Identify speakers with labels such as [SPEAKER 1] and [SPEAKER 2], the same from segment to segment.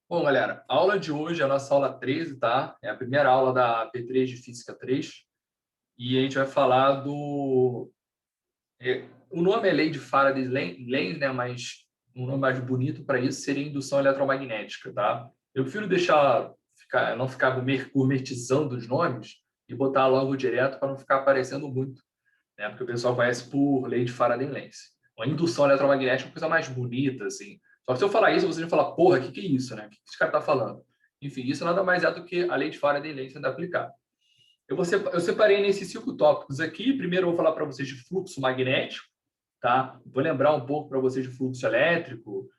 [SPEAKER 1] Bom, galera, a aula de hoje é a nossa aula 13, tá? É a primeira aula da P3 de Física 3. E a gente vai falar do... o nome é Lei de Faraday-Lenz, né? Mas um nome mais bonito para isso seria indução eletromagnética, tá? Eu prefiro não ficar gourmetizando os nomes e botar logo direto para não ficar aparecendo muito, né? Porque o pessoal conhece por Lei de Faraday-Lenz. Uma indução eletromagnética é uma coisa mais bonita, assim. Só que se eu falar isso, vocês vão falar, porra, o que é isso, né? O que esse cara está falando? Enfim, isso nada mais é do que a Lei de Faraday-Lenz sendo aplicada. Eu separei nesses 5 tópicos aqui. Primeiro eu vou falar para vocês de fluxo magnético, tá? Vou lembrar um pouco para vocês de fluxo elétrico,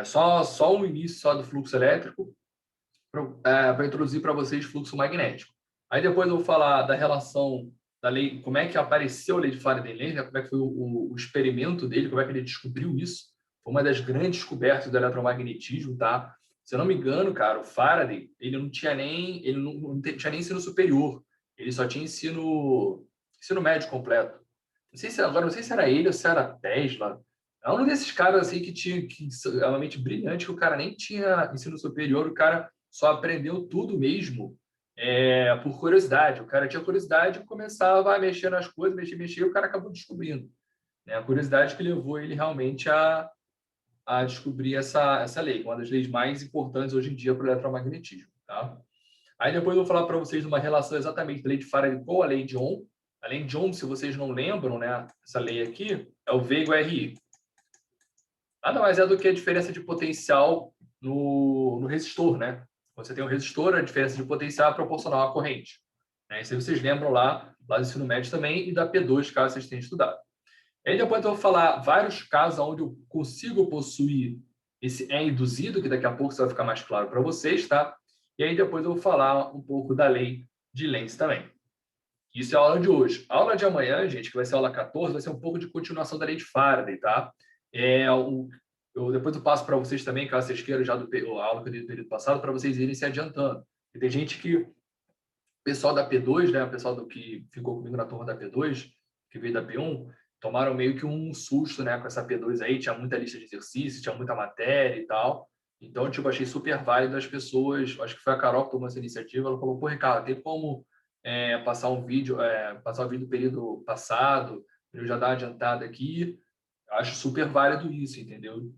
[SPEAKER 1] só o início só do fluxo elétrico, para introduzir para vocês fluxo magnético. Aí depois eu vou falar da relação da lei, como é que apareceu a lei de Faraday-Lenz, né? Como é que foi o experimento dele, como é que ele descobriu isso. Foi uma das grandes descobertas do eletromagnetismo, tá? Se eu não me engano, cara, o Faraday, ele não tinha nem ensino superior, ele só tinha ensino médio completo. Não sei se era ele ou se era Tesla. É um desses caras assim que é uma mente brilhante, que o cara nem tinha ensino superior, o cara só aprendeu tudo mesmo por curiosidade. O cara tinha curiosidade e começava a mexer nas coisas, mexer, e o cara acabou descobrindo, né? A curiosidade que levou ele realmente a descobrir essa lei, uma das leis mais importantes hoje em dia para o eletromagnetismo, tá? Aí depois eu vou falar para vocês uma relação exatamente da lei de Faraday com a lei de Ohm. A lei de Ohm, se vocês não lembram, né, essa lei aqui é o V igual a RI. Nada mais é do que a diferença de potencial no resistor, né? Quando você tem um resistor, a diferença de potencial é proporcional à corrente, né? Isso aí vocês lembram lá do ensino médio também e da P2, caso vocês tenham estudado. E aí depois eu vou falar vários casos onde eu consigo possuir esse E induzido, que daqui a pouco isso vai ficar mais claro para vocês, tá? E aí depois eu vou falar um pouco da lei de Lenz também. Isso é a aula de hoje. A aula de amanhã, gente, que vai ser a aula 14, vai ser um pouco de continuação da lei de Faraday, tá? Depois eu passo para vocês também, caso vocês queiram, já a aula que eu dei do período passado, para vocês irem se adiantando. E tem gente que, o pessoal da P2, né, o pessoal que ficou comigo na turma da P2, que veio da P1, tomaram meio que um susto, né, com essa P2 aí, tinha muita lista de exercícios, tinha muita matéria e tal. Então, tipo, achei super válido as pessoas, acho que foi a Carol que tomou essa iniciativa, ela falou, pô, Ricardo, tem como passar o vídeo do período passado, eu já dar uma adiantada aqui. Acho super válido isso, entendeu?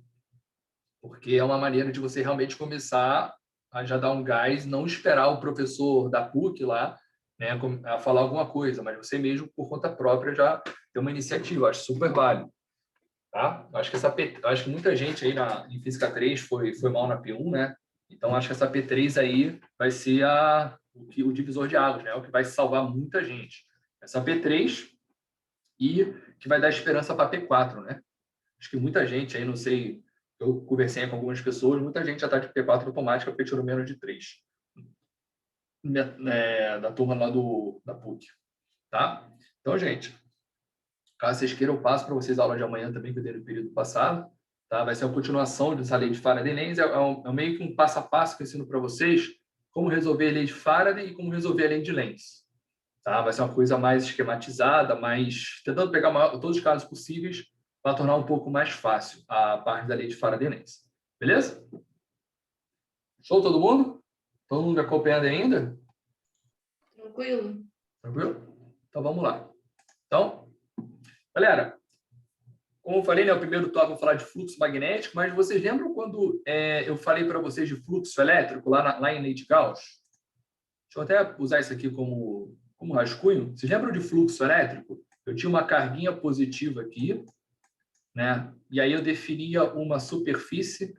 [SPEAKER 1] Porque é uma maneira de você realmente começar a já dar um gás, não esperar o professor da PUC lá, né, a falar alguma coisa, mas você mesmo, por conta própria, já tem uma iniciativa. Acho super válido, tá? Acho que muita gente aí em Física 3 foi mal na P1, né? Então, acho que essa P3 aí vai ser o divisor de águas, né? O que vai salvar muita gente. Essa P3 e que vai dar esperança para a P4, né? Acho que muita gente aí, não sei, eu conversei com algumas pessoas, muita gente já está de P4 automática porque tirou menos de 3, né, da turma lá da PUC, tá? Então, gente, caso vocês queiram, eu passo para vocês a aula de amanhã também, que eu dei no período passado, tá? Vai ser uma continuação dessa lei de Faraday-Lenz, é meio que um passo a passo que eu ensino para vocês como resolver a lei de Faraday e como resolver a lei de Lenz, tá? Vai ser uma coisa mais esquematizada, mais tentando pegar todos os casos possíveis para tornar um pouco mais fácil a parte da lei de Faraday-Lenz. Beleza? Show todo mundo? Todo mundo me acompanhando ainda?
[SPEAKER 2] Tranquilo?
[SPEAKER 1] Tranquilo? Então vamos lá. Então, galera, como eu falei, né, o primeiro tópico eu vou falar de fluxo magnético, mas vocês lembram quando eu falei para vocês de fluxo elétrico lá em Lei de Gauss? Deixa eu até usar isso aqui como rascunho. Vocês lembram de fluxo elétrico? Eu tinha uma carguinha positiva aqui, né? E aí eu definia uma superfície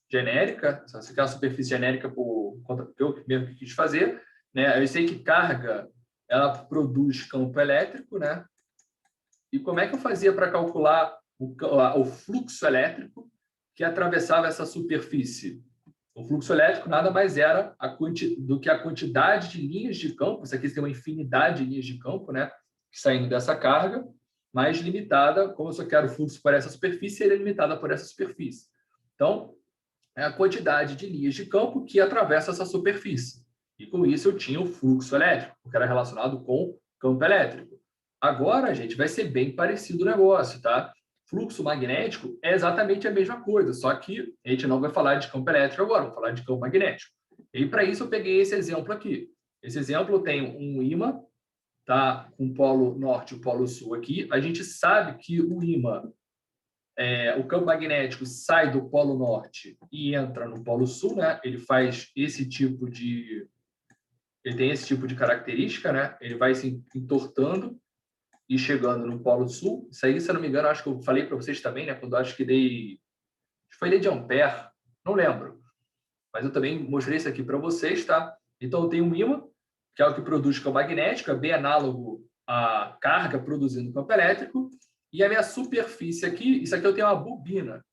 [SPEAKER 1] genérica, se você quer uma superfície genérica por conta que eu mesmo quis fazer, né? Eu sei que carga ela produz campo elétrico, né? E como é que eu fazia para calcular o fluxo elétrico que atravessava essa superfície? O fluxo elétrico nada mais era do que a quantidade de linhas de campo, isso aqui tem uma infinidade de linhas de campo, né? Saindo dessa carga, mais limitada, como eu só quero o fluxo por essa superfície, ele é limitada por essa superfície. Então, é a quantidade de linhas de campo que atravessa essa superfície. E com isso eu tinha o fluxo elétrico, que era relacionado com campo elétrico. Agora, gente, vai ser bem parecido o negócio, tá? fluxo magnético é exatamente a mesma coisa, só que a gente não vai falar de campo elétrico agora, vamos falar de campo magnético. E para isso eu peguei esse exemplo aqui. Esse exemplo tem um ímã, tá? Com o polo norte e o polo sul aqui. A gente sabe que o ímã, o campo magnético sai do polo norte e entra no polo sul, né? Ele tem esse tipo de característica, né? Ele vai se entortando e chegando no polo sul. Isso aí, se eu não me engano, acho que eu falei para vocês também, né? Quando eu acho que foi lei de Ampère, não lembro. Mas eu também mostrei isso aqui para vocês, tá? Então, eu tenho um ímã, que é o que produz campo magnético, é bem análogo à carga produzindo campo elétrico. E a minha superfície aqui, isso aqui eu tenho uma bobina.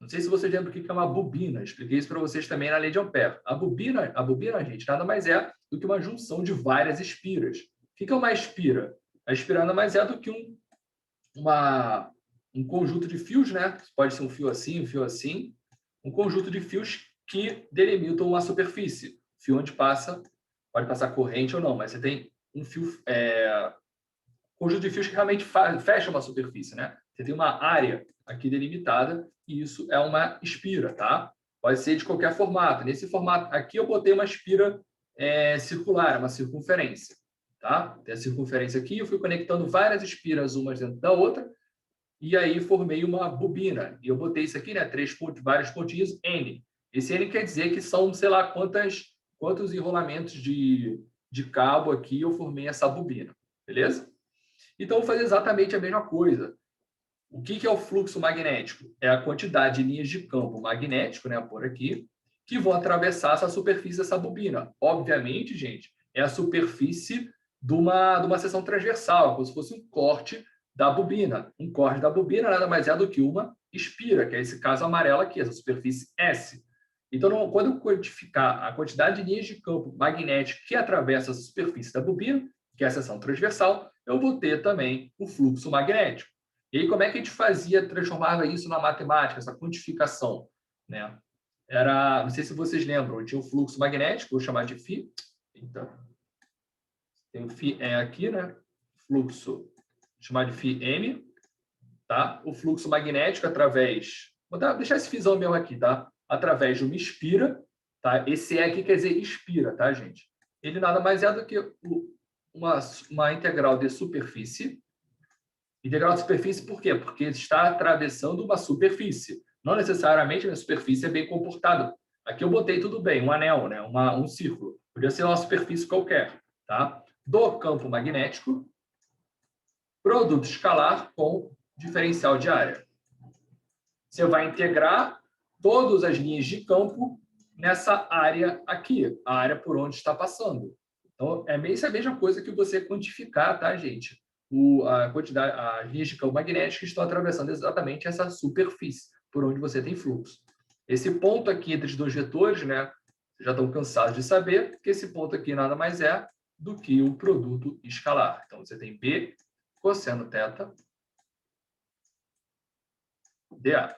[SPEAKER 1] Não sei se vocês lembram o que é uma bobina. Expliquei isso para vocês também na lei de Ampère. A bobina, gente, nada mais é do que uma junção de várias espiras. O que é uma espira? A espira nada mais é do que um conjunto de fios, né? Pode ser um fio assim, um conjunto de fios que delimitam uma superfície. Fio onde pode passar corrente ou não, mas você tem um fio, conjunto de fios que realmente fecha uma superfície, né? Você tem uma área aqui delimitada e isso é uma espira, tá? Pode ser de qualquer formato. Nesse formato aqui eu botei uma espira circular, uma circunferência, tá? Tem a circunferência aqui, eu fui conectando várias espiras umas dentro da outra e aí formei uma bobina. E eu botei isso aqui, né? Vários pontinhos, N. Esse N quer dizer que são, sei lá, quantos enrolamentos de cabo aqui eu formei essa bobina, beleza? Então, eu vou fazer exatamente a mesma coisa. O que é o fluxo magnético? É a quantidade de linhas de campo magnético, né, por aqui, que vão atravessar essa superfície dessa bobina. Obviamente, gente, é a superfície de uma seção transversal, como se fosse um corte da bobina. Um corte da bobina nada mais é do que uma espira, que é esse caso amarelo aqui, essa superfície S. Então, quando eu quantificar a quantidade de linhas de campo magnético que atravessa essa superfície da bobina, que é a seção transversal, eu vou ter também o fluxo magnético. E aí, como é que a gente transformava isso na matemática, essa quantificação, né? Não sei se vocês lembram, tinha o fluxo magnético, vou chamar de φ. Então, tem o φ aqui, né? Fluxo, vou chamar de φm, tá? O fluxo magnético vou deixar esse fizão meu aqui, tá? Através de uma espira, tá? Esse E aqui quer dizer espira, tá, gente? Ele nada mais é do que uma integral de superfície. Integral de superfície por quê? Porque está atravessando uma superfície. Não necessariamente a superfície é bem comportada. Aqui eu botei tudo bem, um anel, né? Um círculo. Podia ser uma superfície qualquer, tá? Do campo magnético, produto escalar com diferencial de área. Você vai integrar todas as linhas de campo nessa área aqui, a área por onde está passando. Então, isso é a mesma coisa que você quantificar, tá, gente? A quantidade, as linhas de campo magnético estão atravessando exatamente essa superfície por onde você tem fluxo. Esse ponto aqui entre os dois vetores, né? Vocês já estão cansados de saber que esse ponto aqui nada mais é do que o produto escalar. Então, você tem B cosseno θ dA.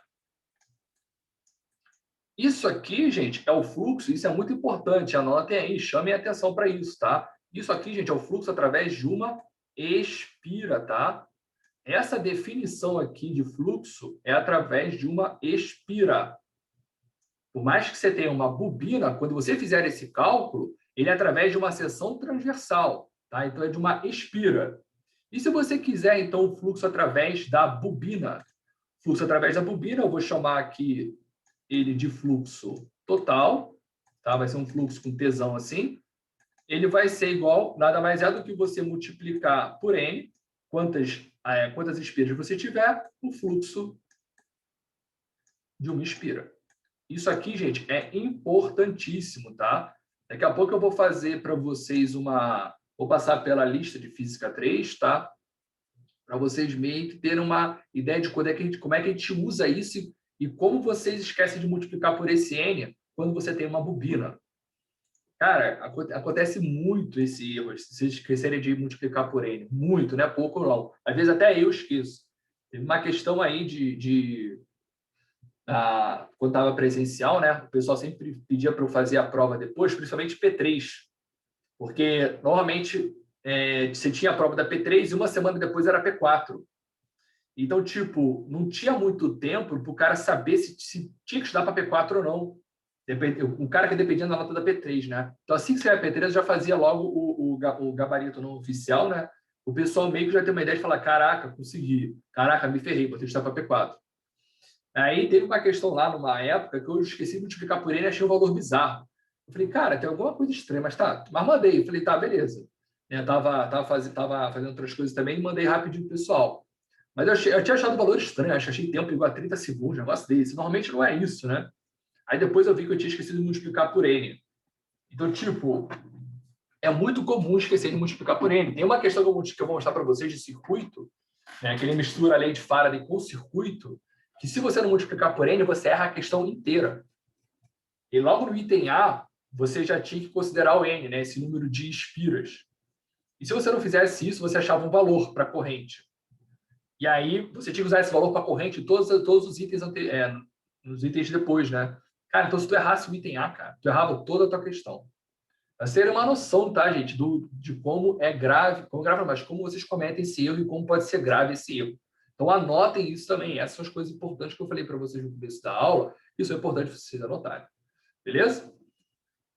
[SPEAKER 1] Isso aqui, gente, é o fluxo, isso é muito importante, anotem aí, chamem atenção para isso, tá? Isso aqui, gente, é o fluxo através de uma espira, tá? Essa definição aqui de fluxo é através de uma espira. Por mais que você tenha uma bobina, quando você fizer esse cálculo, ele é através de uma seção transversal, tá? Então, é de uma espira. E se você quiser, então, o fluxo através da bobina? Fluxo através da bobina, eu vou chamar aqui ele de fluxo total, tá? Vai ser um fluxo com tesão assim. Ele vai ser igual, nada mais é do que você multiplicar por N, quantas espiras você tiver, o fluxo de uma espira. Isso aqui, gente, é importantíssimo, tá? Daqui a pouco eu vou fazer para vocês vou passar pela lista de Física 3, tá? Para vocês meio que terem uma ideia de como é que a gente usa isso e como vocês esquecem de multiplicar por esse N quando você tem uma bobina. Cara, acontece muito esse erro, se vocês esquecerem de multiplicar por N. Muito, não é pouco não. Às vezes até eu esqueço. Teve uma questão aí quando estava presencial, né? O pessoal sempre pedia para eu fazer a prova depois, principalmente P3. Porque, normalmente, você tinha a prova da P3 e uma semana depois era P4. Então, tipo, não tinha muito tempo para o cara saber se tinha que estudar para P4 ou não. Um cara que dependia da nota da P3, né? Então, assim que você ia P3, já fazia logo o gabarito não oficial, né? O pessoal meio que já tem uma ideia de falar, caraca, consegui. Caraca, me ferrei, vou ter que estudar para P4. Aí teve uma questão lá, numa época, que eu esqueci de multiplicar por N e achei um valor bizarro. Eu falei, cara, tem alguma coisa estranha, mas tá. Mas mandei. Eu falei, tá, beleza. Tava fazendo outras coisas também e mandei rapidinho pro pessoal. Mas eu tinha achado o valor estranho, achei tempo igual a 30 segundos, um negócio desse. Normalmente não é isso, né? Aí depois eu vi que eu tinha esquecido de multiplicar por N. Então, tipo, é muito comum esquecer de multiplicar por N. Tem uma questão que eu vou mostrar para vocês de circuito, né, que ele mistura a lei de Faraday com o circuito, que se você não multiplicar por N, você erra a questão inteira. E logo no item A, você já tinha que considerar o N, né, esse número de espiras. E se você não fizesse isso, você achava um valor para a corrente. E aí, você tinha que usar esse valor para a corrente em todos os itens, nos itens depois, né? Cara, então se tu errasse o item A, cara, tu errava toda a tua questão. Pra ser uma noção, tá, gente, de como é grave, mas como vocês cometem esse erro e como pode ser grave esse erro. Então, anotem isso também. Essas são as coisas importantes que eu falei para vocês no começo da aula. Isso é importante vocês anotarem. Beleza?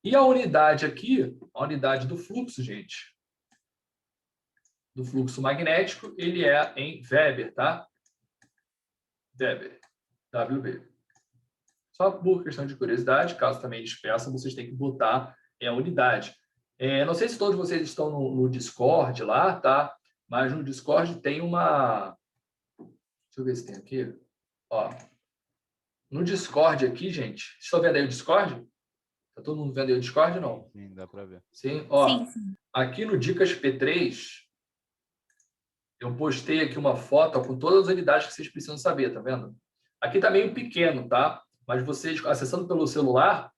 [SPEAKER 1] E a unidade aqui, a unidade do fluxo, gente, do fluxo magnético, ele é em Weber, tá? Weber, WB. Só por questão de curiosidade, caso também eles peçam, vocês têm que botar a unidade. Não sei se todos vocês estão no Discord lá, tá? Mas no Discord tem uma... Deixa eu ver se tem aqui. Ó, no Discord aqui, gente... Estão vendo aí o Discord? Tá todo mundo vendo aí o Discord, não?
[SPEAKER 3] Sim, dá para ver.
[SPEAKER 1] Sim, ó.
[SPEAKER 2] Sim.
[SPEAKER 1] Aqui no Dicas P3, eu postei aqui uma foto com todas as unidades que vocês precisam saber, tá vendo? Aqui tá meio pequeno, tá? Mas vocês, acessando pelo celular,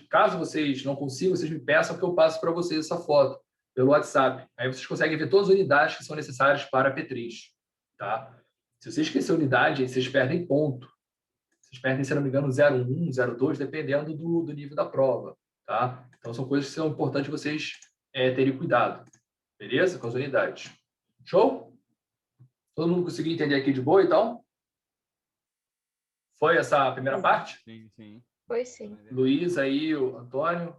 [SPEAKER 1] caso vocês não consigam, vocês me peçam que eu passe para vocês essa foto pelo WhatsApp. Aí vocês conseguem ver todas as unidades que são necessárias para a P3. Tá? Se você esquecer a unidade, aí vocês perdem ponto. Vocês perdem, se não me engano, 0,1, 0,2, dependendo do nível da prova. Tá? Então, são coisas que são importantes vocês terem cuidado. Beleza? Com as unidades. Show? Todo mundo conseguiu entender aqui de boa, então? Foi essa a primeira parte?
[SPEAKER 3] Sim, sim.
[SPEAKER 2] Foi sim.
[SPEAKER 1] Luiz aí, o Antônio,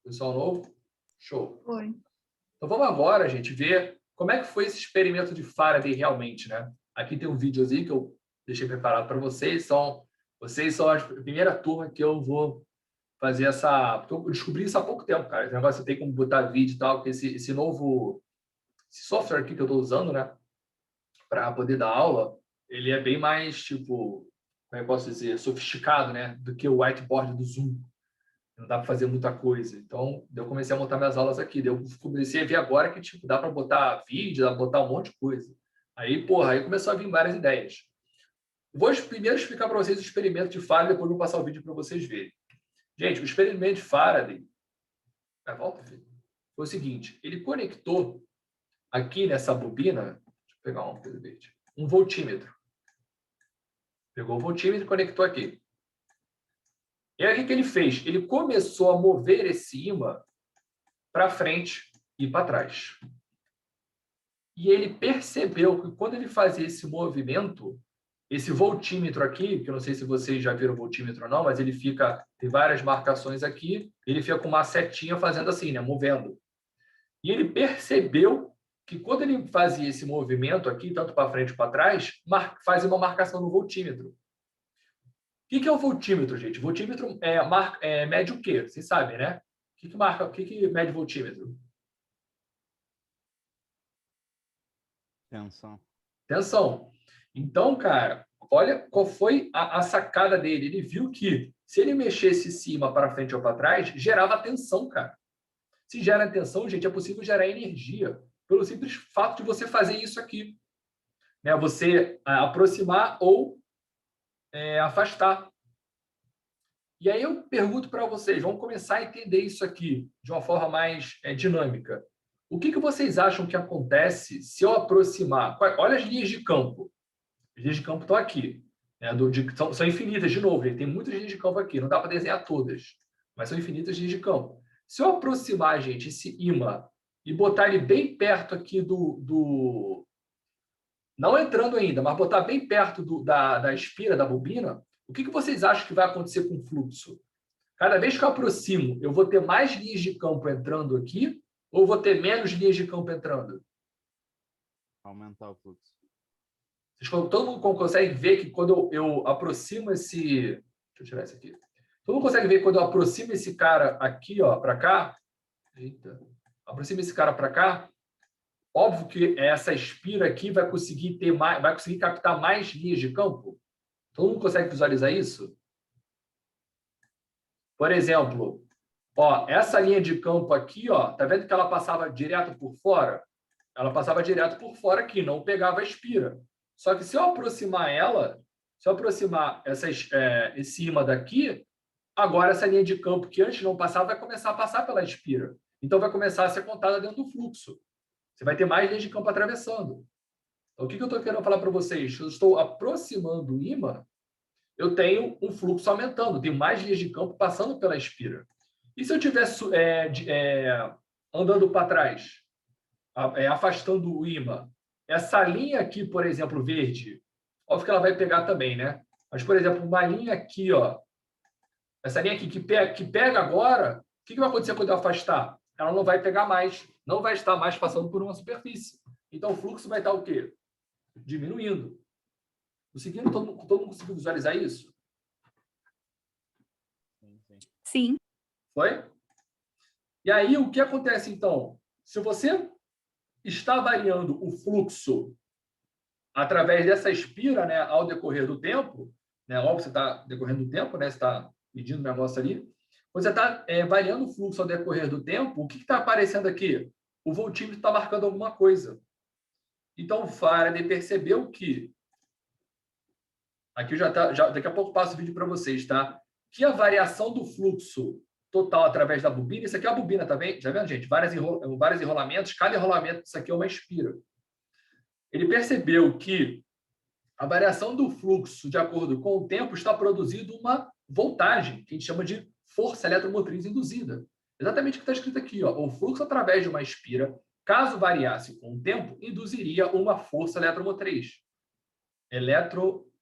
[SPEAKER 1] pessoal novo? Show.
[SPEAKER 2] Foi.
[SPEAKER 1] Então vamos agora, gente, ver como é que foi esse experimento de Faraday realmente, né? Aqui tem um videozinho que eu deixei preparado para vocês. Vocês são a primeira turma que eu vou fazer essa... Porque eu descobri isso há pouco tempo, cara. Esse negócio tem como botar vídeo e tal, porque esse software aqui que eu estou usando, né? Para poder dar aula, ele é bem mais, tipo, como eu posso dizer, sofisticado, né? Do que o whiteboard do Zoom. Não dá para fazer muita coisa. Então, eu comecei a montar minhas aulas aqui. Eu comecei a ver agora que tipo, dá para botar vídeo, dá para botar um monte de coisa. Aí, porra, aí começou a vir várias ideias. Vou primeiro explicar para vocês o experimento de Faraday, depois vou passar o vídeo para vocês verem. Gente, o experimento de Faraday... Volta, filho. Foi o seguinte, ele conectou aqui nessa bobina... Deixa eu pegar uma coisa verde. Um voltímetro. Pegou o voltímetro e conectou aqui. E aí, o que ele fez? Ele começou a mover esse ímã para frente e para trás. E ele percebeu que quando ele fazia esse movimento, esse voltímetro aqui, que eu não sei se vocês já viram o voltímetro ou não, mas ele tem várias marcações aqui, ele fica com uma setinha fazendo assim, né, movendo. E ele percebeu que quando ele fazia esse movimento aqui, tanto para frente e para trás, fazia uma marcação no voltímetro. O que é o voltímetro, gente? O voltímetro mede o quê? Vocês sabem, né? O que mede o voltímetro?
[SPEAKER 3] Tensão.
[SPEAKER 1] Tensão. Então, cara, olha qual foi a sacada dele. Ele viu que se ele mexesse cima para frente ou para trás, gerava tensão, cara. Se gera tensão, gente, é possível gerar energia pelo simples fato de você fazer isso aqui. Né? Você aproximar ou afastar. E aí eu pergunto para vocês, vamos começar a entender isso aqui de uma forma mais dinâmica. O que vocês acham que acontece se eu aproximar? Olha as linhas de campo. As linhas de campo estão aqui. Né? São infinitas, de novo. Tem muitas linhas de campo aqui. Não dá para desenhar todas, mas são infinitas linhas de campo. Se eu aproximar, gente, esse ímã e botar ele bem perto aqui não entrando ainda, mas botar bem perto da espira, da bobina, o que vocês acham que vai acontecer com o fluxo? Cada vez que eu aproximo, eu vou ter mais linhas de campo entrando aqui ou vou ter menos linhas de campo entrando?
[SPEAKER 3] Aumentar o fluxo.
[SPEAKER 1] Todo mundo consegue ver que quando eu aproximo esse... Deixa eu tirar esse aqui. Todo mundo consegue ver que quando eu aproximo esse cara aqui, ó, para cá... Eita. Aproximo esse cara para cá, óbvio que essa espira aqui vai conseguir ter mais, vai conseguir captar mais linhas de campo. Todo mundo consegue visualizar isso? Por exemplo, ó, essa linha de campo aqui, ó, tá vendo que ela passava direto por fora? Ela passava direto por fora aqui, não pegava a espira. Só que se eu aproximar ela, se eu aproximar esse imã daqui, agora essa linha de campo que antes não passava vai começar a passar pela espira. Então vai começar a ser contada dentro do fluxo. Você vai ter mais linhas de campo atravessando. Então, o que eu estou querendo falar para vocês? Eu estou aproximando o imã, eu tenho um fluxo aumentando, tenho mais linhas de campo passando pela espira. E se eu estiver andando para trás, afastando o imã, essa linha aqui, por exemplo, verde, óbvio que ela vai pegar também, né? Mas, por exemplo, uma linha aqui, ó, essa linha aqui que pega agora, o que vai acontecer quando eu afastar? Ela não vai pegar mais, não vai estar mais passando por uma superfície. Então, o fluxo vai estar o quê? Diminuindo. Conseguiram? Todo mundo conseguiu visualizar isso?
[SPEAKER 4] Sim.
[SPEAKER 1] Foi? E aí, o que acontece, então? Se você está variando o fluxo através dessa espira, né, ao decorrer do tempo, né, óbvio que você está decorrendo do tempo, né, você está medindo o negócio ali, você está variando o fluxo ao decorrer do tempo, o que está aparecendo aqui? O voltímetro está marcando alguma coisa. Então, o Faraday percebeu que... Aqui daqui a pouco passo o vídeo para vocês, tá? Que a variação do fluxo total através da bobina, isso aqui é a bobina, tá vendo? Já vendo, gente? Vários enrolamentos, cada enrolamento, isso aqui é uma espira. Ele percebeu que a variação do fluxo, de acordo com o tempo, está produzindo uma voltagem, que a gente chama de força eletromotriz induzida. Exatamente o que está escrito aqui, ó. O fluxo através de uma espira, caso variasse com o tempo, induziria uma força eletromotriz.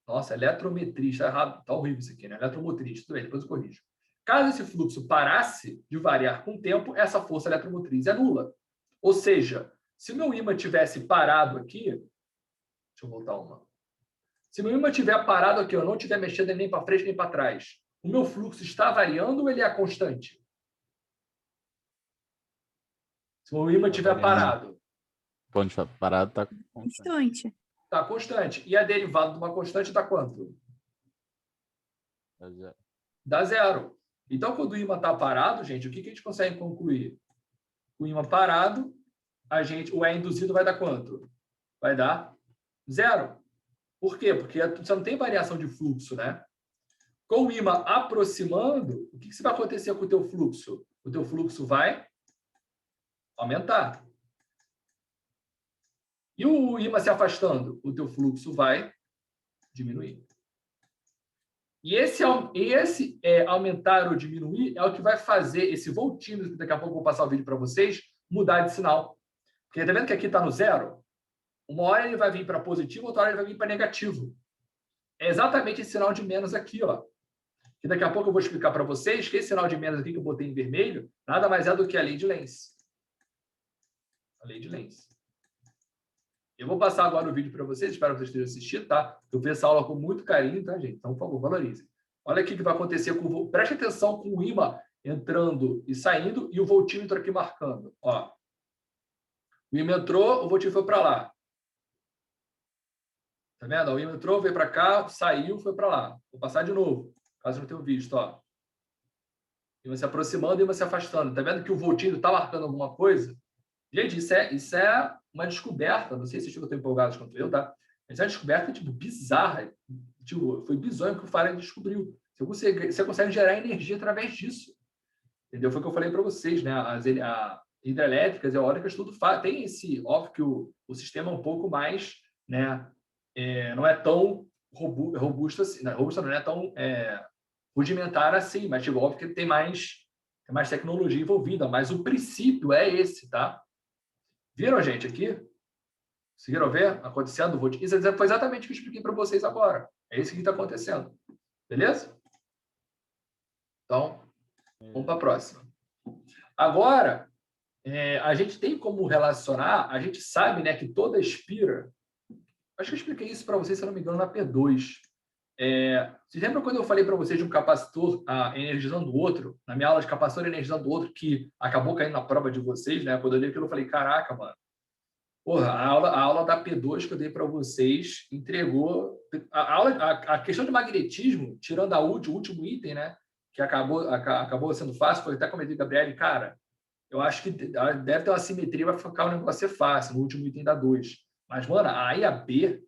[SPEAKER 1] Nossa, eletrometria, está errado, está horrível isso aqui, né? Eletromotriz, tudo bem, depois eu corrijo. Caso esse fluxo parasse de variar com o tempo, essa força eletromotriz é nula. Ou seja, se o meu ímã tivesse parado aqui, deixa eu voltar uma. Se o meu ímã estiver parado aqui, eu não estiver mexendo nem para frente nem para trás, o meu fluxo está variando ou ele é constante? Se o meu ímã estiver parado.
[SPEAKER 3] Ponto parado está
[SPEAKER 4] Constante.
[SPEAKER 1] Está constante. E a derivada de uma constante dá quanto? Dá zero. Então, quando o ímã está parado, gente, o que a gente consegue concluir? O ímã parado, o E induzido vai dar quanto? Vai dar zero. Por quê? Porque você não tem variação de fluxo, né? Com o ímã aproximando, o que vai acontecer com o teu fluxo? O teu fluxo vai aumentar. E o ímã se afastando, o teu fluxo vai diminuir. E esse aumentar ou diminuir é o que vai fazer esse voltímetro, que daqui a pouco eu vou passar o vídeo para vocês, mudar de sinal. Porque está vendo que aqui está no zero? Uma hora ele vai vir para positivo, outra hora ele vai vir para negativo. É exatamente esse sinal de menos aqui, ó. Que daqui a pouco eu vou explicar para vocês que esse sinal de menos aqui que eu botei em vermelho nada mais é do que a lei de Lenz. A lei de Lenz. Eu vou passar agora o vídeo para vocês, espero que vocês tenham assistido, tá? Eu fiz essa aula com muito carinho, tá, gente? Então, por favor, valorizem. Olha aqui o que vai acontecer com preste atenção com o ímã entrando e saindo e o voltímetro aqui marcando. Ó. O ímã entrou, o voltímetro foi para lá. Tá vendo? O ímã entrou, veio para cá, saiu, foi para lá. Vou passar de novo, caso não tenham visto, ó. Ímã se aproximando e ímã se afastando. Tá vendo que o voltímetro está marcando alguma coisa? Gente, isso é uma descoberta, não sei se vocês estão empolgados quanto eu, tá? Mas é uma descoberta, tipo, bizarra. Tipo, foi bizonho que o Faraday descobriu. Você consegue gerar energia através disso. Entendeu? Foi o que eu falei para vocês, né? As hidrelétricas, eólicas, tudo tem esse... Óbvio que o sistema é um pouco mais, né? Não é tão robusto assim. Robusto não é tão rudimentar assim, mas, tipo, óbvio que tem mais tecnologia envolvida. Mas o princípio é esse, tá? Viram a gente aqui? Conseguiram ver? Acontecendo, isso foi exatamente o que eu expliquei para vocês agora. É isso que está acontecendo. Beleza? Então, vamos para a próxima. Agora, a gente tem como relacionar, a gente sabe, né, que toda espira... Acho que eu expliquei isso para vocês, se eu não me engano, na P2. Vocês lembram quando eu falei para vocês de um capacitor energizando o outro? Na minha aula de capacitor energizando o outro, que acabou caindo na prova de vocês, né? Quando eu li aquilo, eu falei, caraca, mano. Porra, a aula da P2 que eu dei para vocês entregou... A questão de magnetismo, tirando o último item, né? Que acabou sendo fácil, foi até comentei com a Gabriele, cara, eu acho que deve ter uma simetria, vai ficar um negócio ser fácil, no último item da 2. Mas, mano, a A e a B,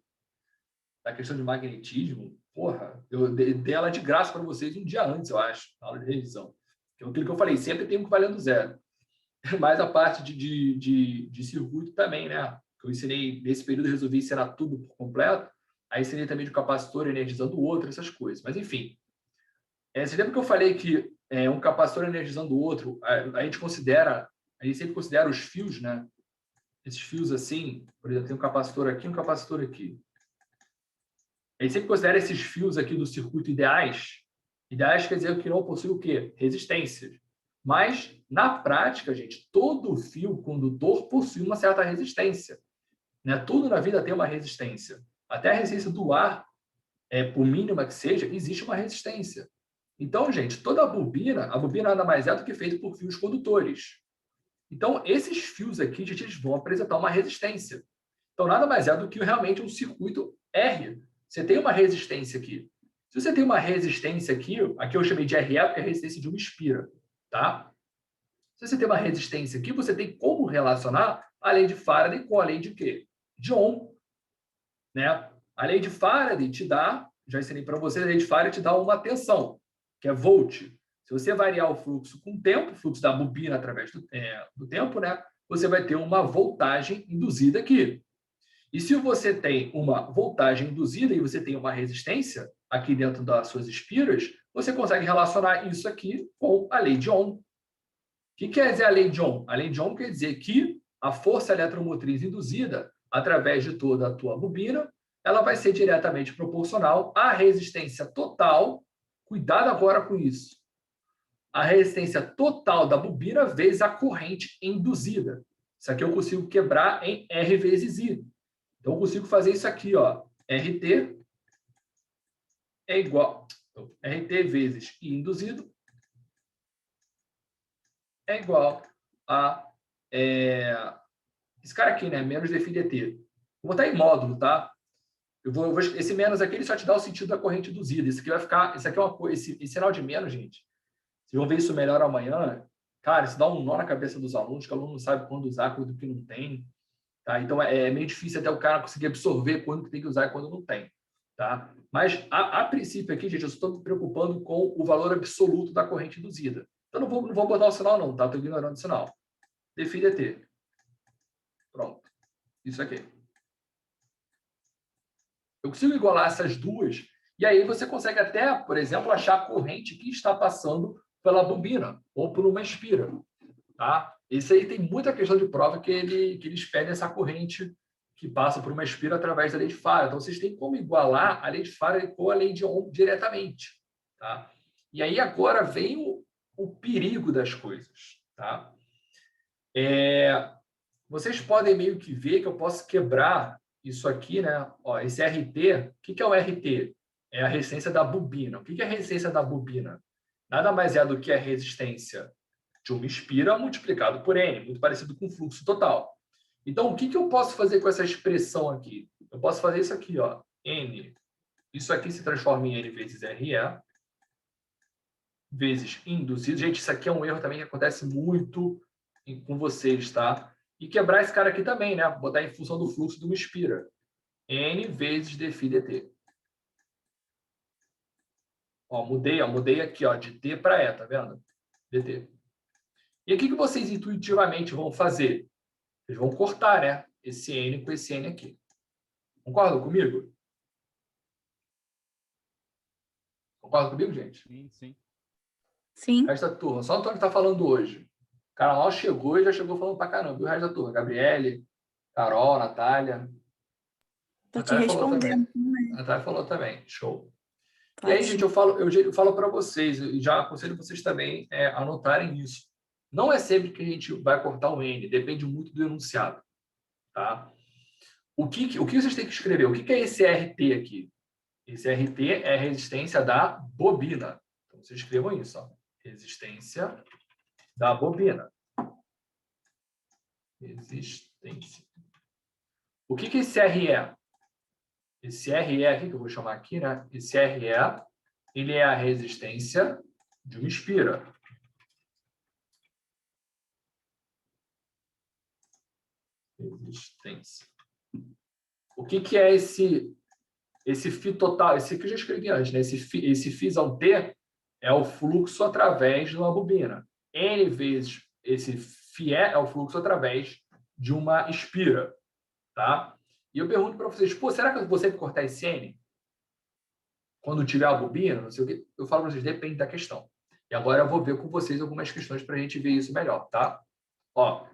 [SPEAKER 1] da questão de magnetismo, porra, eu dei ela de graça para vocês um dia antes, eu acho, na aula de revisão. Aquilo que eu falei, sempre tem um valendo zero. Mas a parte de circuito também, né? Que eu ensinei, nesse período eu resolvi ensinar tudo por completo, aí ensinei também de capacitor energizando o outro, essas coisas. Mas, enfim, você lembra que eu falei que um capacitor energizando o outro, a gente sempre considera os fios, né? Esses fios assim, por exemplo, tem um capacitor aqui e um capacitor aqui. A gente sempre considera esses fios aqui do circuito ideais. Ideais quer dizer que não possui o quê? Resistências. Mas, na prática, gente, todo fio condutor possui uma certa resistência. Né? Tudo na vida tem uma resistência. Até a resistência do ar, por mínima que seja, existe uma resistência. Então, gente, toda a bobina nada mais é do que feita por fios condutores. Então, esses fios aqui, gente, eles vão apresentar uma resistência. Então, nada mais é do que realmente um circuito R. Você tem uma resistência aqui. Se você tem uma resistência aqui eu chamei de RE porque é a resistência de uma espira. Tá? Se você tem uma resistência aqui, você tem como relacionar a lei de Faraday com a lei de quê? De Ohm. Né? A lei de Faraday te dá, já ensinei para você, a lei de Faraday te dá uma tensão, que é volt. Se você variar o fluxo com o tempo, o fluxo da bobina através do tempo, né? Você vai ter uma voltagem induzida aqui. E se você tem uma voltagem induzida e você tem uma resistência aqui dentro das suas espiras, você consegue relacionar isso aqui com a lei de Ohm. O que quer dizer a lei de Ohm? A lei de Ohm quer dizer que a força eletromotriz induzida através de toda a tua bobina, ela vai ser diretamente proporcional à resistência total. Cuidado agora com isso. A resistência total da bobina vezes a corrente induzida. Isso aqui eu consigo quebrar em R vezes I. Então, eu consigo fazer isso aqui, ó. RT é igual... RT vezes I induzido é igual a... esse cara aqui, né? Menos dφ dt. Vou botar em módulo, tá? Esse menos aqui, ele só te dá o sentido da corrente induzida. Isso aqui vai ficar... Isso aqui é uma coisa... Esse sinal de menos, gente, vocês vão ver isso melhor amanhã. Cara, isso dá um nó na cabeça dos alunos, que o aluno não sabe quando usar, quando que não tem. Tá? Então, é meio difícil até o cara conseguir absorver quando que tem que usar e quando não tem. Tá? Mas, a princípio aqui, gente, eu estou me preocupando com o valor absoluto da corrente induzida. Então, não vou botar o sinal não, tá? Estou ignorando o sinal. dφ dt. Pronto. Isso aqui. Eu consigo igualar essas duas, e aí você consegue até, por exemplo, achar a corrente que está passando pela bobina ou por uma espira. Tá? Isso aí tem muita questão de prova que eles pedem essa corrente que passa por uma espira através da lei de Faraday. Então, vocês têm como igualar a lei de Faraday com a lei de Ohm diretamente. Tá? E aí agora vem o perigo das coisas. Tá? Vocês podem meio que ver que eu posso quebrar isso aqui, né? Ó, esse RT, o que é o RT? É a resistência da bobina. O que é a resistência da bobina? Nada mais é do que a resistência de uma espira multiplicado por N, muito parecido com o fluxo total. Então, o que eu posso fazer com essa expressão aqui? Eu posso fazer isso aqui, ó, N. Isso aqui se transforma em N vezes RE, vezes induzido. Gente, isso aqui é um erro também que acontece muito com vocês, tá? E quebrar esse cara aqui também, né? Botar em função do fluxo de uma espira. N vezes dφ dt. Ó, mudei aqui, ó, de T para E, tá vendo? dt. E o que vocês intuitivamente vão fazer? Eles vão cortar, né? Esse N com esse N aqui. Concordam comigo? Concordam comigo, gente?
[SPEAKER 3] Sim, sim.
[SPEAKER 4] Sim.
[SPEAKER 1] O resto da turma. Só o Antônio está falando hoje. O cara mal chegou e já chegou falando pra caramba. E o resto da turma? Gabriele, Carol, Natália.
[SPEAKER 4] Tô
[SPEAKER 1] A
[SPEAKER 4] te
[SPEAKER 1] Thay falou
[SPEAKER 4] respondendo.
[SPEAKER 1] A Thay falou também. Show. E
[SPEAKER 4] Pode
[SPEAKER 1] aí,
[SPEAKER 4] sim.
[SPEAKER 1] gente, eu falo para vocês, e já aconselho vocês também anotarem isso. Não é sempre que a gente vai cortar o N, depende muito do enunciado. Tá? O que vocês têm que escrever? O que é esse RT aqui? Esse RT é a resistência da bobina. Então, vocês escrevam isso. Ó. Resistência da bobina. Resistência. O que é esse RE? Esse RE aqui, que eu vou chamar aqui, né? Esse RE, ele é a resistência de uma espira. Resistência. O que é esse φ total? Esse que eu já escrevi antes, né? Esse φ T é o fluxo através de uma bobina. N vezes esse φ é o fluxo através de uma espira, tá? E eu pergunto para vocês, pô, será que eu vou sempre cortar esse N? Quando tiver a bobina, não sei o quê, eu falo para vocês, depende da questão. E agora eu vou ver com vocês algumas questões para a gente ver isso melhor, tá? Ó,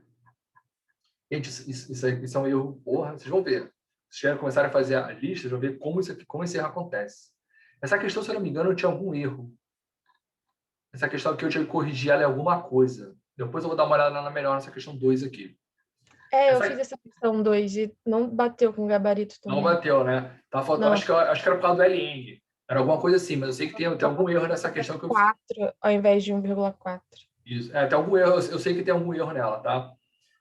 [SPEAKER 1] gente, isso é um erro, porra, vocês vão ver. Se vocês começarem a fazer a lista, vocês vão ver como esse erro acontece. Essa questão, se eu não me engano, eu tinha algum erro. Essa questão aqui eu tinha que corrigir ela em alguma coisa. Depois eu vou dar uma olhada melhor nessa questão 2 aqui.
[SPEAKER 2] Eu fiz essa questão 2 e não bateu com o gabarito também.
[SPEAKER 1] Não bateu, né? Tá faltando, acho que era por causa do LN. Era alguma coisa assim, mas eu sei que tem algum erro nessa questão que eu...
[SPEAKER 2] 4 ao invés de 1,4.
[SPEAKER 1] Isso. Tem algum erro, eu sei que tem algum erro nela, tá?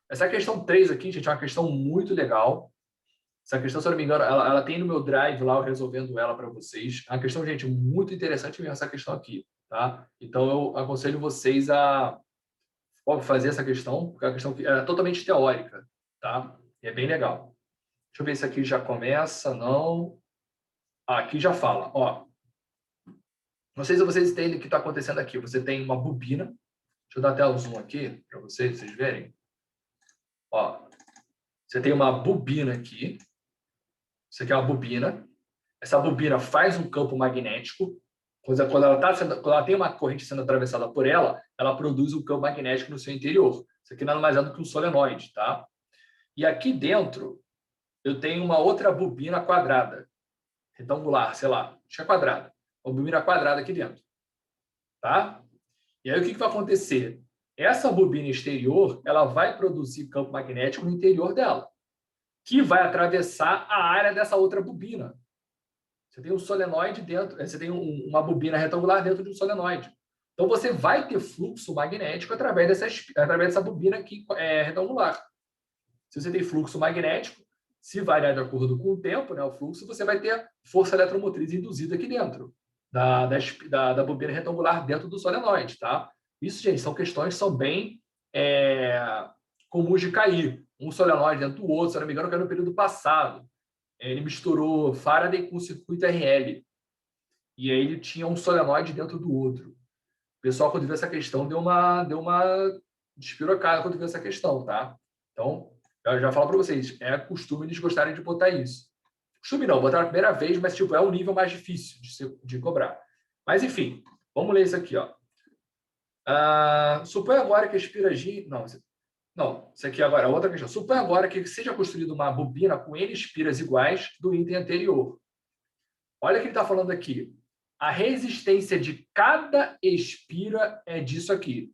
[SPEAKER 1] Essa questão 3 aqui, gente, é uma questão muito legal. Essa questão, se eu não me engano, ela tem no meu drive lá, eu resolvendo ela para vocês. É uma questão, gente, muito interessante mesmo essa questão aqui, tá? Então, eu aconselho vocês a fazer essa questão, porque é uma questão que é totalmente teórica, tá? E é bem legal. Deixa eu ver se aqui já começa, não. Aqui já fala, ó. Não sei se vocês entendem o que está acontecendo aqui. Você tem uma bobina. Deixa eu dar até o zoom aqui para vocês verem. Ó, você tem uma bobina aqui. Isso aqui é uma bobina. Essa bobina faz um campo magnético. Quando ela tem uma corrente sendo atravessada por ela, ela produz um campo magnético no seu interior. Isso aqui nada mais é do que um solenoide, tá? E aqui dentro, eu tenho uma outra bobina quadrada, retangular, sei lá, acho que é quadrada. Uma bobina quadrada aqui dentro, tá? E aí o que vai acontecer? Essa bobina exterior, ela vai produzir campo magnético no interior dela, que vai atravessar a área dessa outra bobina. Você tem um solenoide dentro, você tem uma bobina retangular dentro de um solenoide. Então, você vai ter fluxo magnético através dessa bobina aqui retangular. Se você tem fluxo magnético, se variar de acordo com o tempo, né, o fluxo, você vai ter força eletromotriz induzida aqui dentro da bobina retangular dentro do solenoide, tá? Isso, gente, são questões que são bem comuns de cair. Um solenoide dentro do outro, se eu não me engano, que era no período passado. Ele misturou Faraday com circuito RL. E aí ele tinha um solenoide dentro do outro. O pessoal, quando viu essa questão, deu uma despirocada quando viu essa questão, tá? Então, eu já falo para vocês, é costume eles gostarem de botar isso. Costume não, botaram a primeira vez, mas tipo, é um nível mais difícil de cobrar. Mas, enfim, vamos ler isso aqui, ó. Supõe agora que a espiras... Não, isso aqui agora é outra questão. Supõe agora que seja construída uma bobina com N espiras iguais do item anterior. Olha o que ele está falando aqui. A resistência de cada espira é disso aqui.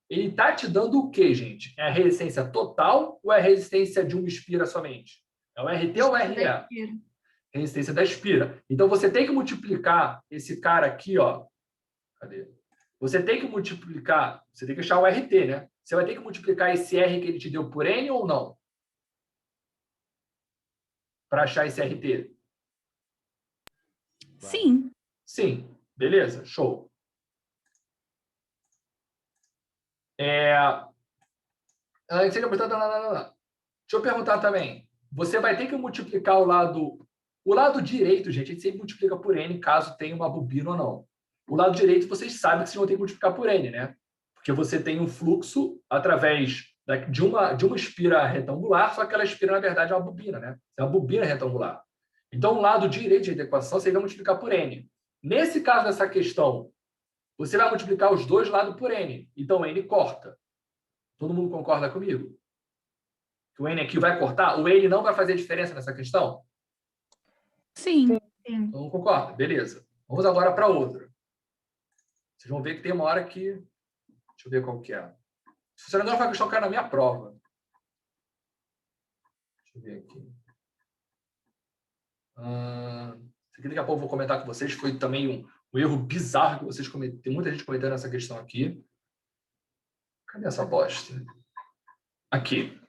[SPEAKER 1] Ele está te dando o quê, gente? É a resistência total ou é a resistência de uma espira somente? É o RT ou o RE? Resistência da espira. Então, você tem que multiplicar esse cara aqui, ó. Cadê? Você tem que multiplicar, você tem que achar o RT, né? Você vai ter que multiplicar esse R que ele te deu por N ou não? Para achar esse RT?
[SPEAKER 4] Sim.
[SPEAKER 1] Sim. Beleza, show. Deixa eu perguntar também. Você vai ter que multiplicar o lado direito, gente, a gente sempre multiplica por N, caso tenha uma bobina ou não. O lado direito, vocês sabem que vocês vão ter que multiplicar por N, né? Porque você tem um fluxo através de uma espira retangular, só que aquela espira, na verdade, é uma bobina, né? É uma bobina retangular. Então, o lado direito da equação, você vai multiplicar por N. Nesse caso dessa questão, você vai multiplicar os dois lados por N. Então, N corta. Todo mundo concorda comigo? Que o N aqui vai cortar? O N não vai fazer diferença nessa questão?
[SPEAKER 4] Sim.
[SPEAKER 1] Então, concorda? Beleza. Vamos agora para outra. Vocês vão ver que tem uma hora que... Deixa eu ver qual que é. Se você não vai questão que é na minha prova. Deixa eu ver aqui. Isso aqui daqui a pouco eu vou comentar com vocês. Foi também um erro bizarro que vocês cometeram. Tem muita gente cometendo essa questão aqui. Cadê essa bosta? Aqui.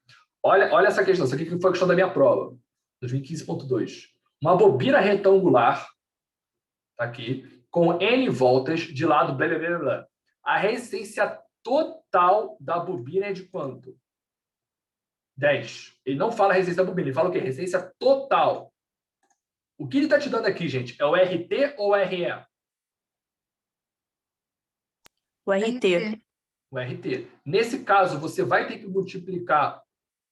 [SPEAKER 1] Olha essa questão. Isso aqui foi a questão da minha prova. 2015.2. Uma bobina retangular. Tá aqui. Com N voltas de lado, blá, blá, blá, blá. A resistência total da bobina é de quanto? 10. Ele não fala resistência da bobina, ele fala o quê? Resistência total. O que ele está te dando aqui, gente? É o RT ou o RE?
[SPEAKER 4] O RT.
[SPEAKER 1] O RT. Nesse caso, você vai ter que multiplicar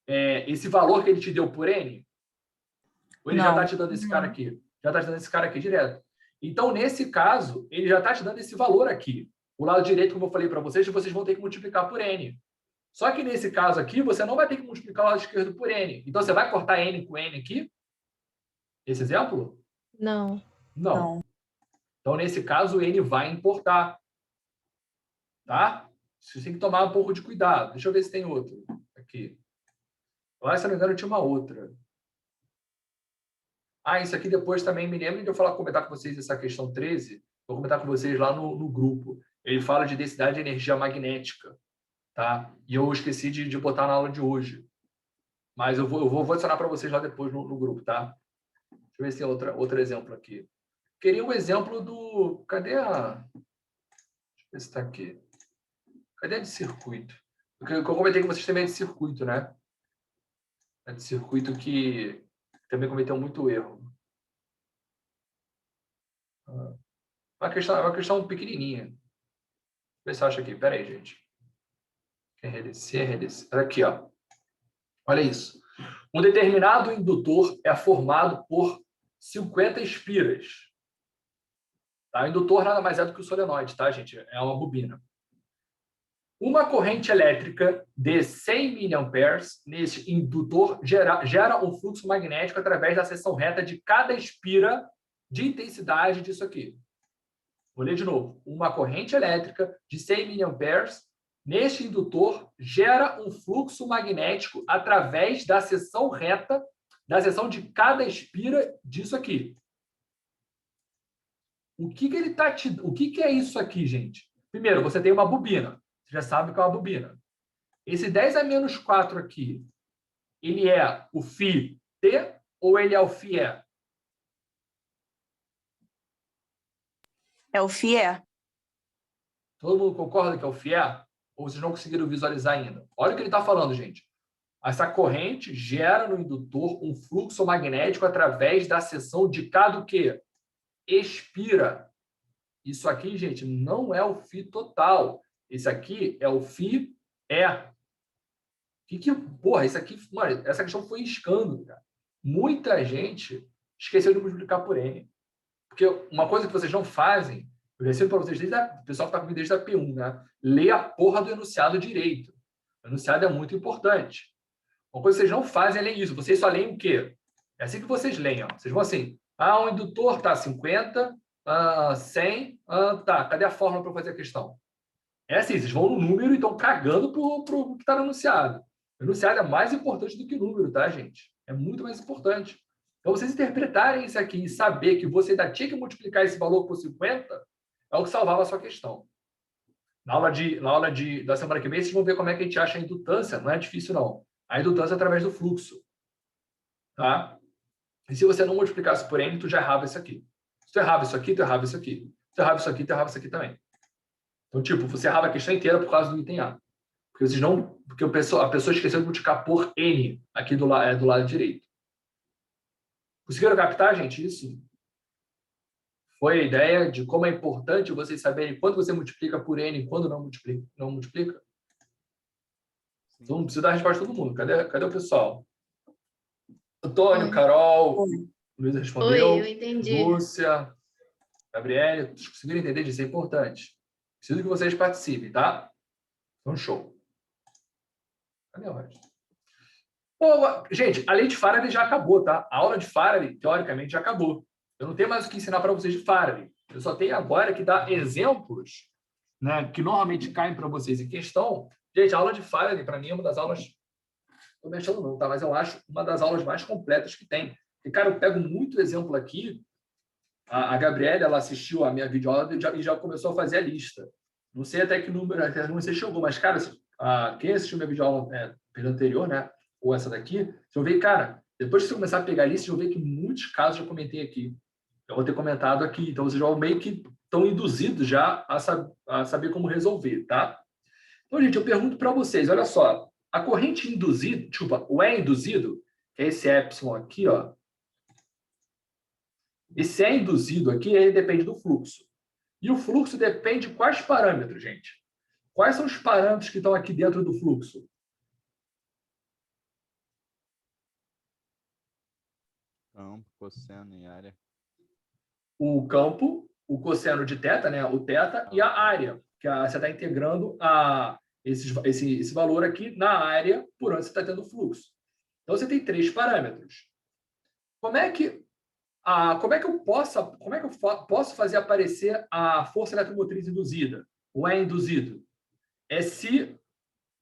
[SPEAKER 1] esse valor que ele te deu por N? Ou ele já está te dando esse cara aqui? Já está te dando esse cara aqui direto. Então, nesse caso, ele já está te dando esse valor aqui. O lado direito, como eu falei para vocês vão ter que multiplicar por N. Só que nesse caso aqui, você não vai ter que multiplicar o lado esquerdo por N. Então, você vai cortar N com N aqui? Esse exemplo?
[SPEAKER 2] Não.
[SPEAKER 1] Não. Então, nesse caso, o N vai importar. Tá? Você tem que tomar um pouco de cuidado. Deixa eu ver se tem outro aqui. Lá, se não me engano, tinha uma outra. Isso aqui depois também me lembro de eu comentar com vocês essa questão 13. Vou comentar com vocês lá no grupo. Ele fala de densidade de energia magnética. Tá? E eu esqueci de botar na aula de hoje. Mas eu vou adicionar para vocês lá depois no grupo, tá? Deixa eu ver se tem outro exemplo aqui. Queria um exemplo do... Cadê a... Deixa eu ver se está aqui. Cadê a de circuito? Porque eu comentei com vocês também é de circuito, né? É de circuito que também cometeu muito erro. Uma questão pequenininha. Deixa eu ver se eu acho aqui. Pera aí, gente. RDC. Olha aqui, ó. Olha isso. Um determinado indutor é formado por 50 espiras. Tá? O indutor nada mais é do que o solenoide, tá, gente? É uma bobina. Uma corrente elétrica de 100 mA nesse indutor gera um fluxo magnético através da seção reta de cada espira de intensidade disso aqui. Vou ler de novo. Uma corrente elétrica de 100 mA neste indutor gera um fluxo magnético através da seção reta, da seção de cada espira disso aqui. O que é isso aqui, gente? Primeiro, você tem uma bobina. Você já sabe que é uma bobina. Esse 10 a menos 4 aqui, ele é o φT ou ele é o φE?
[SPEAKER 4] É o FIE.
[SPEAKER 1] Todo mundo concorda que é o FIE? Ou vocês não conseguiram visualizar ainda? Olha o que ele está falando, gente. Essa corrente gera no indutor um fluxo magnético através da seção de cada o quê? Expira. Isso aqui, gente, não é o φ total. Esse aqui é o φE. Porra, isso aqui, mano, essa questão foi um escândalo, cara. Muita gente esqueceu de multiplicar por N. Porque uma coisa que vocês não fazem, eu já ensino para vocês, o pessoal que está comigo desde a P1, né? Lê a porra do enunciado direito. O enunciado é muito importante. Uma coisa que vocês não fazem é ler isso. Vocês só leem o quê? É assim que vocês leem. Ó. Vocês vão assim, o indutor está 50, 100, tá, cadê a fórmula para fazer a questão? É assim, vocês vão no número e estão cagando pro que está no enunciado. O enunciado é mais importante do que o número, tá, gente? É muito mais importante. Então, vocês interpretarem isso aqui e saber que você ainda tinha que multiplicar esse valor por 50, é o que salvava a sua questão. Na aula da semana que vem, vocês vão ver como é que a gente acha a indutância. Não é difícil, não. A indutância é através do fluxo. Tá? E se você não multiplicasse por N, tu já errava isso aqui. Se tu errava isso aqui, tu errava isso aqui. Se tu errava isso aqui, tu errava isso aqui também. Então, tipo, você errava a questão inteira por causa do item A. Porque a pessoa esqueceu de multiplicar por N aqui do lado direito. Conseguiram captar, gente, isso? Foi a ideia de como é importante vocês saberem quando você multiplica por N e quando não multiplica? Então, não precisa dar a resposta de todo mundo. Cadê o pessoal? Antônio, Carol, Luísa respondeu.
[SPEAKER 2] Oi, eu entendi.
[SPEAKER 1] Lúcia, Gabriele, vocês conseguiram entender disso? É importante. Preciso que vocês participem, tá? Então, show. Cadê o resto? Gente, a lei de Faraday já acabou, tá? A aula de Faraday, teoricamente, já acabou. Eu não tenho mais o que ensinar para vocês de Faraday. Eu só tenho agora que dar exemplos, né, que normalmente caem para vocês em questão. Gente, a aula de Faraday, para mim, é uma das aulas... Não estou me achando não, tá? Mas eu acho uma das aulas mais completas que tem. E, cara, eu pego muito exemplo aqui. A Gabriela, ela assistiu a minha videoaula e já começou a fazer a lista. Não sei até que número, até não sei se chegou, mas, cara, quem assistiu minha videoaula anterior, né, ou essa daqui, vocês vão ver, cara, depois que você começar a pegar a lista, vocês vão ver que muitos casos eu comentei aqui. Eu vou ter comentado aqui. Então, vocês já meio que estão induzidos já a saber como resolver, tá? Então, gente, eu pergunto para vocês, olha só, a corrente induzida, desculpa, o E induzido, que é esse epsilon aqui, ó. Esse E induzido aqui, ele depende do fluxo. E o fluxo depende de quais parâmetros, gente? Quais são os parâmetros que estão aqui dentro do fluxo?
[SPEAKER 3] Campo, cosseno e área.
[SPEAKER 1] O campo, o cosseno de θ, né? O θ e a área, que você está integrando esse valor aqui na área por onde você está tendo fluxo. Então, você tem 3 parâmetros. Como é que eu posso fazer aparecer a força eletromotriz induzida, o E induzido? É se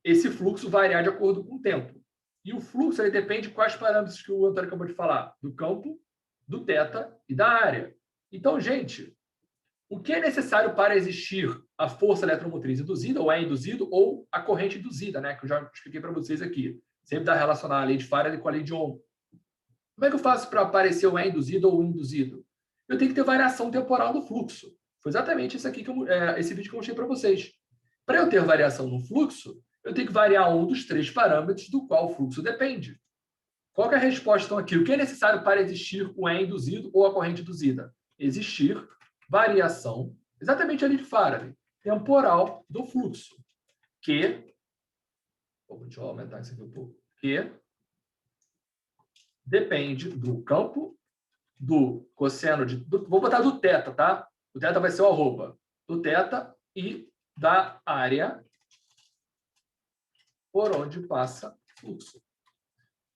[SPEAKER 1] esse fluxo variar de acordo com o tempo. E o fluxo ele depende de quais parâmetros que o Antônio acabou de falar? Do campo, do θ e da área. Então, gente, o que é necessário para existir a força eletromotriz induzida, ou E induzido, ou a corrente induzida, né? Que eu já expliquei para vocês aqui. Sempre dá relacionar a lei de Faraday com a lei de Ohm. Como é que eu faço para aparecer o E induzido ou o induzido? Eu tenho que ter variação temporal do fluxo. Foi exatamente esse vídeo que eu mostrei para vocês. Para eu ter variação no fluxo, eu tenho que variar um dos 3 parâmetros do qual o fluxo depende. Qual que é a resposta então aqui? O que é necessário para existir o E induzido ou a corrente induzida? Existir variação, exatamente ali de Faraday, temporal do fluxo, deixa eu aumentar isso aqui um pouco, que depende do campo, do cosseno, vou botar do θ, tá? O θ vai ser o arroba, do θ e da área por onde passa fluxo.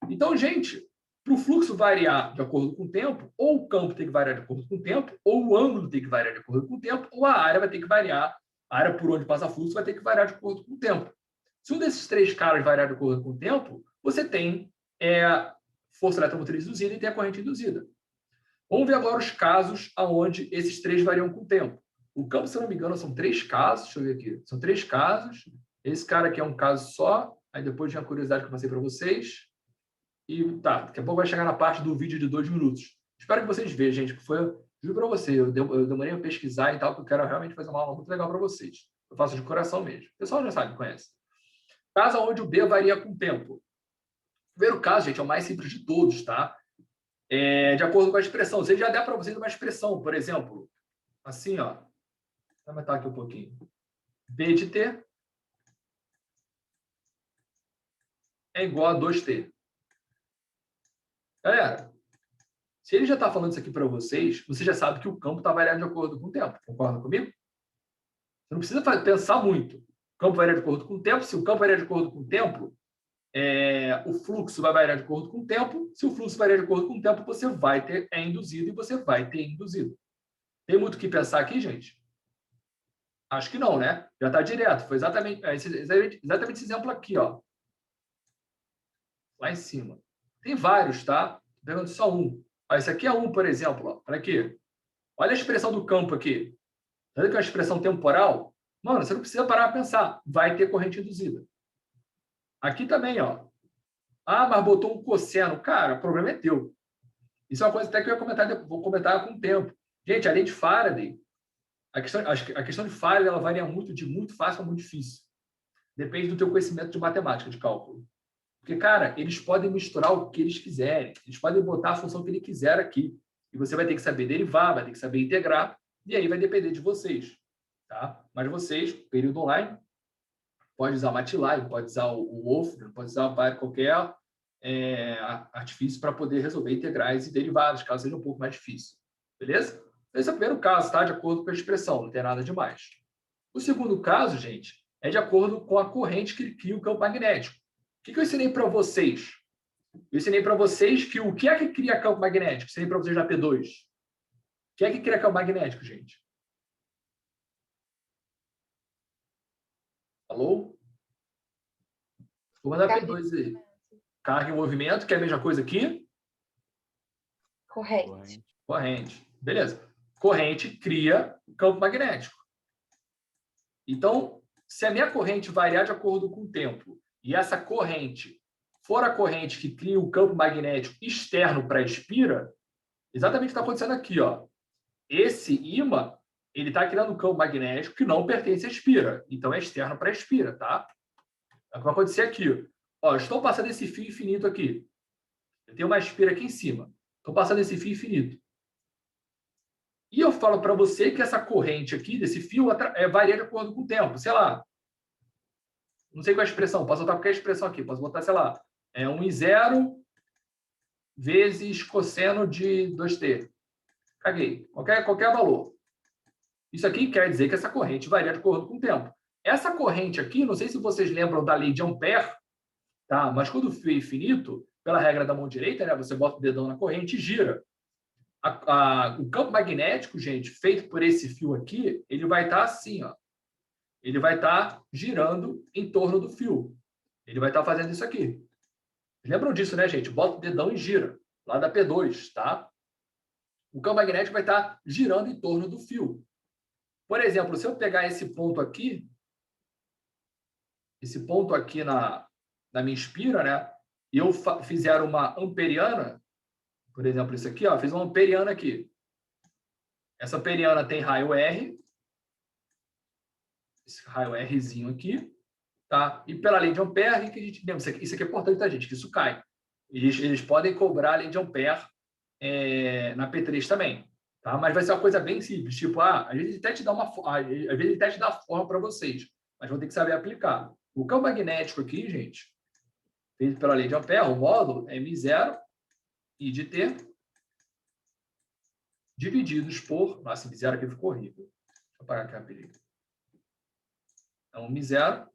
[SPEAKER 1] Então, gente, para o fluxo variar de acordo com o tempo, ou o campo tem que variar de acordo com o tempo, ou o ângulo tem que variar de acordo com o tempo, ou a área vai ter que variar, a área por onde passa fluxo vai ter que variar de acordo com o tempo. Se um desses 3 caras variar de acordo com o tempo, você tem força eletromotriz induzida e tem a corrente induzida. Vamos ver agora os casos onde esses 3 variam com o tempo. O campo, se eu não me engano, são 3 casos. Deixa eu ver aqui. São 3 casos. Esse cara aqui é um caso só. Aí depois de uma curiosidade que eu passei para vocês. E daqui a pouco vai chegar na parte do vídeo de 2 minutos. Espero que vocês vejam, gente. Juro para vocês, eu demorei a pesquisar e tal, porque eu quero realmente fazer uma aula muito legal para vocês. Eu faço de coração mesmo. O pessoal já sabe, conhece. Caso onde o B varia com o tempo. O primeiro caso, gente, é o mais simples de todos, tá? De acordo com a expressão. Se ele já der para vocês uma expressão, por exemplo, assim, ó. Vou aumentar aqui um pouquinho. B de T é igual a 2T. Galera, se ele já está falando isso aqui para vocês, você já sabe que o campo está variando de acordo com o tempo. Concorda comigo? Você não precisa pensar muito. O campo varia de acordo com o tempo. Se o campo varia de acordo com o tempo, o fluxo vai variar de acordo com o tempo. Se o fluxo variar de acordo com o tempo, você vai ter induzido e você vai ter induzido. Tem muito o que pensar aqui, gente? Acho que não, né? Já está direto. Foi exatamente esse exemplo aqui, ó. Lá em cima. Tem vários, tá? Estou pegando só um. Esse aqui é um, por exemplo. Ó. Olha aqui. Olha a expressão do campo aqui. Tá vendo que é uma expressão temporal? Mano, você não precisa parar para pensar. Vai ter corrente induzida. Aqui também, ó. Mas botou um cosseno. Cara, o problema é teu. Isso é uma coisa até que eu vou comentar com o tempo. Gente, a lei de Faraday, a questão de Faraday, ela varia muito de muito fácil a muito difícil. Depende do teu conhecimento de matemática, de cálculo. Porque, cara, eles podem misturar o que eles quiserem. Eles podem botar a função que ele quiser aqui. E você vai ter que saber derivar, vai ter que saber integrar. E aí vai depender de vocês. Tá? Mas vocês, período online, pode usar MATLAB, pode usar o Wolfram, pode usar qualquer artifício para poder resolver integrais e derivadas, caso seja um pouco mais difícil. Beleza? Esse é o primeiro caso, tá? De acordo com a expressão, não tem nada demais. O segundo caso, gente, é de acordo com a corrente que cria o campo magnético. O que eu ensinei para vocês? Eu ensinei para vocês que o que é que cria campo magnético? Ensinei para vocês na P2. Quem é que cria campo magnético, gente? Alô? Vou mandar P2 aí. Carga em movimento, que é a mesma coisa aqui?
[SPEAKER 2] Corrente.
[SPEAKER 1] Corrente. Beleza. Corrente cria campo magnético. Então, se a minha corrente variar de acordo com o tempo e essa corrente for a corrente que cria o campo magnético externo para a espira, exatamente o que está acontecendo aqui, ó. Esse ímã, ele está criando um campo magnético que não pertence à espira. Então, é externo para a espira, tá? É o que vai acontecer aqui. Ó, estou passando esse fio infinito aqui. Eu tenho uma espira aqui em cima. Estou passando esse fio infinito. E eu falo para você que essa corrente aqui, desse fio, varia de acordo com o tempo. Sei lá. Não sei qual é a expressão. Posso botar qualquer expressão aqui. Posso botar, sei lá, 1/0 vezes cosseno de 2t. Caguei. Qualquer valor. Isso aqui quer dizer que essa corrente varia de acordo com o tempo. Essa corrente aqui, não sei se vocês lembram da lei de Ampère, tá? Mas quando o fio é infinito, pela regra da mão direita, né, você bota o dedão na corrente e gira. O campo magnético, gente, feito por esse fio aqui, ele vai estar assim, ó. Ele vai estar girando em torno do fio. Ele vai estar fazendo isso aqui. Lembram disso, né, gente? Bota o dedão e gira. Lá da P2, tá? O campo magnético vai estar girando em torno do fio. Por exemplo, se eu pegar esse ponto aqui na minha espira, né? E eu fizer uma amperiana, por exemplo, isso aqui, ó, fiz uma amperiana aqui. Essa amperiana tem raio R, esse raio Rzinho aqui, tá? E pela lei de Ampère, que a gente lembra, isso aqui é importante, tá, gente? Que isso cai. Eles podem cobrar a lei de Ampère na P3 também, tá? Mas vai ser uma coisa bem simples, tipo, às vezes até te dá às vezes até te dá forma para vocês, mas vão ter que saber aplicar. O campo magnético aqui, gente, feito pela lei de Ampère, o módulo é M0 I de T divididos por... Nossa, M0 aqui ficou horrível. Deixa eu apagar aqui rapidinho. Então, M0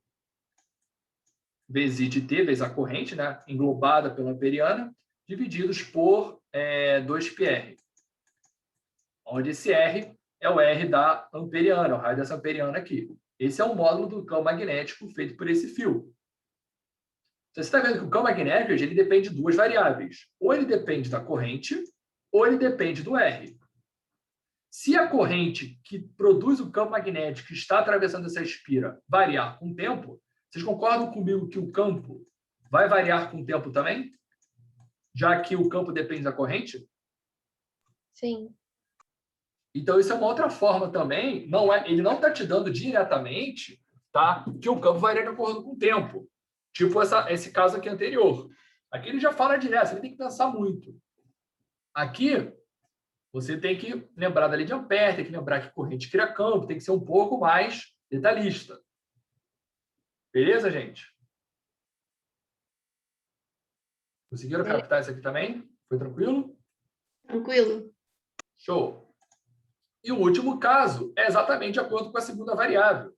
[SPEAKER 1] vezes I de T, vezes a corrente, né, englobada pela amperiana, divididos por 2πr. Onde esse R é o R da amperiana, o raio dessa amperiana aqui. Esse é o módulo do campo magnético feito por esse fio. Você está vendo que o campo magnético ele depende de duas variáveis. Ou ele depende da corrente, ou ele depende do R. Se a corrente que produz o campo magnético que está atravessando essa espira variar com o tempo, vocês concordam comigo que o campo vai variar com o tempo também? Já que o campo depende da corrente?
[SPEAKER 2] Sim.
[SPEAKER 1] Então, isso é uma outra forma também. Ele não está te dando diretamente, tá, que o campo varia de acordo com o tempo. Tipo esse caso aqui anterior. Aqui ele já fala direto, você tem que pensar muito. Aqui, você tem que lembrar da lei de Ampère, tem que lembrar que corrente cria campo, tem que ser um pouco mais detalhista. Beleza, gente? Conseguiram captar isso aqui também? Foi tranquilo?
[SPEAKER 4] Tranquilo.
[SPEAKER 1] Show. E o último caso é exatamente de acordo com a segunda variável.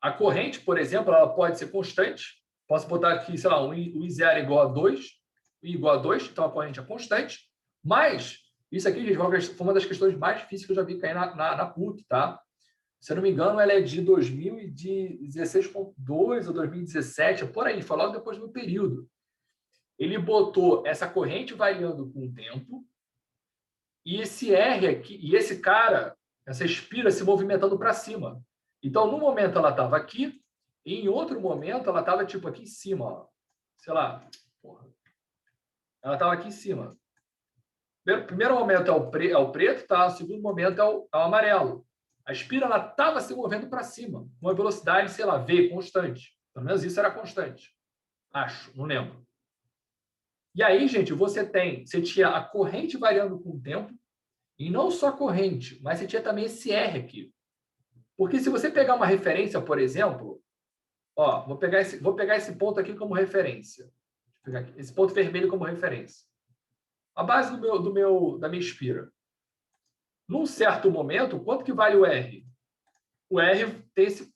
[SPEAKER 1] A corrente, por exemplo, ela pode ser constante. Posso botar aqui, sei lá, o I0 é igual a 2, I igual a 2, então a corrente é constante. Mas, isso aqui, gente, foi uma das questões mais difíceis que eu já vi cair na PUC, tá? Se eu não me engano, ela é de 2016.2 ou 2017, por aí, foi logo depois do meu período. Ele botou essa corrente variando com o tempo e esse R aqui, e esse cara, essa espira se movimentando para cima. Então, no momento ela estava aqui, e em outro momento ela estava tipo aqui em cima, ó. Sei lá, porra. Ela estava aqui em cima. Primeiro momento é o preto, tá? O segundo momento é o amarelo. A espira ela estava se movendo para cima, com uma velocidade, sei lá, V, constante. Pelo menos isso era constante. Acho, não lembro. E aí, gente, você tinha a corrente variando com o tempo, e não só a corrente, mas você tinha também esse R aqui. Porque se você pegar uma referência, por exemplo, ó, vou pegar esse ponto aqui como referência. Deixa eu pegar aqui, esse ponto vermelho como referência. A base da minha espira. Num certo momento, quanto que vale o R? O R é esse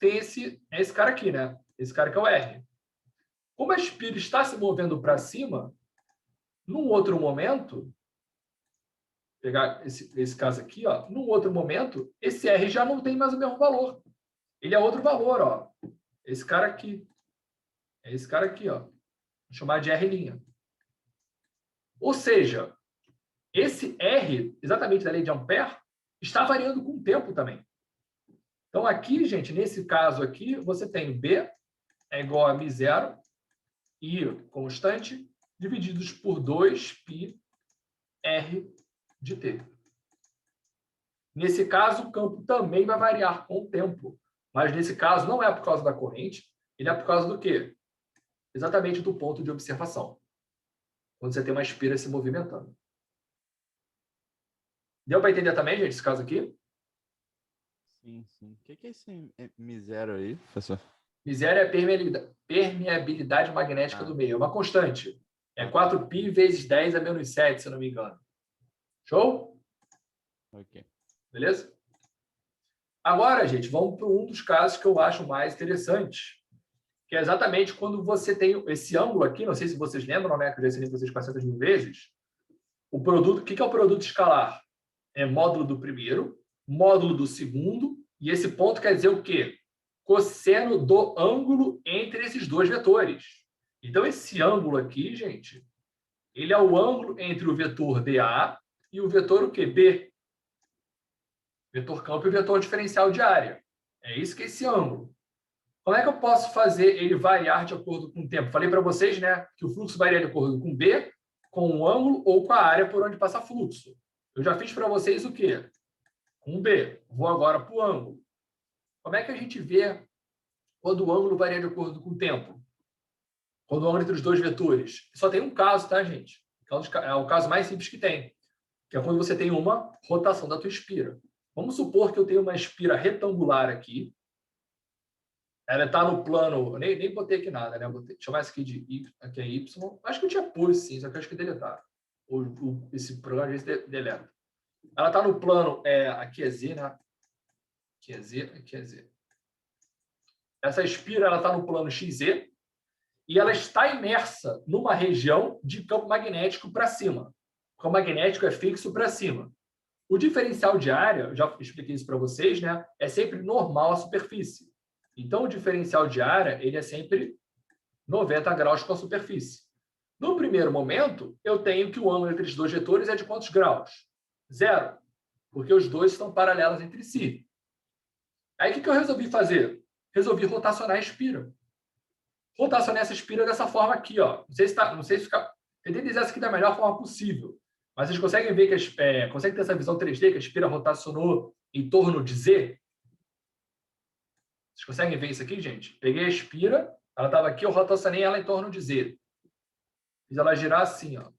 [SPEAKER 1] cara aqui, né? Esse cara que é o R. Como a espira está se movendo para cima, num outro momento, pegar esse caso aqui, ó, num outro momento, esse R já não tem mais o mesmo valor. Ele é outro valor, ó. Esse cara aqui. É esse cara aqui, ó. Vou chamar de R'. Ou seja, esse R, exatamente da lei de Ampère, está variando com o tempo também. Então, aqui, gente, nesse caso aqui, você tem B é igual a μ0, I constante, divididos por 2πr de t. Nesse caso, o campo também vai variar com o tempo. Mas, nesse caso, não é por causa da corrente, ele é por causa do quê? Exatamente do ponto de observação. Quando você tem uma espira se movimentando. Deu para entender também, gente, esse caso aqui?
[SPEAKER 3] Sim, sim. O que é esse μ0 aí, professor?
[SPEAKER 1] μ0 é a permeabilidade magnética do meio. É uma constante. É 4π vezes 10 a menos 7, se eu não me engano. Show?
[SPEAKER 3] Ok.
[SPEAKER 1] Beleza? Agora, gente, vamos para um dos casos que eu acho mais interessante, que é exatamente quando você tem esse ângulo aqui, não sei se vocês lembram, né, que eu já ensinei para vocês 400 mil vezes. O produto, o que é o produto escalar? É módulo do primeiro, módulo do segundo, e esse ponto quer dizer o quê? Cosseno do ângulo entre esses dois vetores. Então, esse ângulo aqui, gente, ele é o ângulo entre o vetor dA e o vetor o quê? B. Vetor campo e vetor diferencial de área. É isso que é esse ângulo. Como é que eu posso fazer ele variar de acordo com o tempo? Falei para vocês, né, que o fluxo varia de acordo com B, com o ângulo ou com a área por onde passa fluxo. Eu já fiz para vocês o quê? Com B. Vou agora para o ângulo. Como é que a gente vê quando o ângulo varia de acordo com o tempo? Quando o ângulo entre os dois vetores. Só tem um caso, tá, gente? É o caso mais simples que tem, que é quando você tem uma rotação da tua espira. Vamos supor que eu tenho uma espira retangular aqui. Ela está no plano... Nem botei aqui nada, né? Vou chamar isso aqui de Y. Aqui é Y. Acho que eu tinha pus, sim, só que eu acho que deletaram. Esse programa, às vezes, deleta. Ela está no plano... aqui é Z, né? Aqui é Z, aqui é Z. Essa espira ela está no plano XZ e ela está imersa numa região de campo magnético para cima. O campo magnético é fixo para cima. O diferencial de área, eu já expliquei isso para vocês, né? É sempre normal à superfície. Então, o diferencial de área ele é sempre 90 graus com a superfície. No primeiro momento, eu tenho que o ângulo entre os dois vetores é de quantos graus? 0, porque os dois estão paralelos entre si. Aí, o que eu resolvi fazer? Resolvi rotacionar a espira. Rotacionar essa espira dessa forma aqui, ó. Não sei se fica... Tentei dizer isso aqui da melhor forma possível. Mas vocês conseguem ver que conseguem ter essa visão 3D que a espira rotacionou em torno de Z? Vocês conseguem ver isso aqui, gente? Peguei a espira, ela estava aqui, eu rotacionei ela em torno de Z. Fiz ela girar assim, ó.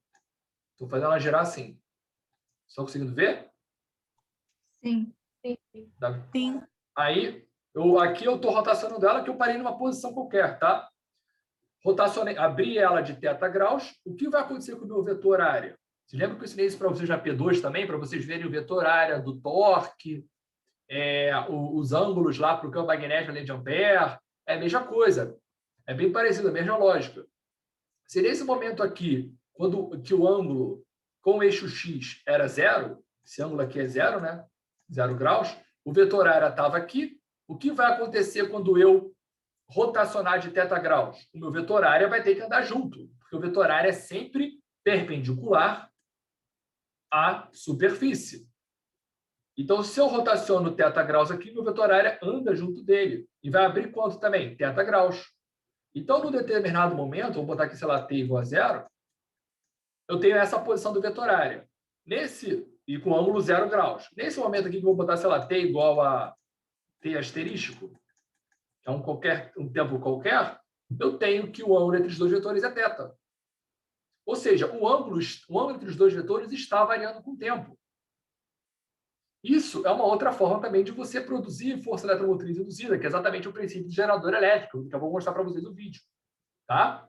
[SPEAKER 1] Estou fazendo ela girar assim. Estão conseguindo ver?
[SPEAKER 2] Sim. Sim.
[SPEAKER 4] Sim.
[SPEAKER 1] Aí, aqui eu estou rotacionando ela, que eu parei numa posição qualquer, tá? Rotacionei, abri ela de θ graus. O que vai acontecer com o meu vetor área? Vocês lembram que eu ensinei isso para vocês na P2 também, para vocês verem o vetor área do torque, os ângulos lá para o campo magnético, a lei de Ampère, é a mesma coisa. É bem parecido, a mesma lógica. Se nesse momento aqui, que o ângulo com o eixo X era 0, esse ângulo aqui é 0, né? 0 graus, o vetor área estava aqui. O que vai acontecer quando eu rotacionar de θ graus? O meu vetor área vai ter que andar junto, porque o vetor área é sempre perpendicular à superfície. Então, se eu rotaciono θ graus aqui, meu vetor área anda junto dele. E vai abrir quanto também? θ graus. Então, num determinado momento, vou botar aqui, sei lá, t igual a 0, eu tenho essa posição do vetor área. E com ângulo 0 graus. Nesse momento aqui, que eu vou botar, sei lá, t igual a t asterístico, que é um tempo qualquer, eu tenho que o ângulo entre os dois vetores é θ. Ou seja, o ângulo entre os dois vetores está variando com o tempo. Isso é uma outra forma também de você produzir força eletromotriz induzida, que é exatamente o princípio do gerador elétrico, que eu vou mostrar para vocês no vídeo. Tá?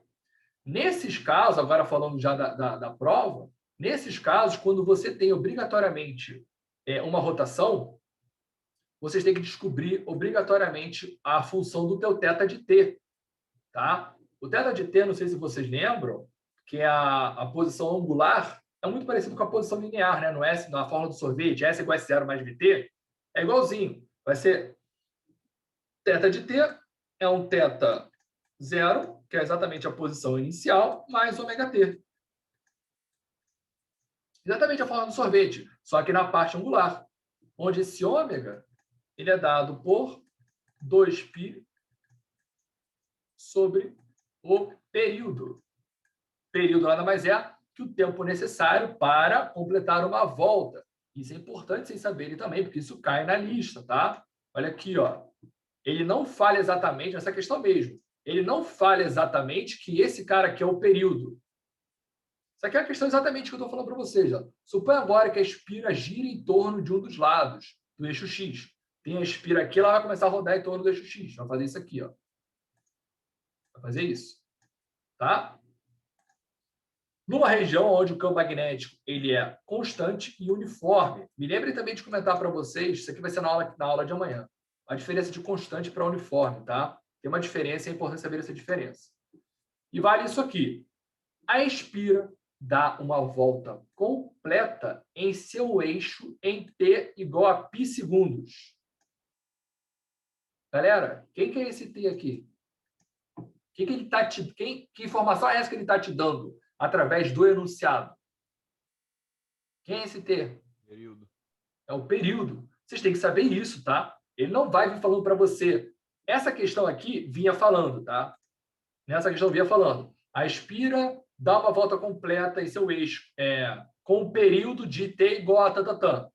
[SPEAKER 1] Nesses casos, agora falando já da prova, nesses casos, quando você tem obrigatoriamente uma rotação, vocês têm que descobrir obrigatoriamente a função do teu θ de t. Tá? O θ de t, não sei se vocês lembram, que é a posição angular, é muito parecido com a posição linear, né? No S, na fórmula do sorvete, S igual a S0 mais VT, é igualzinho. Vai ser θ de T é um θ 0, que é exatamente a posição inicial, mais ômega-t. Exatamente a fórmula do sorvete, só que na parte angular, onde esse ômega ele é dado por 2π sobre o período. Período nada mais é que o tempo necessário para completar uma volta. Isso é importante vocês saberem também, porque isso cai na lista, tá? Olha aqui, ó. Ele não fala exatamente nessa questão mesmo. Ele não fala exatamente que esse cara aqui é o período. Isso aqui é a questão exatamente que eu estou falando para vocês. Ó. Suponha agora que a espira gira em torno de um dos lados do eixo X. Tem a espira aqui, ela vai começar a rodar em torno do eixo X. Vai fazer isso aqui, ó. Vai fazer isso. Tá? Numa região onde o campo magnético ele é constante e uniforme. Me lembrem também de comentar para vocês, isso aqui vai ser na aula de amanhã, a diferença de constante para uniforme, tá? Tem uma diferença, é importante saber essa diferença. E vale isso aqui. A espira dá uma volta completa em seu eixo em t igual a π segundos. Galera, quem que é esse t aqui? Que informação é essa que ele está te dando através do enunciado? Quem é esse t?
[SPEAKER 3] Período.
[SPEAKER 1] É o período. Vocês têm que saber isso, tá? Ele não vai vir falando para você. Essa questão aqui vinha falando, tá? Nessa questão vinha falando. A espira dá uma volta completa em seu eixo, com um período de t igual a tantatã.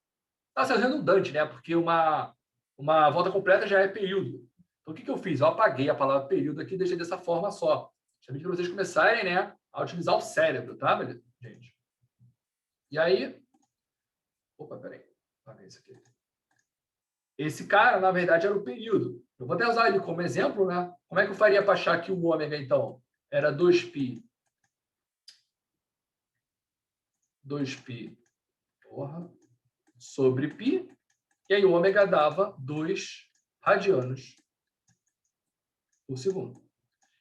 [SPEAKER 1] Está sendo redundante, né? Porque uma volta completa já é período. Então, o que eu fiz? Eu apaguei a palavra período aqui e deixei dessa forma só. Justamente para vocês começarem, né, a utilizar o cérebro, tá, gente? E aí... Opa, peraí. Apaguei isso aqui. Esse cara, na verdade, era o período. Eu vou até usar ele como exemplo, né? Como é que eu faria para achar que o ômega, então, era 2π? 2π sobre π. E aí o ômega dava 2 radianos por segundo.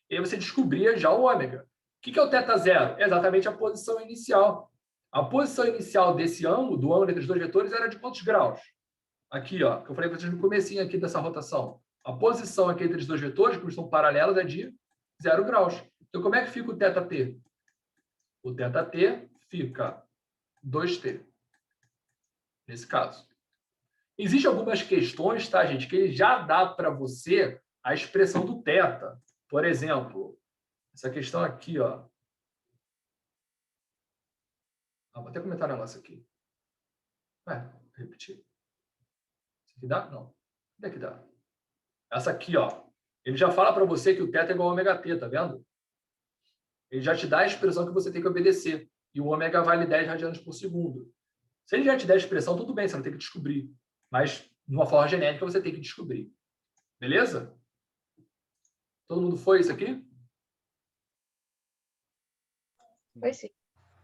[SPEAKER 1] E aí você descobria já o ômega. O que é o θ0? É exatamente a posição inicial. A posição inicial desse ângulo, do ângulo entre os dois vetores, era de quantos graus? Aqui, ó, que eu falei para vocês no comecinho aqui dessa rotação. A posição aqui entre os dois vetores, que estão paralelos, é de 0 graus. Então, como é que fica o θt? O θt fica 2t. Nesse caso. Existem algumas questões, tá, gente, que ele já dá para você a expressão do θ. Por exemplo, essa questão aqui, ó. Vou até comentar um negócio aqui. Repetir. Isso aqui dá? Não. Onde é que dá? Essa aqui, ó. Ele já fala para você que o θ é igual a ômega-t, tá vendo? Ele já te dá a expressão que você tem que obedecer. E o ômega vale 10 radianos por segundo. Se ele já te der a expressão, tudo bem, você não tem que descobrir. Mas, de uma forma genérica, você tem que descobrir. Beleza? Todo mundo foi isso aqui?
[SPEAKER 2] Foi sim.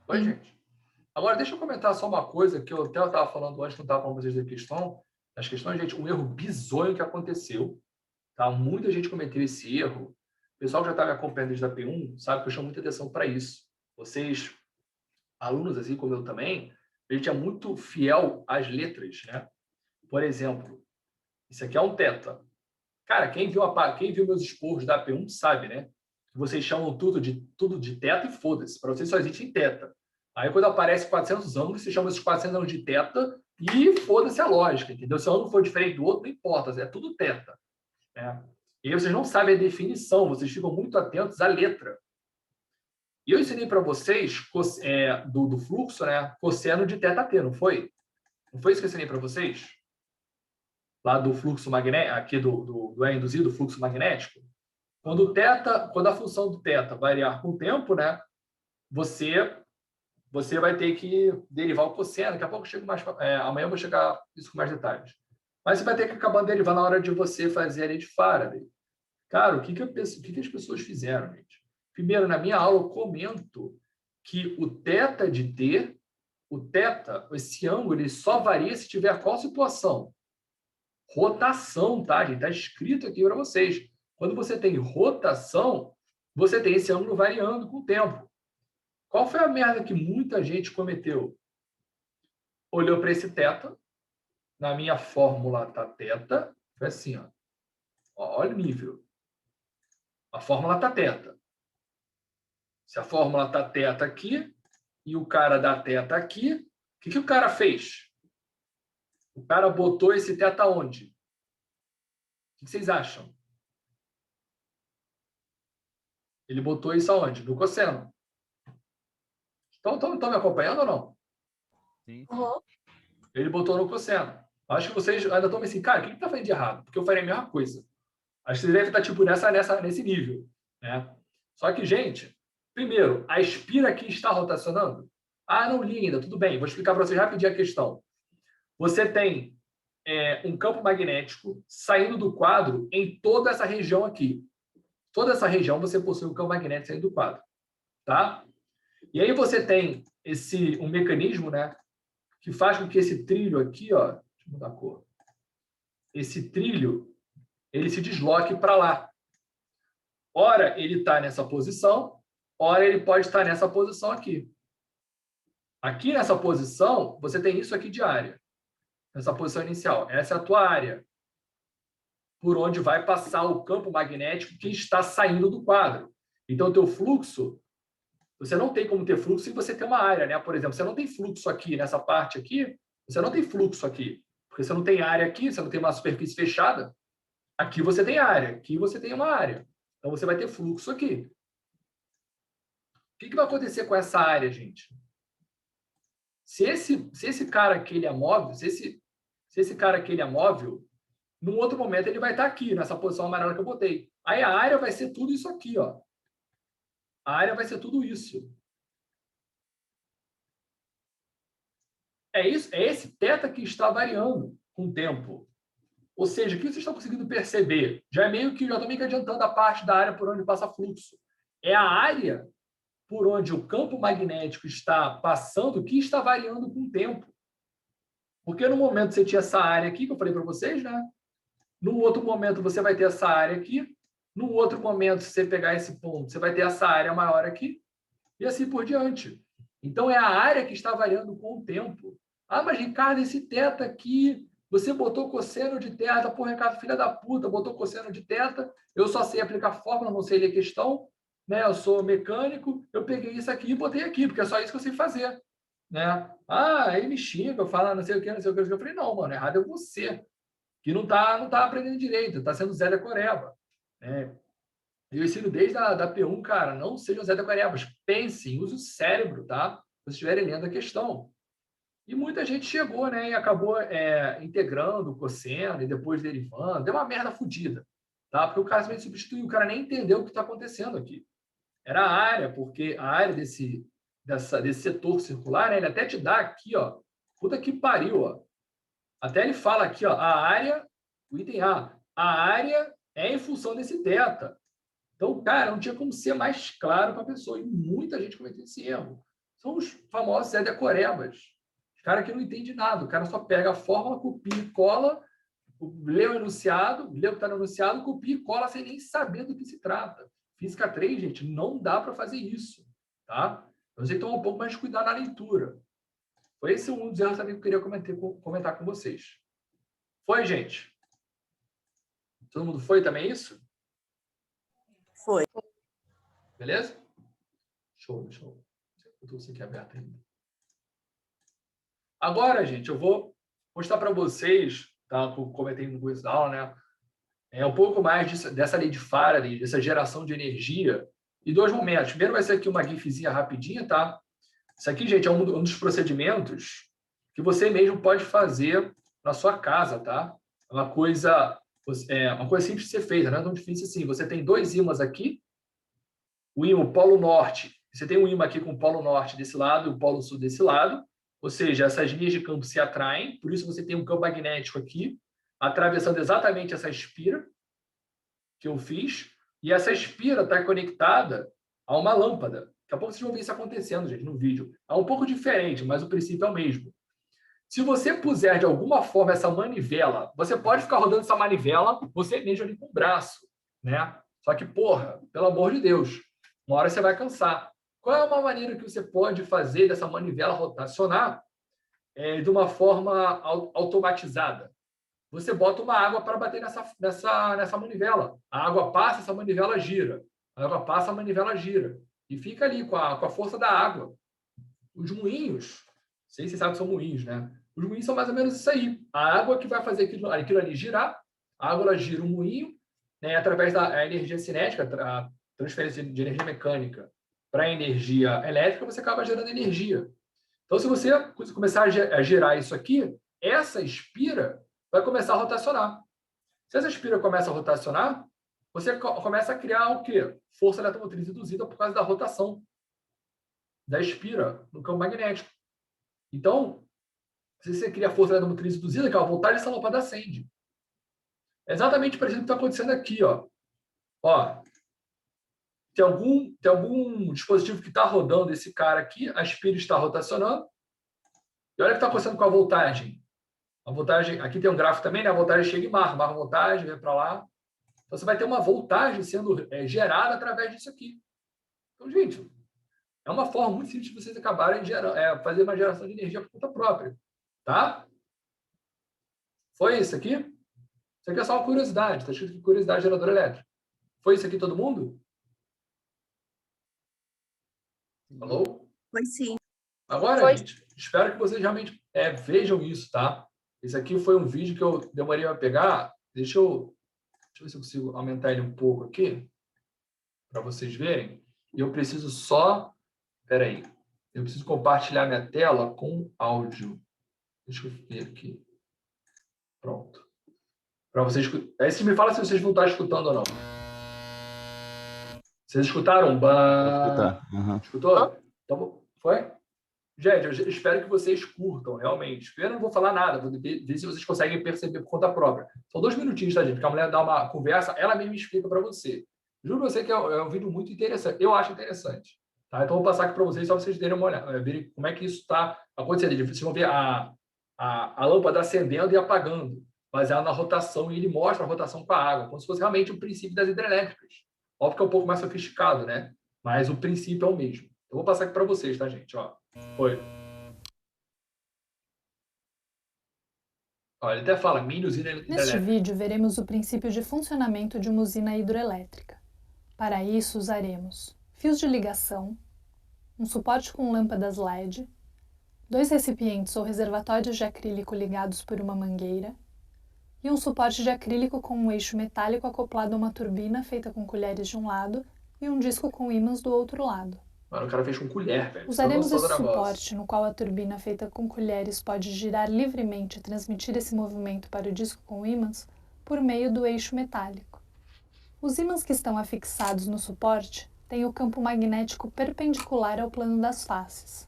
[SPEAKER 1] Foi, gente? Agora, deixa eu comentar só uma coisa que eu até estava falando antes, quando estava falando para vocês das questões, gente, um erro bizonho que aconteceu. Tá? Muita gente cometeu esse erro. O pessoal que já está me acompanhando desde a P1 sabe que eu chamo muita atenção para isso. Vocês, alunos, assim como eu também, a gente é muito fiel às letras, né? Por exemplo, isso aqui é um θ. Cara, quem viu meus esporros da P1 sabe, né? Que vocês chamam tudo de θ e foda-se. Para vocês só existe em θ. Aí, quando aparece 400 ângulos, vocês chamam esses 400 ângulos de θ e foda-se a lógica, entendeu? Se um ângulo for diferente do outro, não importa, é tudo θ. Né? E aí vocês não sabem a definição, vocês ficam muito atentos à letra. E eu ensinei para vocês do fluxo, né? Cosseno de θt, não foi? Não foi isso que eu ensinei para vocês? Lá do fluxo magnético, aqui do E induzido, fluxo magnético. Quando a função do θ variar com o tempo, né? Você vai ter que derivar o cosseno. Daqui a pouco eu chego amanhã eu vou chegar isso com mais detalhes. Mas você vai ter que acabar derivando na hora de você fazer a lei de Faraday. Cara, o que as pessoas fizeram, gente? Primeiro, na minha aula, eu comento que o θ de T, o θ, esse ângulo, ele só varia se tiver qual situação? Rotação, tá, gente? Está escrito aqui para vocês. Quando você tem rotação, você tem esse ângulo variando com o tempo. Qual foi a merda que muita gente cometeu? Olhou para esse θ, na minha fórmula tá θ, foi assim, ó. Olha o nível. A fórmula tá θ. Se a fórmula tá θ aqui e o cara dá θ aqui, o que o cara fez? O cara botou esse θ onde? O que vocês acham? Ele botou isso aonde? No cosseno. Estão me acompanhando ou não?
[SPEAKER 3] Sim.
[SPEAKER 2] Uhum.
[SPEAKER 1] Ele botou no cosseno. Acho que vocês ainda estão assim, cara, o que ele está fazendo de errado? Porque eu faria a mesma coisa. Acho que vocês devem estar tipo, nesse nível. Né? Só que, gente, primeiro, a espira aqui está rotacionando? Ah, não li ainda, tudo bem. Vou explicar para vocês rapidinho a questão. Você tem um campo magnético saindo do quadro em toda essa região aqui. Toda essa região você possui um campo magnético saindo do quadro. Tá? E aí você tem um mecanismo, né, que faz com que esse trilho aqui, ó, deixa eu mudar a cor, esse trilho, ele se desloque para lá. Ora ele está nessa posição, ora ele pode estar nessa posição aqui. Aqui nessa posição, você tem isso aqui de área. Nessa posição inicial. Essa é a tua área. Por onde vai passar o campo magnético que está saindo do quadro. Então, o teu fluxo, você não tem como ter fluxo se você tem uma área, né? Por exemplo, você não tem fluxo aqui, nessa parte aqui, você não tem fluxo aqui. Porque você não tem área aqui, você não tem uma superfície fechada. Aqui você tem área, aqui você tem uma área. Então, você vai ter fluxo aqui. O que vai acontecer com essa área, gente? Se esse cara aqui ele é móvel, se esse cara aqui ele é móvel, num outro momento ele vai estar aqui, nessa posição amarela que eu botei. Aí a área vai ser tudo isso aqui, ó. A área vai ser tudo isso. É esse θ que está variando com o tempo. Ou seja, o que vocês estão conseguindo perceber? Já estou meio que adiantando a parte da área por onde passa fluxo. É a área por onde o campo magnético está passando que está variando com o tempo. Porque no momento você tinha essa área aqui, que eu falei para vocês, né? No outro momento você vai ter essa área aqui. No outro momento, se você pegar esse ponto, você vai ter essa área maior aqui. E assim por diante. Então, é a área que está variando com o tempo. Ah, mas Ricardo, esse θ aqui, você botou cosseno de θ. Pô, Ricardo, filha da puta, botou cosseno de θ. Eu só sei aplicar fórmula, não sei ler questão. Né? Eu sou mecânico, eu peguei isso aqui e botei aqui, porque é só isso que eu sei fazer. Né? Ah, aí me xinga, fala não sei o que, não sei o que. Eu falei, não, mano, errado é você, que não tá aprendendo direito, tá sendo Zé da Coreba. Né? Eu ensino desde a P1, cara, não sejam Zé da Coreba, pensem, use o cérebro, tá? Se estiverem lendo a questão. E muita gente chegou, né, e acabou integrando o cosseno e depois derivando. Deu uma merda fodida, tá? Porque o cara simplesmente substituiu, o cara nem entendeu o que está acontecendo aqui. Era a área, porque a área desse setor circular, né, ele até te dá aqui, ó, puta que pariu, ó. Até ele fala aqui, ó, a área, o item A área é em função desse θ. Então, cara, não tinha como ser mais claro para a pessoa. E muita gente cometeu esse erro. São os famosos Zé Decorebas. Os caras que não entendem nada. O cara só pega a fórmula, copia e cola, lê o enunciado, lê o que está no enunciado, copia e cola sem nem saber do que se trata. Física 3, gente, não dá para fazer isso. Tá? Então, você tem que tomar um pouco mais de cuidado na leitura. Foi esse um dos erros também que eu queria comentar com vocês. Foi, gente? Todo mundo foi também isso?
[SPEAKER 4] Foi.
[SPEAKER 1] Beleza? Show. Eu estou aqui aberto ainda. Agora, gente, eu vou mostrar para vocês, tá? Que eu comentei no começo da aula, né? Um pouco mais dessa lei de Faraday, dessa geração de energia, e dois momentos. Primeiro vai ser aqui uma gifzinha rapidinha, tá? Isso aqui, gente, é um dos procedimentos que você mesmo pode fazer na sua casa, tá? É uma coisa simples de ser feita, não é tão difícil assim. Você tem dois ímãs aqui, o ímã Polo Norte, você tem um ímã aqui com o Polo Norte desse lado e o Polo Sul desse lado, ou seja, essas linhas de campo se atraem, por isso você tem um campo magnético aqui, atravessando exatamente essa espira que eu fiz, e essa espira está conectada a uma lâmpada. Daqui a pouco vocês vão ver isso acontecendo, gente, no vídeo. É um pouco diferente, mas o princípio é o mesmo. Se você puser de alguma forma essa manivela, você pode ficar rodando essa manivela você mesmo ali com o braço, né? Só que, porra, pelo amor de Deus, uma hora você vai cansar. Qual é uma maneira que você pode fazer dessa manivela rotacionar de uma forma automatizada? Você bota uma água para bater nessa manivela. A água passa, essa manivela gira. A água passa, a manivela gira. E fica ali com a força da água. Os moinhos, não sei se você sabe que são moinhos, né? Os moinhos são mais ou menos isso aí. A água que vai fazer aquilo ali girar, a água ela gira o moinho, né, através da energia cinética, a transferência de energia mecânica para energia elétrica, você acaba gerando energia. Então, se você começar a gerar isso aqui, essa espira vai começar a rotacionar. Se essa espira começa a rotacionar, você começa a criar o quê? Força eletromotriz induzida por causa da rotação da espira no campo magnético. Então, se você cria força eletromotriz induzida, que é a voltagem, essa lâmpada acende. É exatamente parecido com o que está acontecendo aqui. Ó, tem algum dispositivo que está rodando esse cara aqui, a espira está rotacionando. E olha o que está acontecendo com a voltagem. A voltagem, aqui tem um gráfico também, né? A voltagem chega e marca a voltagem, vem para lá. Então, você vai ter uma voltagem sendo gerada através disso aqui. Então, gente, é uma forma muito simples de vocês acabarem fazer uma geração de energia por conta própria. Tá? Foi isso aqui? Isso aqui é só uma curiosidade. Está escrito aqui curiosidade geradora elétrica. Foi isso aqui todo mundo? Alô?
[SPEAKER 4] Foi sim.
[SPEAKER 1] Agora,
[SPEAKER 2] Foi.
[SPEAKER 1] gente, espero que vocês realmente vejam isso, tá? Esse aqui foi um vídeo que eu demorei a pegar. Deixa eu ver se eu consigo aumentar ele um pouco aqui, para vocês verem. E eu preciso só... Espera aí. Eu preciso compartilhar minha tela com áudio. Deixa eu ver aqui. Pronto. Para vocês... Aí você me fala se vocês vão estar escutando ou não. Vocês escutaram?
[SPEAKER 3] Uhum.
[SPEAKER 1] Escutou? Então, foi? Gente, eu espero que vocês curtam, realmente. Eu não vou falar nada, vou ver se vocês conseguem perceber por conta própria. São 2 minutinhos, tá, gente? Porque a mulher dá uma conversa, ela mesma explica para você. Juro pra você que é um vídeo muito interessante. Eu acho interessante. Tá? Então, eu vou passar aqui para vocês, só para vocês terem uma olhada, verem como é que isso está acontecendo. Vocês vão ver a lâmpada acendendo e apagando, baseado na rotação, e ele mostra a rotação com a água, como se fosse realmente o princípio das hidrelétricas. Óbvio que é um pouco mais sofisticado, né? Mas o princípio é o mesmo. Eu vou passar aqui para vocês, tá, gente? Ó. Foi. Olha, ele até fala mini usina
[SPEAKER 5] Neste
[SPEAKER 1] hidrelétrica.
[SPEAKER 5] vídeo, veremos o princípio de funcionamento de uma usina hidroelétrica. Para isso, usaremos fios de ligação, um suporte com lâmpadas LED, 2 recipientes ou reservatórios de acrílico ligados por uma mangueira e um suporte de acrílico com um eixo metálico acoplado a uma turbina feita com colheres de um lado e um disco com ímãs do outro lado.
[SPEAKER 1] Mano, o cara fez com colher, velho.
[SPEAKER 5] Usaremos esse suporte no qual a turbina feita com colheres pode girar livremente e transmitir esse movimento para o disco com ímãs por meio do eixo metálico. Os ímãs que estão afixados no suporte têm o campo magnético perpendicular ao plano das faces.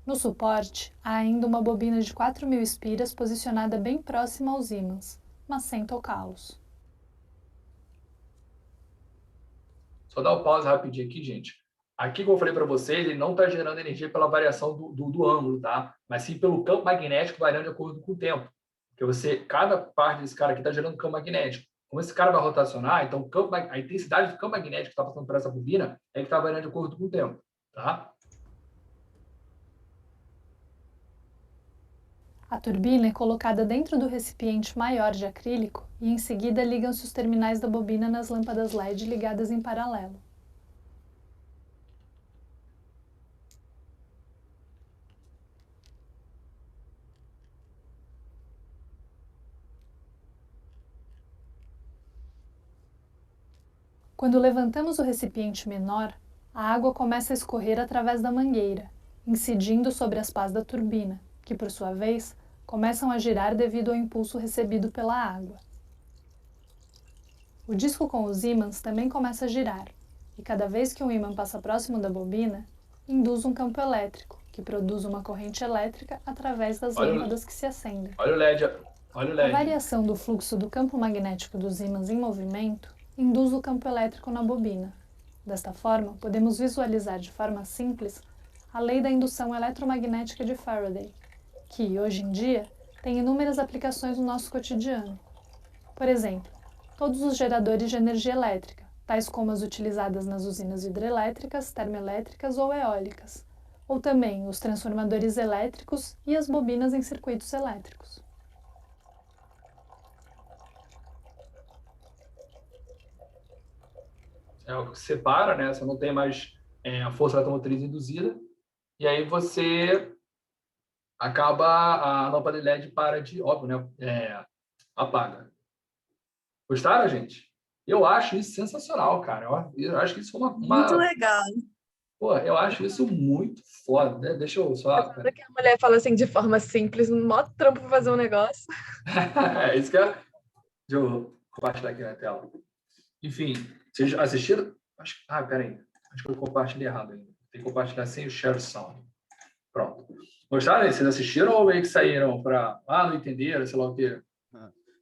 [SPEAKER 5] No suporte, há ainda uma bobina de 4.000 espiras posicionada bem próxima aos ímãs, mas sem tocá-los.
[SPEAKER 1] Só dar um pause rapidinho aqui, gente. Aqui, como eu falei para vocês, ele não está gerando energia pela variação do ângulo, tá? Mas sim pelo campo magnético variando de acordo com o tempo. Porque cada parte desse cara aqui está gerando campo magnético. Como esse cara vai rotacionar, então a intensidade do campo magnético que está passando por essa bobina é que está variando de acordo com o tempo, tá?
[SPEAKER 5] A turbina é colocada dentro do recipiente maior de acrílico e em seguida ligam-se os terminais da bobina nas lâmpadas LED ligadas em paralelo. Quando levantamos o recipiente menor, a água começa a escorrer através da mangueira, incidindo sobre as pás da turbina, que por sua vez começam a girar devido ao impulso recebido pela água. O disco com os ímãs também começa a girar, e cada vez que um ímã passa próximo da bobina, induz um campo elétrico, que produz uma corrente elétrica através das lâmpadas que se acendem.
[SPEAKER 1] Olha o LED. Olha o LED.
[SPEAKER 5] A variação do fluxo do campo magnético dos ímãs em movimento induz o campo elétrico na bobina. Desta forma, podemos visualizar de forma simples a lei da indução eletromagnética de Faraday, que, hoje em dia, tem inúmeras aplicações no nosso cotidiano. Por exemplo, todos os geradores de energia elétrica, tais como as utilizadas nas usinas hidrelétricas, termoelétricas ou eólicas, ou também os transformadores elétricos e as bobinas em circuitos elétricos.
[SPEAKER 1] É o que separa, né? Você não tem mais a força eletromotriz induzida, e aí você acaba, a lâmpada de LED para de, óbvio, né? Apaga. Gostaram, gente? Eu acho isso sensacional, cara. Eu acho que isso é
[SPEAKER 4] Muito legal.
[SPEAKER 1] Pô, eu acho isso muito foda, né? Deixa eu só...
[SPEAKER 2] Quando que a mulher fala assim de forma simples, mó trampo pra fazer um negócio.
[SPEAKER 1] É isso que é... Deixa eu compartilhar aqui na tela. Enfim, vocês assistiram? Peraí. Acho que eu compartilhei errado ainda. Tem que compartilhar sem o share sound. Pronto. Gostaram? Vocês assistiram ou meio que saíram para... não entenderam, sei lá o quê?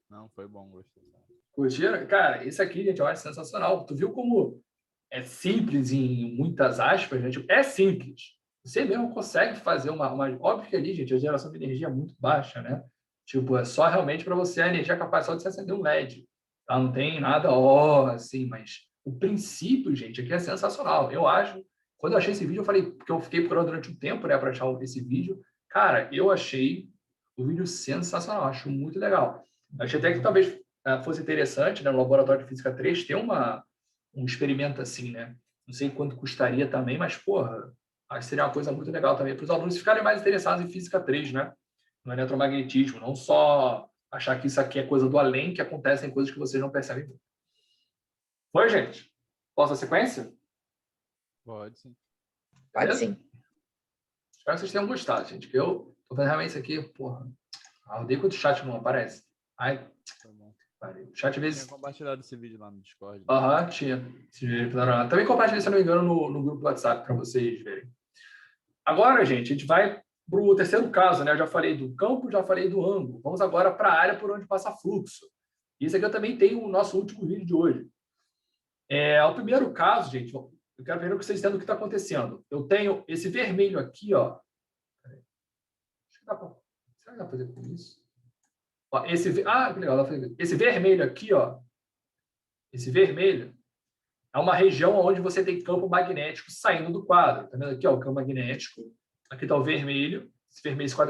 [SPEAKER 3] Não, foi bom, gostei.
[SPEAKER 1] Curtiram? Cara, esse aqui, gente, eu acho sensacional. Tu viu como é simples em muitas aspas, gente? É simples. Você mesmo consegue fazer uma... Óbvio que ali, gente, a geração de energia é muito baixa, né? Tipo, é só realmente para você a energia capaz só de você acender um LED. Tá? Não tem nada, assim, mas o princípio, gente, aqui é sensacional. Eu acho... Quando eu achei esse vídeo, eu falei, porque eu fiquei procurando durante um tempo, né, para achar esse vídeo. Cara, eu achei o vídeo sensacional, acho muito legal. Achei até que talvez fosse interessante, né, no Laboratório de Física 3, ter um experimento assim, né? Não sei quanto custaria também, mas, porra, acho que seria uma coisa muito legal também para os alunos ficarem mais interessados em Física 3, né? No eletromagnetismo, não só achar que isso aqui é coisa do além, que acontecem coisas que vocês não percebem. Foi, gente? Posso a sequência?
[SPEAKER 3] Pode sim.
[SPEAKER 2] Pode sim.
[SPEAKER 1] Espero que vocês tenham gostado, gente. Que eu tô fazendo realmente isso aqui, porra. Eu odeio quando o chat não aparece. Ai,
[SPEAKER 3] Foi bom.
[SPEAKER 1] o chat às vezes...
[SPEAKER 3] Tinha compartilhado esse vídeo lá no Discord.
[SPEAKER 1] Tinha. Também compartilhei, se não me engano, no grupo do WhatsApp para vocês verem. Agora, gente, a gente vai para o terceiro caso, né? Eu já falei do campo, já falei do ângulo. Vamos agora para a área por onde passa fluxo. Isso aqui eu também tenho o nosso último vídeo de hoje. O primeiro caso, gente, eu quero ver o que vocês entendam o que está acontecendo. Eu tenho esse vermelho aqui, ó. Acho que dá para... Será que dá para fazer com isso? Ó, que legal, dá para fazer. Esse vermelho aqui, ó. Esse vermelho é uma região onde você tem campo magnético saindo do quadro. Tá vendo aqui, ó, o campo magnético. Aqui está o vermelho.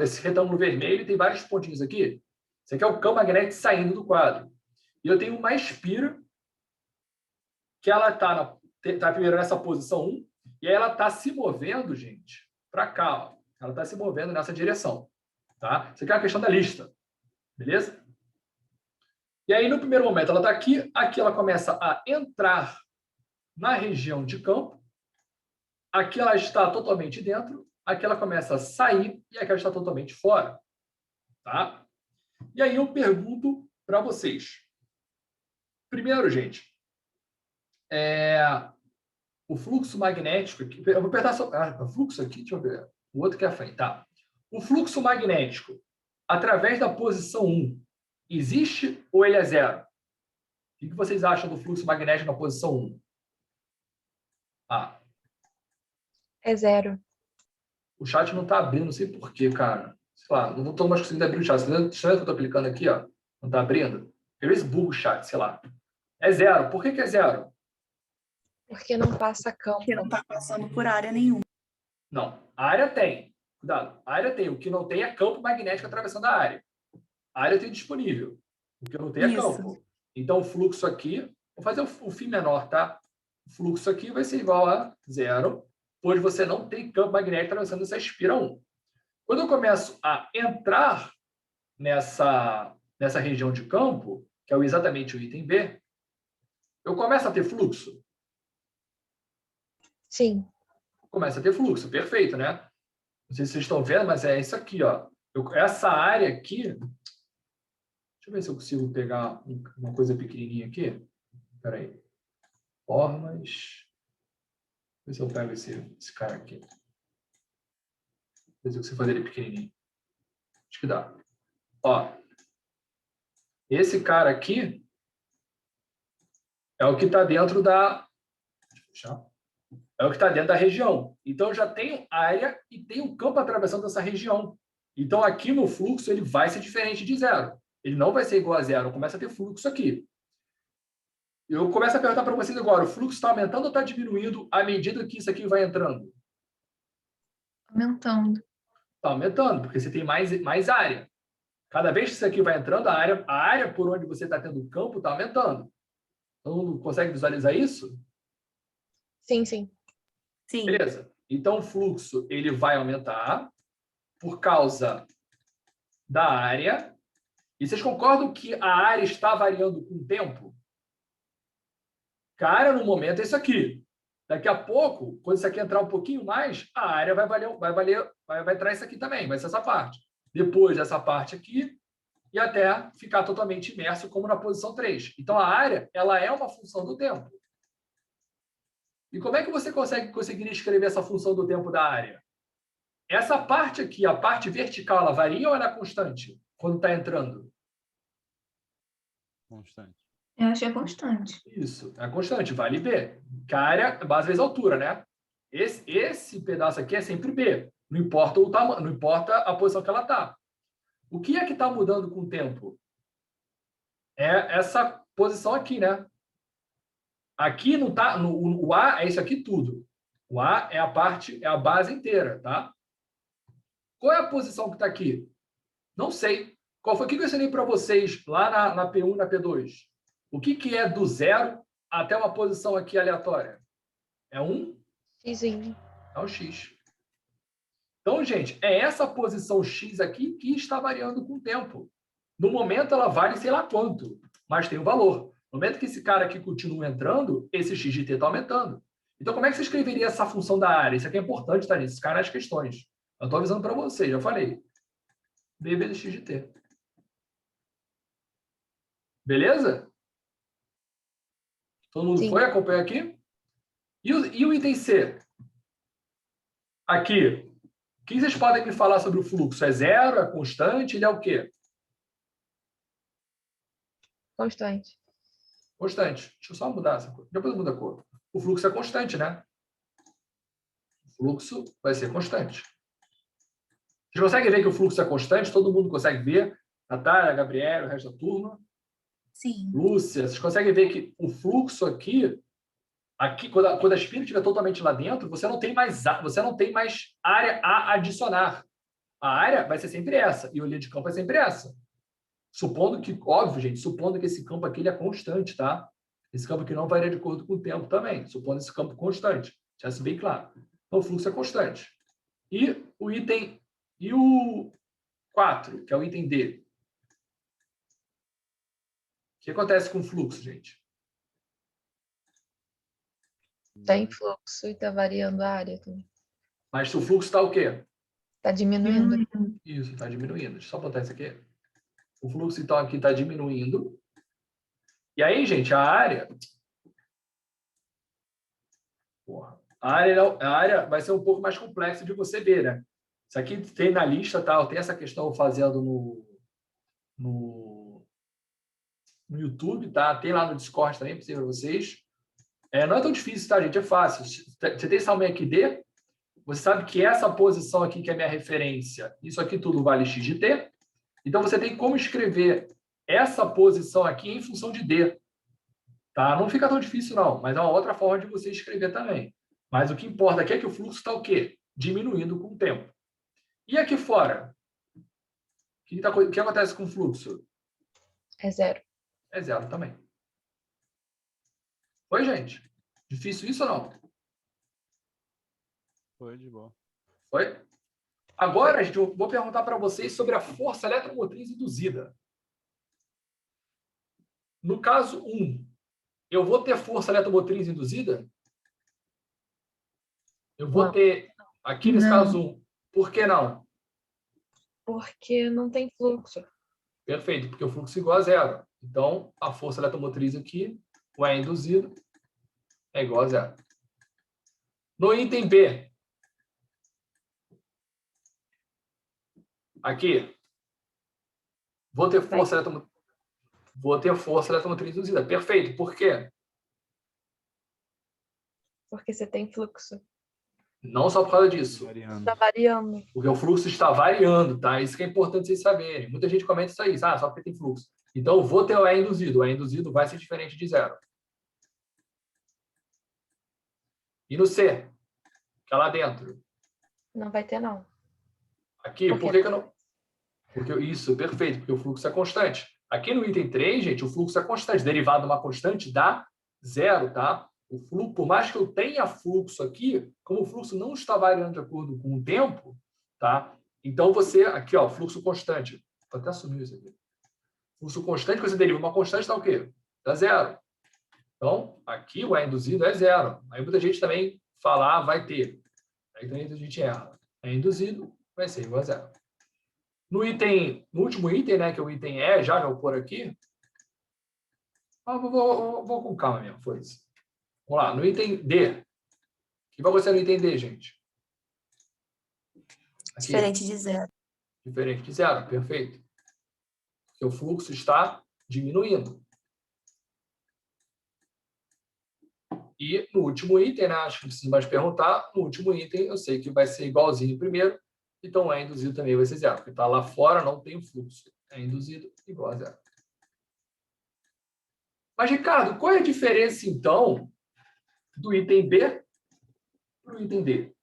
[SPEAKER 1] Esse retângulo vermelho tem vários pontinhos aqui. Esse aqui é o campo magnético saindo do quadro. E eu tenho uma espira que ela está primeiro nessa posição 1, e aí ela está se movendo, gente, para cá. Ó. Ela está se movendo nessa direção. Tá? Isso aqui é a questão da lista. Beleza? E aí, no primeiro momento, ela está aqui. Aqui ela começa a entrar na região de campo. Aqui ela está totalmente dentro. Aqui ela começa a sair. E aqui ela está totalmente fora. Tá? E aí eu pergunto para vocês. Primeiro, gente, o fluxo magnético... Aqui, eu vou apertar só... o fluxo aqui, deixa eu ver. O outro que é a frente. Tá. O fluxo magnético, através da posição 1, existe ou ele é zero? O que vocês acham do fluxo magnético na posição 1?
[SPEAKER 2] É zero.
[SPEAKER 1] O chat não está abrindo, não sei porquê, cara. Sei lá, não estou mais conseguindo abrir o chat. Você que eu estou clicando aqui, ó, não está abrindo? Às vezes buga o chat, sei lá. É zero. Por que é zero?
[SPEAKER 2] Porque não passa campo.
[SPEAKER 4] Porque não está passando por área nenhuma.
[SPEAKER 1] Não. A área tem. Cuidado. A área tem. O que não tem é campo magnético atravessando a área. A área tem disponível. O que eu não tenho é campo. Então, o fluxo aqui... Vou fazer o φ menor, tá? O fluxo aqui vai ser igual a zero, pois você não tem campo magnético atravessando essa espira 1. Quando eu começo a entrar nessa região de campo, que é exatamente o item B, eu começo a ter fluxo?
[SPEAKER 2] Sim.
[SPEAKER 1] Começa a ter fluxo, perfeito, né? Não sei se vocês estão vendo, mas é isso aqui, ó. Essa área aqui... Deixa eu ver se eu consigo pegar uma coisa pequenininha aqui. Espera aí. Formas... Ver se eu pego esse cara aqui. Ver se eu consigo fazer ele pequenininho. Acho que dá. Ó. Esse cara aqui é o que está dentro da... Deixa eu fechar. É o que está dentro da região. Então, eu já tenho área e tenho um campo atravessando essa região. Então, aqui no fluxo, ele vai ser diferente de zero. Ele não vai ser igual a zero. Começa a ter fluxo aqui. eu começo a perguntar para vocês agora, o fluxo está aumentando ou está diminuindo à medida que isso aqui vai entrando?
[SPEAKER 2] Aumentando.
[SPEAKER 1] Está aumentando, porque você tem mais área. Cada vez que isso aqui vai entrando, a área por onde você está tendo o campo está aumentando. Todo mundo consegue visualizar isso?
[SPEAKER 2] Sim, sim.
[SPEAKER 4] Sim.
[SPEAKER 1] Beleza. Então, o fluxo ele vai aumentar por causa da área. E vocês concordam que a área está variando com o tempo? Que a área, no momento, é isso aqui. Daqui a pouco, quando isso aqui entrar um pouquinho mais, a área vai entrar isso aqui também, vai ser essa parte. Depois dessa parte aqui, e até ficar totalmente imerso, como na posição 3. Então, a área ela é uma função do tempo. E como é que você conseguiria escrever essa função do tempo da área? Essa parte aqui, a parte vertical, ela varia ou ela é constante quando está entrando?
[SPEAKER 3] Constante.
[SPEAKER 4] Eu achei constante.
[SPEAKER 1] Isso, é constante, vale B. Que a área é base vezes a altura, né? Esse pedaço aqui é sempre B. Não importa o tamanho, não importa a posição que ela está. O que é que está mudando com o tempo? É essa posição aqui, né? Aqui não tá, o A é isso aqui tudo. O A é a base inteira, tá? Qual é a posição que está aqui? Não sei. Qual foi o que eu ensinei para vocês lá na P1 e na P2? O que é do zero até uma posição aqui aleatória? É um?
[SPEAKER 2] Xzinho.
[SPEAKER 1] É um X. Então, gente, é essa posição X aqui que está variando com o tempo. No momento, ela vale sei lá quanto, mas tem um valor. No momento que esse cara aqui continua entrando, esse x de t está aumentando. Então, como é que você escreveria essa função da área? Isso aqui é importante, tá, gente? Esse cara nas questões. Eu estou avisando para vocês, já falei. B vezes x de t. Beleza? Todo mundo
[SPEAKER 2] Sim.
[SPEAKER 1] foi? Acompanha aqui? E o item C? Aqui. O que vocês podem me falar sobre o fluxo? É zero? É constante? Ele é o quê?
[SPEAKER 2] Constante.
[SPEAKER 1] Constante. Deixa eu só mudar essa cor. Depois muda a cor. O fluxo é constante, né? O fluxo vai ser constante. Vocês conseguem ver que o fluxo é constante? Todo mundo consegue ver? Natália, Gabriela, o resto da turma?
[SPEAKER 4] Sim.
[SPEAKER 1] Lúcia, vocês conseguem ver que o fluxo aqui quando a espinha estiver totalmente lá dentro, você não tem mais área a adicionar. A área vai ser sempre essa, e o linha de campo é sempre essa. Supondo que, óbvio, gente, supondo que esse campo aqui ele é constante, tá? Esse campo aqui não varia de acordo com o tempo também, supondo esse campo constante. Já isso bem claro. Então, o fluxo é constante. E o 4, que é o item D. O que acontece com o fluxo, gente?
[SPEAKER 2] Está em fluxo e está variando a área também.
[SPEAKER 1] Mas o fluxo está o quê?
[SPEAKER 2] Está diminuindo.
[SPEAKER 1] Isso, está diminuindo. Deixa eu só botar isso aqui. O fluxo, então, aqui está diminuindo. E aí, gente, a área... A área vai ser um pouco mais complexa de você ver, né? Isso aqui tem na lista, tá? Eu tenho essa questão fazendo no YouTube, tá? Tem lá no Discord também, para vocês. Não é tão difícil, tá, gente? É fácil. Você tem Salme aqui D, você sabe que essa posição aqui, que é a minha referência, isso aqui tudo vale x de t. Então, você tem como escrever essa posição aqui em função de D. Tá? Não fica tão difícil, não, mas é uma outra forma de você escrever também. Mas o que importa aqui é que o fluxo está o quê? Diminuindo com o tempo. E aqui fora? O que acontece com o fluxo?
[SPEAKER 2] É zero.
[SPEAKER 1] É zero também. Oi, gente? Difícil isso ou não?
[SPEAKER 3] Foi de boa.
[SPEAKER 1] Foi? Agora, gente, eu vou perguntar para vocês sobre a força eletromotriz induzida. No caso 1, eu vou ter força eletromotriz induzida? Eu vou
[SPEAKER 2] Não.
[SPEAKER 1] ter, aqui nesse
[SPEAKER 4] Não.
[SPEAKER 1] caso 1. Por que não?
[SPEAKER 2] Porque não tem fluxo.
[SPEAKER 1] Perfeito, porque o fluxo é igual a zero. Então, a força eletromotriz aqui, o E induzido, é igual a zero. No item B, aqui, vou ter força eletromotriz induzida. Perfeito. Por quê?
[SPEAKER 2] Porque você tem fluxo.
[SPEAKER 1] Não só por causa disso.
[SPEAKER 3] Variando.
[SPEAKER 2] Está variando.
[SPEAKER 1] Porque o fluxo está variando, tá? Isso que é importante vocês saberem. Muita gente comenta isso aí, só porque tem fluxo. Então, eu vou ter o E induzido. O E induzido vai ser diferente de zero. E no C, que é lá dentro.
[SPEAKER 2] Não vai ter, não.
[SPEAKER 1] Aqui,
[SPEAKER 2] Por
[SPEAKER 1] por
[SPEAKER 2] quê?
[SPEAKER 1] que que eu não... Porque isso, perfeito, porque o fluxo é constante. Aqui no item 3, gente, o fluxo é constante. Derivado de uma constante dá zero, tá? O fluxo, por mais que eu tenha fluxo aqui, como o fluxo não está variando de acordo com o tempo, tá? Então você, aqui, ó, fluxo constante. Vou até assumir isso aqui. Fluxo constante, você deriva uma constante, dá o quê? Dá zero. Então, aqui o E induzido é zero. Aí muita gente também fala, vai ter. Aí também a gente erra. E induzido vai ser igual a zero. No último item, né, que é o item E, já vou pôr aqui. Vou com calma mesmo, foi isso. Vamos lá, no item D. O que vai acontecer no item D, gente? Aqui,
[SPEAKER 4] Diferente de zero.
[SPEAKER 1] diferente de zero, perfeito. Porque o fluxo está diminuindo. E no último item, né, acho que não precisa mais perguntar, no último item eu sei que vai ser igualzinho ao primeiro, então o E induzido também vai ser zero, porque está lá fora, não tem fluxo. E induzido igual a zero. Mas, Ricardo, qual é a diferença, então, do item B para o item D?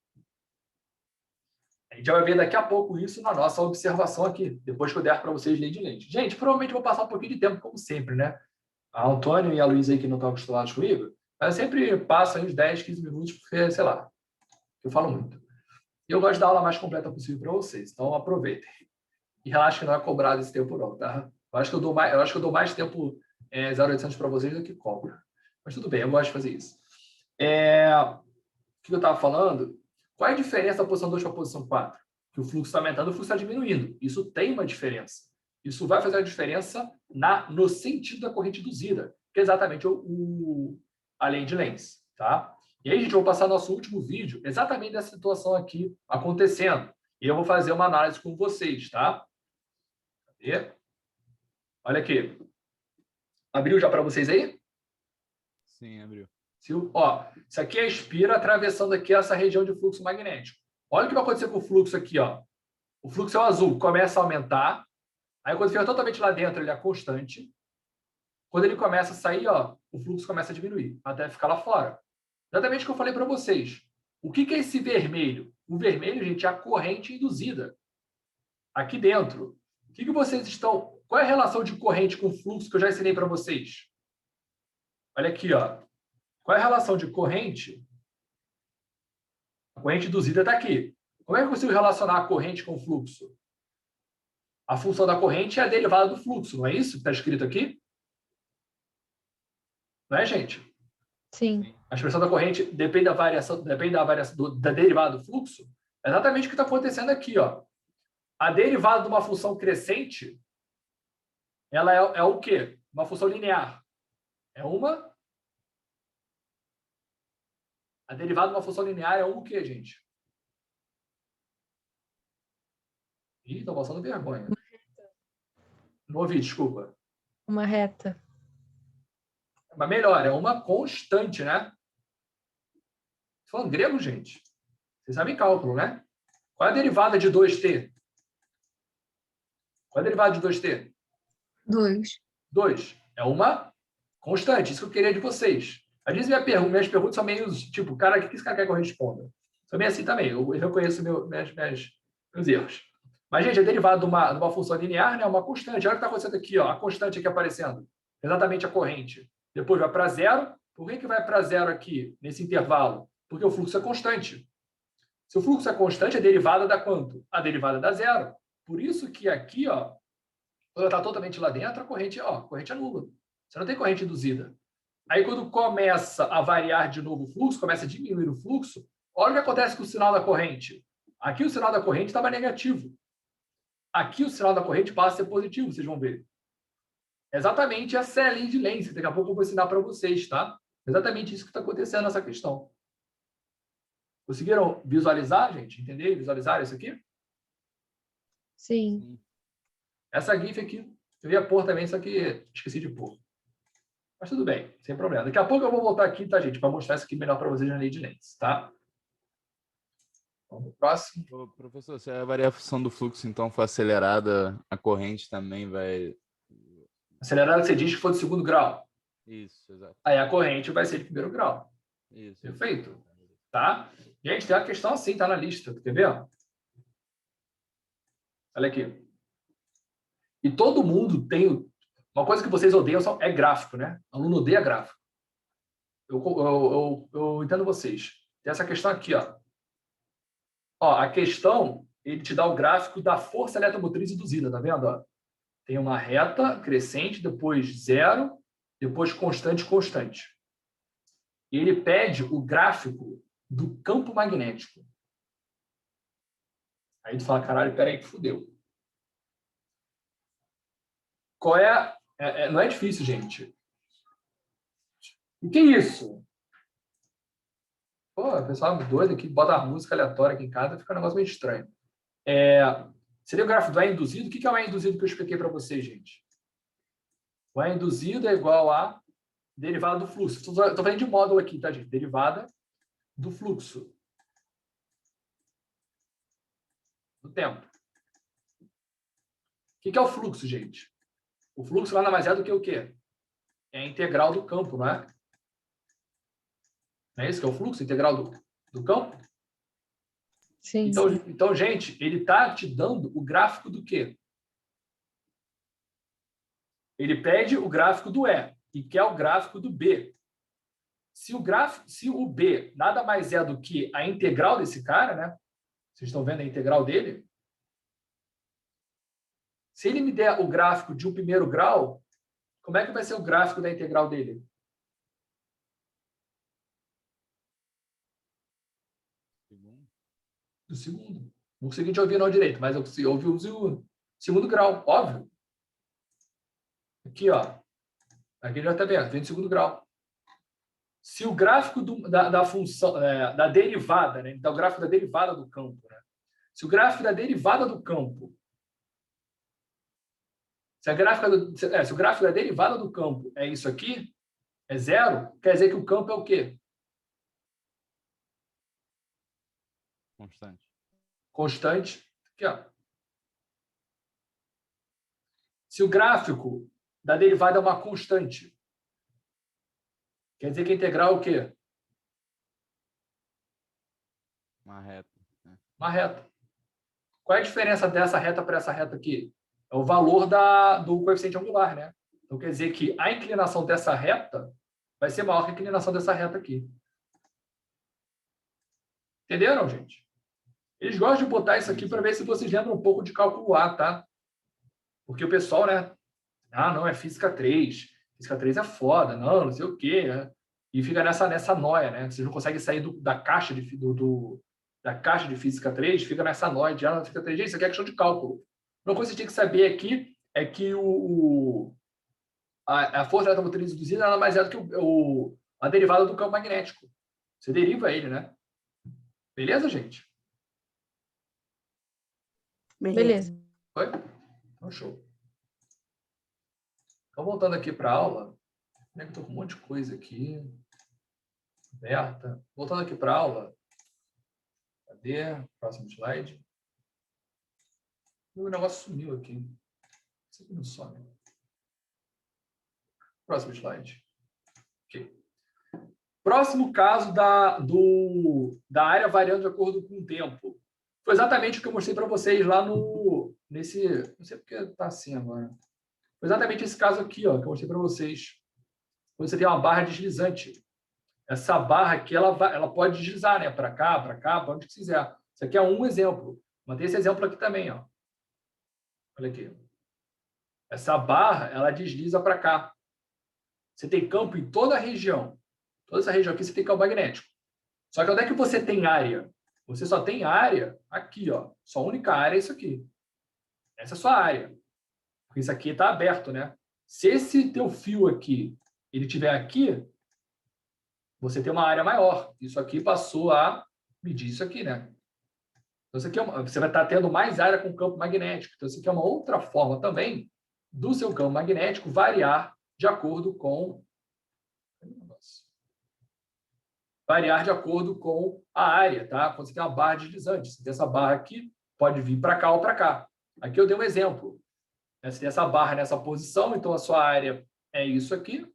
[SPEAKER 1] A gente vai ver daqui a pouco isso na nossa observação aqui, depois que eu der para vocês lei de lente. Gente, provavelmente eu vou passar um pouquinho de tempo, como sempre, né? A Antônio e a Luísa aí, que não estão acostumados comigo, mas eu sempre passo aí uns 10, 15 minutos, porque, sei lá, eu falo muito. E eu gosto de dar a aula mais completa possível para vocês, então aproveitem. E relaxa que não é cobrado esse tempo não, tá? Eu acho que eu dou mais tempo 0800 para vocês do que cobro. Mas tudo bem, eu gosto de fazer isso. O que eu estava falando? Qual é a diferença da posição 2 para a posição 4? Que o fluxo está aumentando, o fluxo está diminuindo. Isso tem uma diferença. Isso vai fazer a diferença no sentido da corrente induzida, que é exatamente a lei de Lenz. Tá? E aí, gente, eu vou passar nosso último vídeo exatamente dessa situação aqui acontecendo. E eu vou fazer uma análise com vocês, tá? Cadê? Olha aqui. Abriu já para vocês aí?
[SPEAKER 3] Sim, abriu.
[SPEAKER 1] Ó, isso aqui é a espira atravessando aqui essa região de fluxo magnético. Olha o que vai acontecer com o fluxo aqui, ó. O fluxo é o azul, começa a aumentar. Aí, quando fica totalmente lá dentro, ele é constante. Quando ele começa a sair, ó, o fluxo começa a diminuir, até ficar lá fora. Exatamente o que eu falei para vocês. O que é esse vermelho? O vermelho, gente, é a corrente induzida. Aqui dentro. O que vocês estão... Qual é a relação de corrente com fluxo que eu já ensinei para vocês? Olha aqui, ó. Qual é a relação de corrente? A corrente induzida está aqui. Como é que eu consigo relacionar a corrente com o fluxo? A função da corrente é a derivada do fluxo, não é isso que está escrito aqui? Não é, gente?
[SPEAKER 2] Sim.
[SPEAKER 1] A expressão da corrente depende da variação da derivada do fluxo. É exatamente o que está acontecendo aqui, ó. A derivada de uma função crescente, ela é o quê? Uma função linear. A derivada de uma função linear é o quê, gente? Ih, estou passando vergonha. Não ouvi, desculpa.
[SPEAKER 2] Uma reta.
[SPEAKER 1] Mas melhor, é uma constante, né? Estou falando grego, gente. Vocês sabem cálculo, né? Qual é a derivada de 2t? Qual é a derivada de 2t?
[SPEAKER 4] 2.
[SPEAKER 1] 2. É uma constante. Isso que eu queria de vocês. Às vezes minhas perguntas são meio tipo, cara, o que esse cara quer que eu responda? Sou meio assim também. Eu reconheço meus erros. Mas, gente, a derivada de uma função linear, né, é uma constante. Olha o que está acontecendo aqui, ó, a constante aqui aparecendo. Exatamente a corrente. Depois vai para zero. Por que vai para zero aqui, nesse intervalo? Porque o fluxo é constante. Se o fluxo é constante, a derivada dá quanto? A derivada dá zero. Por isso que aqui, ó, quando está totalmente lá dentro, a corrente é nula. Você não tem corrente induzida. Aí, quando começa a variar de novo o fluxo, começa a diminuir o fluxo, olha o que acontece com o sinal da corrente. Aqui o sinal da corrente estava negativo. Aqui o sinal da corrente passa a ser positivo, vocês vão ver. Exatamente essa é a lei de Lenz. Daqui a pouco eu vou ensinar para vocês, tá? Exatamente isso que está acontecendo nessa questão. Conseguiram visualizar, gente? Entender? Visualizar isso aqui?
[SPEAKER 2] Sim.
[SPEAKER 1] Essa GIF aqui, eu ia pôr também, só que esqueci de pôr. Mas tudo bem, sem problema. Daqui a pouco eu vou voltar aqui, tá, gente? Para mostrar isso aqui melhor para vocês na lei de Lenz, tá? Vamos pro próximo.
[SPEAKER 3] Ô, professor, se a variação do fluxo, então, for acelerada, a corrente também vai...
[SPEAKER 1] Acelerada, você diz que for de segundo grau.
[SPEAKER 3] Isso, exato.
[SPEAKER 1] Aí a corrente vai ser de primeiro grau.
[SPEAKER 3] Isso.
[SPEAKER 1] Perfeito? Tá? Gente, tem uma questão assim, tá na lista. Quer ver? Olha aqui. E todo mundo tem... Uma coisa que vocês odeiam é gráfico, né? O aluno odeia gráfico. Eu entendo vocês. Tem essa questão aqui, ó. Ó, a questão, ele te dá o gráfico da força eletromotriz induzida, tá vendo? Ó? Tem uma reta crescente, depois zero, depois constante, constante. E ele pede o gráfico do campo magnético. Aí tu fala, caralho, peraí que fudeu. Qual é... não é difícil, gente. O que é isso? Pô, o pessoal doido aqui, bota a música aleatória aqui em casa, fica um negócio meio estranho. Seria o gráfico do E induzido? O que é o E induzido que eu expliquei para vocês, gente? O E induzido é igual a derivada do fluxo. Estou falando de módulo aqui, tá, gente? Derivada do fluxo do tempo. O que é o fluxo, gente? O fluxo nada mais é do que o quê? É a integral do campo, não é? Não é isso que é o fluxo integral do campo?
[SPEAKER 2] Sim.
[SPEAKER 1] Então, gente, ele está te dando o gráfico do quê? Ele pede o gráfico do E e quer o gráfico do B. Se o B nada mais é do que a integral desse cara, né? Vocês estão vendo a integral dele? Se ele me der o gráfico de um primeiro grau, como é que vai ser o gráfico da integral dele? Do segundo. Não consegui te ouvir não direito, mas eu ouvi o segundo grau, óbvio. Aqui, ó. Aqui já está vendo, vem do segundo grau. Se o gráfico da função, da derivada, né? Então, o gráfico da derivada do campo, né? Se o gráfico da derivada do campo, se o gráfico da derivada do campo é isso aqui, é zero, quer dizer que o campo é o quê?
[SPEAKER 3] Constante.
[SPEAKER 1] Constante. Aqui, ó. Se o gráfico da derivada é uma constante, quer dizer que a integral é o quê?
[SPEAKER 3] Uma reta. Né?
[SPEAKER 1] Uma reta. Qual é a diferença dessa reta para essa reta aqui? É o valor do coeficiente angular, né? Então, quer dizer que a inclinação dessa reta vai ser maior que a inclinação dessa reta aqui. Entenderam, gente? Eles gostam de botar isso aqui para ver se vocês lembram um pouco de cálculo A, tá? Porque o pessoal, né? Ah, não, é física 3. Física 3 é foda. Não sei o quê. Né? E fica nessa noia, né? Vocês não conseguem sair da caixa de física 3, fica nessa noia de física 3. Gente, isso aqui é questão de cálculo. Uma coisa que você tem que saber aqui é que a força eletromotriz induzida nada mais é do que a derivada do campo magnético. Você deriva ele, né? Beleza, gente?
[SPEAKER 2] Beleza.
[SPEAKER 1] Foi? Então, show. Então, voltando aqui para a aula. Eu estou com um monte de coisa aqui. Aberta. Voltando aqui para a aula. Cadê? Próximo slide. O negócio sumiu aqui. Isso aqui não some. Próximo slide. Ok. Próximo caso da área variando de acordo com o tempo. Foi exatamente o que eu mostrei para vocês lá nesse... Não sei porque está assim agora. Foi exatamente esse caso aqui, ó, que eu mostrei para vocês. Você tem uma barra deslizante. Essa barra aqui, ela pode deslizar, né? Para cá, para onde quiser. Isso aqui é um exemplo. Mas tem esse exemplo aqui também, ó. Olha aqui. Essa barra, ela desliza para cá. Você tem campo em toda a região. Toda essa região aqui você tem campo magnético. Só que onde é que você tem área? Você só tem área aqui, ó. Sua única área é isso aqui. Essa é a sua área. Porque isso aqui está aberto, né? Se esse teu fio aqui, ele estiver aqui, você tem uma área maior. Isso aqui passou a medir isso aqui, né? Então, isso aqui você vai estar tendo mais área com campo magnético. Então, isso aqui é uma outra forma também do seu campo magnético variar de acordo com... Variar de acordo com a área, tá? Quando você tem uma barra deslizante, você tem essa barra aqui, pode vir para cá ou para cá. Aqui eu dei um exemplo. Você tem essa barra nessa posição, então a sua área é isso aqui.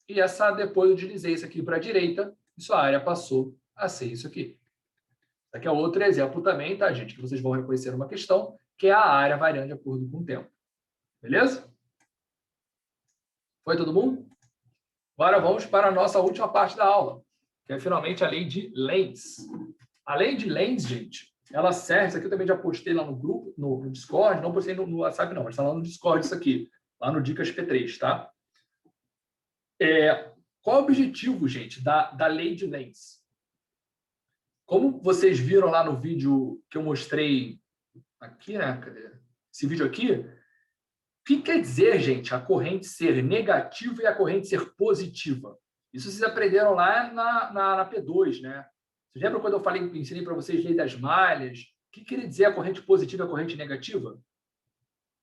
[SPEAKER 1] E depois eu deslizei isso aqui para a direita, e sua área passou a ser isso aqui. Aqui é outro exemplo também, tá, gente? Que vocês vão reconhecer uma questão, que é a área variando de acordo com o tempo. Beleza? Foi todo mundo? Agora vamos para a nossa última parte da aula, que é finalmente a lei de Lenz. A lei de Lenz, gente, ela serve, isso aqui eu também já postei lá no grupo, no Discord, não postei no WhatsApp não, mas está lá no Discord isso aqui, lá no Dicas P3, tá? Qual é o objetivo, gente, da lei de Lenz? Como vocês viram lá no vídeo que eu mostrei aqui, né? Cadê? Esse vídeo aqui, o que quer dizer, gente, a corrente ser negativa e a corrente ser positiva? Isso vocês aprenderam lá na P2, né? Vocês lembram quando eu ensinei para vocês lei das malhas? O que queria dizer a corrente positiva e a corrente negativa?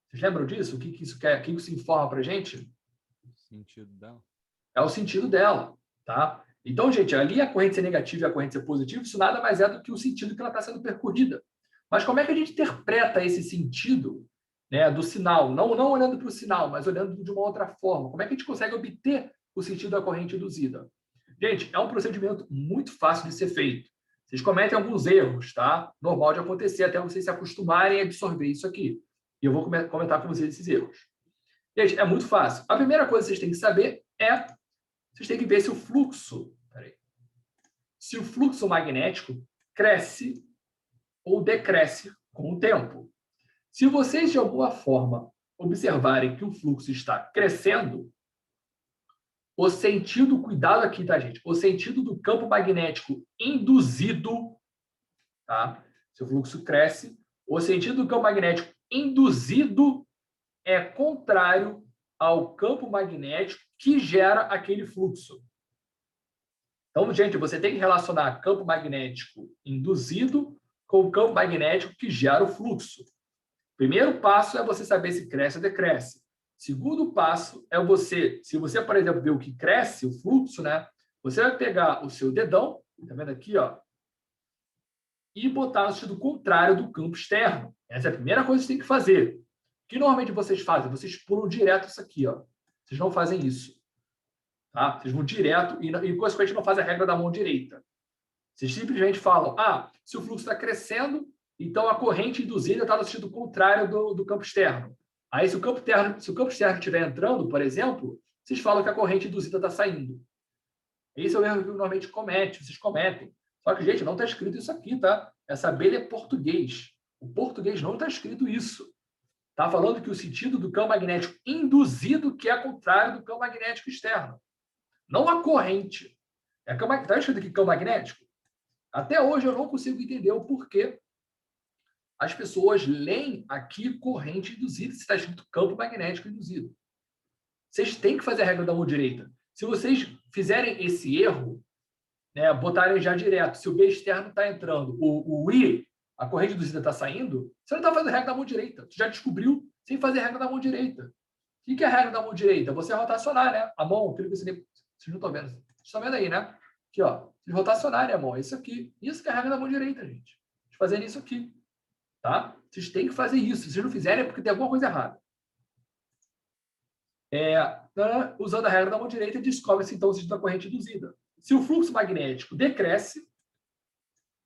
[SPEAKER 1] Vocês lembram disso? O que isso quer? O que isso informa para a gente?
[SPEAKER 3] O sentido dela.
[SPEAKER 1] É o sentido dela, tá? Então, gente, ali a corrente ser negativa e a corrente ser positiva, isso nada mais é do que o sentido que ela está sendo percorrida. Mas como é que a gente interpreta esse sentido, né, do sinal? Não olhando para o sinal, mas olhando de uma outra forma. Como é que a gente consegue obter o sentido da corrente induzida? Gente, é um procedimento muito fácil de ser feito. Vocês cometem alguns erros, tá? Normal de acontecer até vocês se acostumarem a absorver isso aqui. E eu vou comentar com vocês esses erros. Gente, é muito fácil. A primeira coisa que vocês têm que saber é, vocês têm que ver se o fluxo magnético cresce ou decresce com o tempo. Se vocês, de alguma forma, observarem que o fluxo está crescendo, o sentido, cuidado aqui, tá, gente? O sentido do campo magnético induzido, tá? Se o fluxo cresce, o sentido do campo magnético induzido é contrário ao campo magnético que gera aquele fluxo. Então, gente, você tem que relacionar campo magnético induzido com o campo magnético que gera o fluxo. Primeiro passo é você saber se cresce ou decresce. Segundo passo é você, se você, por exemplo, vê o que cresce, o fluxo, né? Você vai pegar o seu dedão, tá vendo aqui, ó, e botar no sentido contrário do campo externo. Essa é a primeira coisa que você tem que fazer. O que normalmente vocês fazem? Vocês pulam direto isso aqui, ó. Vocês não fazem isso. Tá? Vocês vão direto e consequentemente, não fazem a regra da mão direita. Vocês simplesmente falam, se o fluxo está crescendo, então a corrente induzida está no sentido contrário do campo externo. Aí, se o campo externo estiver entrando, por exemplo, vocês falam que a corrente induzida está saindo. Esse é o erro que normalmente vocês cometem. Só que, gente, não está escrito isso aqui, tá? Essa abelha é português. O português não está escrito isso. Está falando que o sentido do campo magnético induzido que é contrário do campo magnético externo. Não a corrente. Está escrito aqui campo magnético? Até hoje eu não consigo entender o porquê as pessoas leem aqui corrente induzida se está escrito campo magnético induzido. Vocês têm que fazer a regra da mão direita. Se vocês fizerem esse erro, né, botarem já direto, se o B externo está entrando, o I, a corrente induzida está saindo, você não está fazendo a regra da mão direita. Você já descobriu sem fazer a regra da mão direita. O que é a regra da mão direita? Você rotacionar, né? A mão, aquilo que vocês não estão vendo. Vocês estão vendo aí, né? Aqui, ó. Vocês rotacionarem a mão. Isso aqui. Isso que é a regra da mão direita, gente. Vocês fazerem isso aqui. Tá? Vocês têm que fazer isso. Se vocês não fizerem, é porque tem alguma coisa errada. Usando a regra da mão direita, descobre-se, então, o sentido da corrente induzida. Se o fluxo magnético decresce,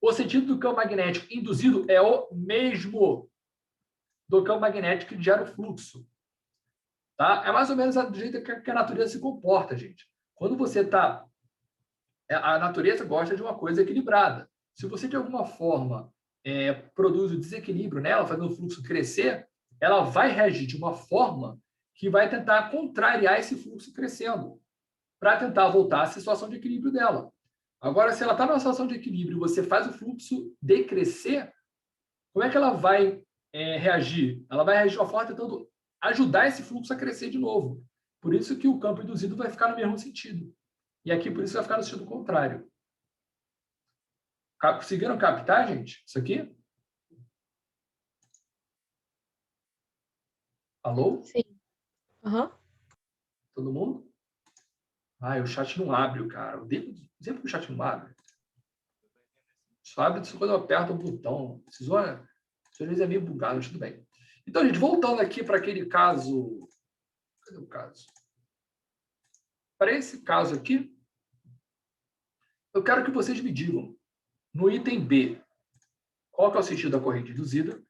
[SPEAKER 1] o sentido do campo magnético induzido é o mesmo do campo magnético que gera o fluxo. Tá? É mais ou menos do jeito que a natureza se comporta, gente. Quando você está... A natureza gosta de uma coisa equilibrada. Se você, de alguma forma, produz o desequilíbrio nela, fazendo o fluxo crescer, ela vai reagir de uma forma que vai tentar contrariar esse fluxo crescendo, para tentar voltar à situação de equilíbrio dela. Agora, se ela está numa situação de equilíbrio e você faz o fluxo decrescer, como é que ela vai reagir? Ela vai reagir de uma forma tentando ajudar esse fluxo a crescer de novo. Por isso que o campo induzido vai ficar no mesmo sentido. E aqui, por isso, vai ficar no sentido contrário. Conseguiram captar, gente? Isso aqui? Alô?
[SPEAKER 2] Sim. Uhum.
[SPEAKER 1] Todo mundo? O chat não abre, cara. Sempre que o chat não abre. Só abre quando eu aperto o botão. Às vezes é meio bugado, mas tudo bem. Então, gente, voltando aqui para aquele caso... Cadê o caso? Para esse caso aqui, eu quero que vocês me digam. no item B, qual que é o sentido da corrente induzida?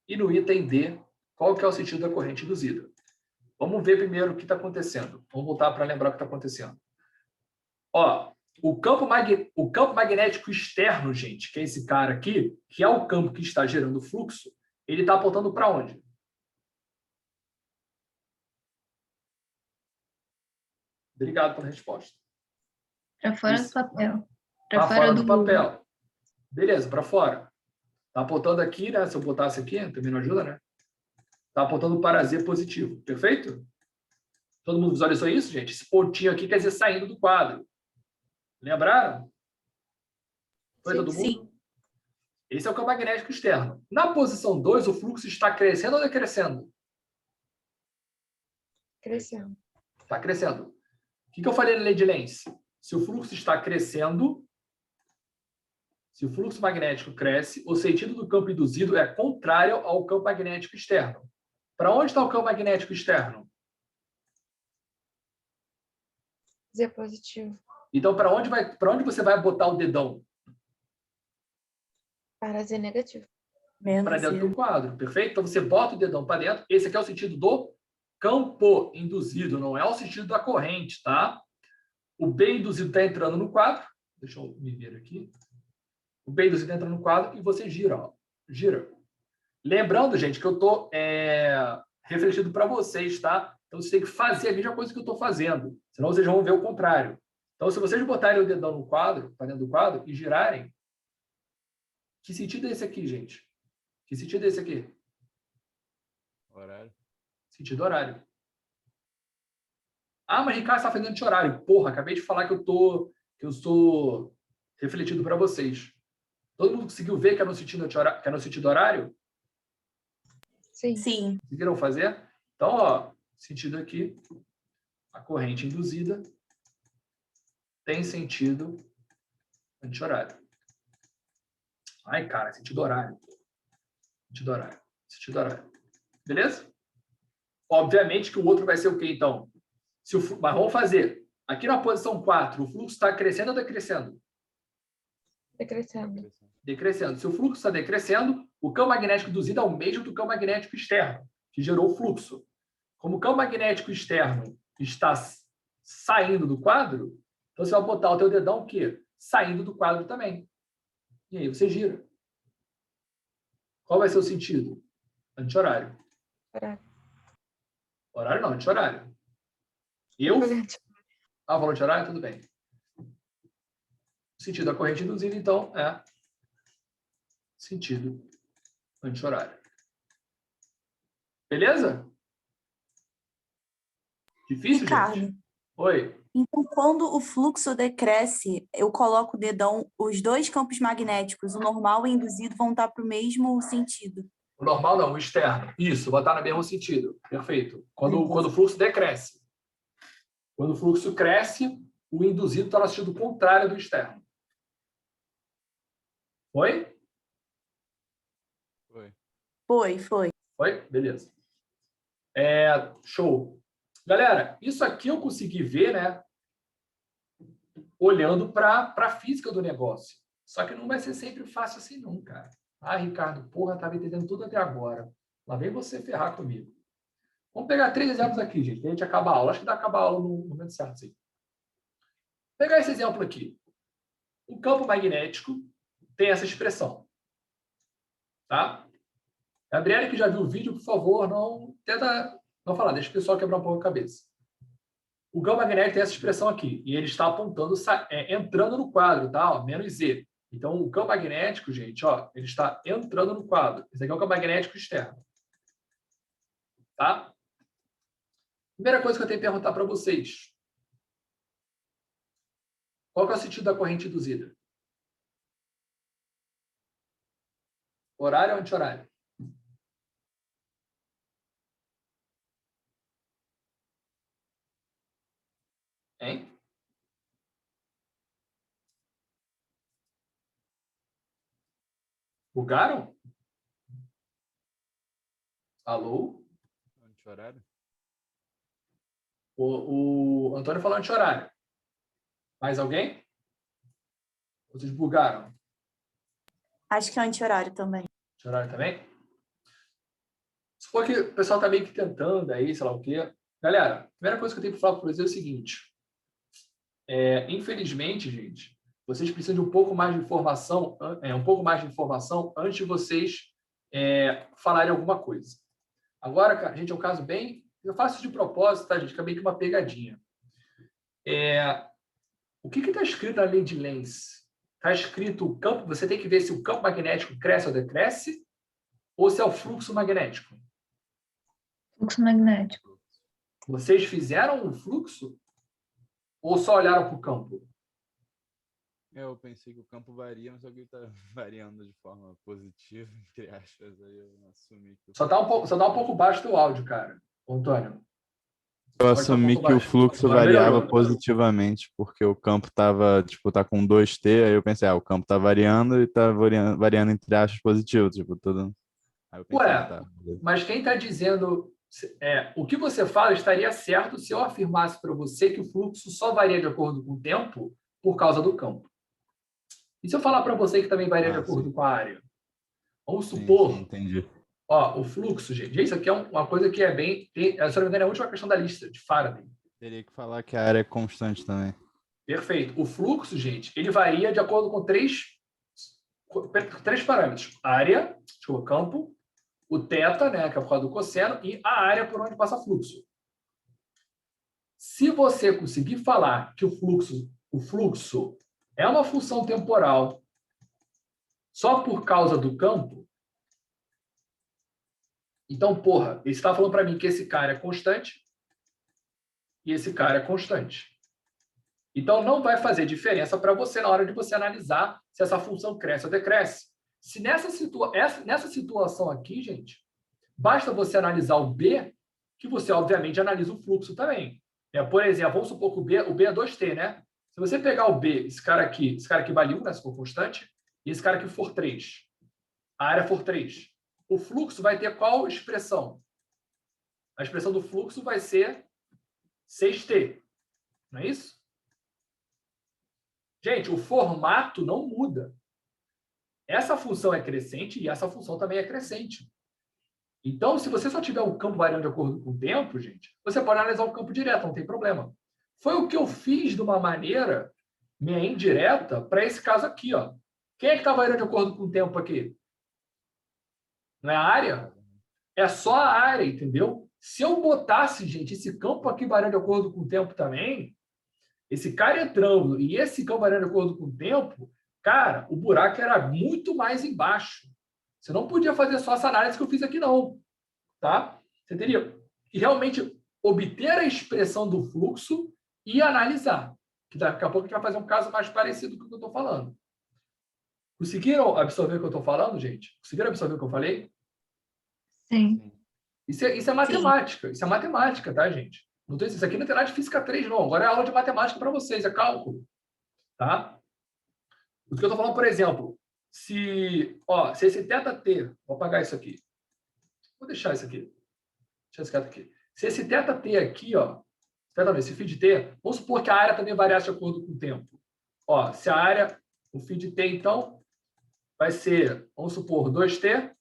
[SPEAKER 1] E no item D, qual que é o sentido da corrente induzida? Vamos ver primeiro o que está acontecendo. Vamos voltar para lembrar o que está acontecendo. Ó, o campo magnético externo, gente, que é esse cara aqui, que é o campo que está gerando o fluxo, ele está apontando para onde? Obrigado pela resposta.
[SPEAKER 4] Para fora
[SPEAKER 1] Isso.
[SPEAKER 4] do papel.
[SPEAKER 1] Para fora do papel. Beleza, para fora. Está apontando aqui, né? Se eu botasse aqui, também não ajuda, né? Está apontando para Z positivo. Perfeito? Todo mundo visualizou isso, gente? Esse pontinho aqui quer dizer saindo do quadro. Lembraram? Foi todo mundo?
[SPEAKER 4] Sim.
[SPEAKER 1] Esse é o campo magnético externo. Na posição 2, o fluxo está crescendo ou decrescendo?
[SPEAKER 2] Crescendo.
[SPEAKER 1] Está crescendo. O que eu falei na lei de Lenz? Se o fluxo está crescendo, se o fluxo magnético cresce, o sentido do campo induzido é contrário ao campo magnético externo. Para onde está o campo magnético externo?
[SPEAKER 2] Z positivo.
[SPEAKER 1] Então, para onde você vai botar o dedão?
[SPEAKER 2] Para Z negativo.
[SPEAKER 1] Para dentro do quadro, perfeito? Então, você bota o dedão para dentro. Esse aqui é o sentido do campo induzido, não é o sentido da corrente, tá? O B induzido está entrando no quadro. Deixa eu me ver aqui. O B induzido está entrando no quadro e você gira, ó. Gira. Lembrando, gente, que eu estou refletindo para vocês, tá? Então, vocês têm que fazer a mesma coisa que eu estou fazendo. Senão, vocês vão ver o contrário. Então, se vocês botarem o dedão no quadro, para dentro do quadro, e girarem, que sentido é esse aqui, gente? Que sentido é esse aqui?
[SPEAKER 3] Horário.
[SPEAKER 1] Sentido horário. Ah, mas Ricardo está fazendo anti-horário. Porra, acabei de falar que eu estou refletindo para vocês. Todo mundo conseguiu ver que é no sentido horário?
[SPEAKER 2] Sim.
[SPEAKER 4] Sim.
[SPEAKER 1] Conseguiram fazer? Então, ó, sentido aqui, a corrente induzida tem sentido anti-horário. Ai, cara, sentido horário. Sentido horário. Sentido horário. Beleza? Obviamente que o outro vai ser o quê, então? Mas vamos fazer. Aqui na posição 4, o fluxo está crescendo ou decrescendo?
[SPEAKER 2] Decrescendo.
[SPEAKER 1] Decrescendo. Se o fluxo está decrescendo, o campo magnético induzido é o mesmo do campo magnético externo, que gerou o fluxo. Como o campo magnético externo está saindo do quadro, então você vai botar o teu dedão o quê? Saindo do quadro também. E aí você gira. Qual vai ser o sentido? Anti-horário.
[SPEAKER 2] Horário.
[SPEAKER 1] Horário não, anti-horário. Falou anti-horário? Tudo bem. O sentido da corrente induzida, então, é sentido anti-horário. Beleza? Difícil,
[SPEAKER 6] Ricardo,
[SPEAKER 1] gente? Oi.
[SPEAKER 6] então quando o fluxo decresce, eu coloco o dedão, os dois campos magnéticos, o normal e o induzido, vão estar para o mesmo sentido.
[SPEAKER 1] O normal não, o externo. Isso, vai estar no mesmo sentido. Perfeito. Quando o fluxo decresce. Quando o fluxo cresce, o induzido está no sentido contrário do externo. Foi?
[SPEAKER 6] Foi.
[SPEAKER 1] Foi? Beleza. Show. Galera, isso aqui eu consegui ver, né? Olhando para a física do negócio. Só que não vai ser sempre fácil assim, não, cara. Ah, Ricardo, porra, estava entendendo tudo até agora. Lá vem você ferrar comigo. Vamos pegar 3 exemplos aqui, gente. A gente acaba a aula. Acho que dá para acabar a aula no momento certo, sim. Vou pegar esse exemplo aqui. O campo magnético tem essa expressão. Tá? Gabriela, que já viu o vídeo, por favor, não tenta não falar. Deixa o pessoal quebrar um pouco a cabeça. O campo magnético tem essa expressão aqui. E ele está apontando, entrando no quadro, tá? Ó, menos Z. Então, o campo magnético, gente, ó, ele está entrando no quadro. Esse aqui é o campo magnético externo. Tá? Primeira coisa que eu tenho que perguntar para vocês. Qual que é o sentido da corrente induzida? Horário ou anti-horário? Hein? Bugaram? Alô?
[SPEAKER 3] Anti-horário?
[SPEAKER 1] O Antônio falou anti-horário. Mais alguém? Vocês bugaram?
[SPEAKER 6] Acho que é anti-horário também.
[SPEAKER 1] Horário também? Supor que o pessoal está meio que tentando aí, sei lá o quê. Galera, a primeira coisa que eu tenho para falar para vocês é o seguinte. Infelizmente, gente, vocês precisam de um pouco mais de informação, antes de vocês falarem alguma coisa. Agora, cara, gente, é um caso bem... Eu faço isso de propósito, tá, gente? Fica meio que uma pegadinha. O que está escrito na lei de Lenz? Está escrito o campo... Você tem que ver se o campo magnético cresce ou decresce, ou se é o fluxo magnético.
[SPEAKER 4] Fluxo magnético.
[SPEAKER 1] Vocês fizeram um fluxo ou só olharam para o campo?
[SPEAKER 3] Eu pensei que o campo varia, mas alguém está variando de forma positiva, entre aspas. Aí eu assumi que
[SPEAKER 1] Só tá um pouco baixo do áudio, cara, Antônio.
[SPEAKER 3] eu
[SPEAKER 1] Pode estar um
[SPEAKER 3] assumi
[SPEAKER 1] pouco
[SPEAKER 3] que o
[SPEAKER 1] baixo.
[SPEAKER 3] fluxo
[SPEAKER 1] Agora
[SPEAKER 3] variava
[SPEAKER 1] melhorou.
[SPEAKER 3] positivamente, porque o campo estava, tipo, tá com 2T, aí eu pensei, o campo tá variando e tá variando entre aspas positivo, tipo, tudo. Aí eu pensei,
[SPEAKER 1] Ué,
[SPEAKER 3] tá.
[SPEAKER 1] mas quem está dizendo... o que você fala estaria certo se eu afirmasse para você que o fluxo só varia de acordo com o tempo por causa do campo. E se eu falar para você que também varia de acordo
[SPEAKER 3] Sim.
[SPEAKER 1] com a área? Vamos
[SPEAKER 3] Sim,
[SPEAKER 1] supor...
[SPEAKER 3] entendi.
[SPEAKER 1] o fluxo, gente. Isso aqui é uma coisa que é bem... Se não me engano, é a última questão da lista, de Faraday.
[SPEAKER 3] Teria que falar que a área é constante também.
[SPEAKER 1] Perfeito. O fluxo, gente, ele varia de acordo com três parâmetros. Área, campo, o θ, né, que é por causa do cosseno, e a área por onde passa fluxo. Se você conseguir falar que o fluxo é uma função temporal só por causa do campo, então, ele está falando para mim que esse cara é constante e esse cara é constante. Então, não vai fazer diferença para você na hora de você analisar se essa função cresce ou decresce. Se nessa situação aqui, gente, basta você analisar o B, que você, obviamente, analisa o fluxo também. Por exemplo, vamos supor que o B é 2T, né? Se você pegar o B, esse cara aqui vale 1, né, se for constante, e esse cara aqui for 3, a área for 3, o fluxo vai ter qual expressão? A expressão do fluxo vai ser 6T, não é isso? Gente, o formato não muda. Essa função é crescente e essa função também é crescente. Então, se você só tiver o campo variando de acordo com o tempo, gente, você pode analisar o campo direto, não tem problema. Foi o que eu fiz de uma maneira meio indireta para esse caso aqui. Ó. Quem é que está variando de acordo com o tempo aqui? Não é a área? É só a área, entendeu? Se eu botasse, gente, esse campo aqui variando de acordo com o tempo também, esse cara entrando e esse campo variando de acordo com o tempo, cara, o buraco era muito mais embaixo. Você não podia fazer só essa análise que eu fiz aqui, não. Tá? Você teria que realmente obter a expressão do fluxo e analisar. Que daqui a pouco a gente vai fazer um caso mais parecido com o que eu estou falando. Conseguiram absorver o que eu estou falando, gente? Conseguiram absorver o que eu falei?
[SPEAKER 4] Sim.
[SPEAKER 1] Isso é matemática. Isso é matemática, tá, gente? Isso aqui não tem nada de física 3, não. Agora é aula de matemática para vocês, é cálculo. Tá? O que eu estou falando, por exemplo, se esse θt, vou apagar isso aqui. Vou deixar isso aqui. Deixa esse aqui. Se esse θt aqui, esse φ de t, vamos supor que a área também variasse de acordo com o tempo. Se a área, o φ de t, então, vai ser, vamos supor, 2t,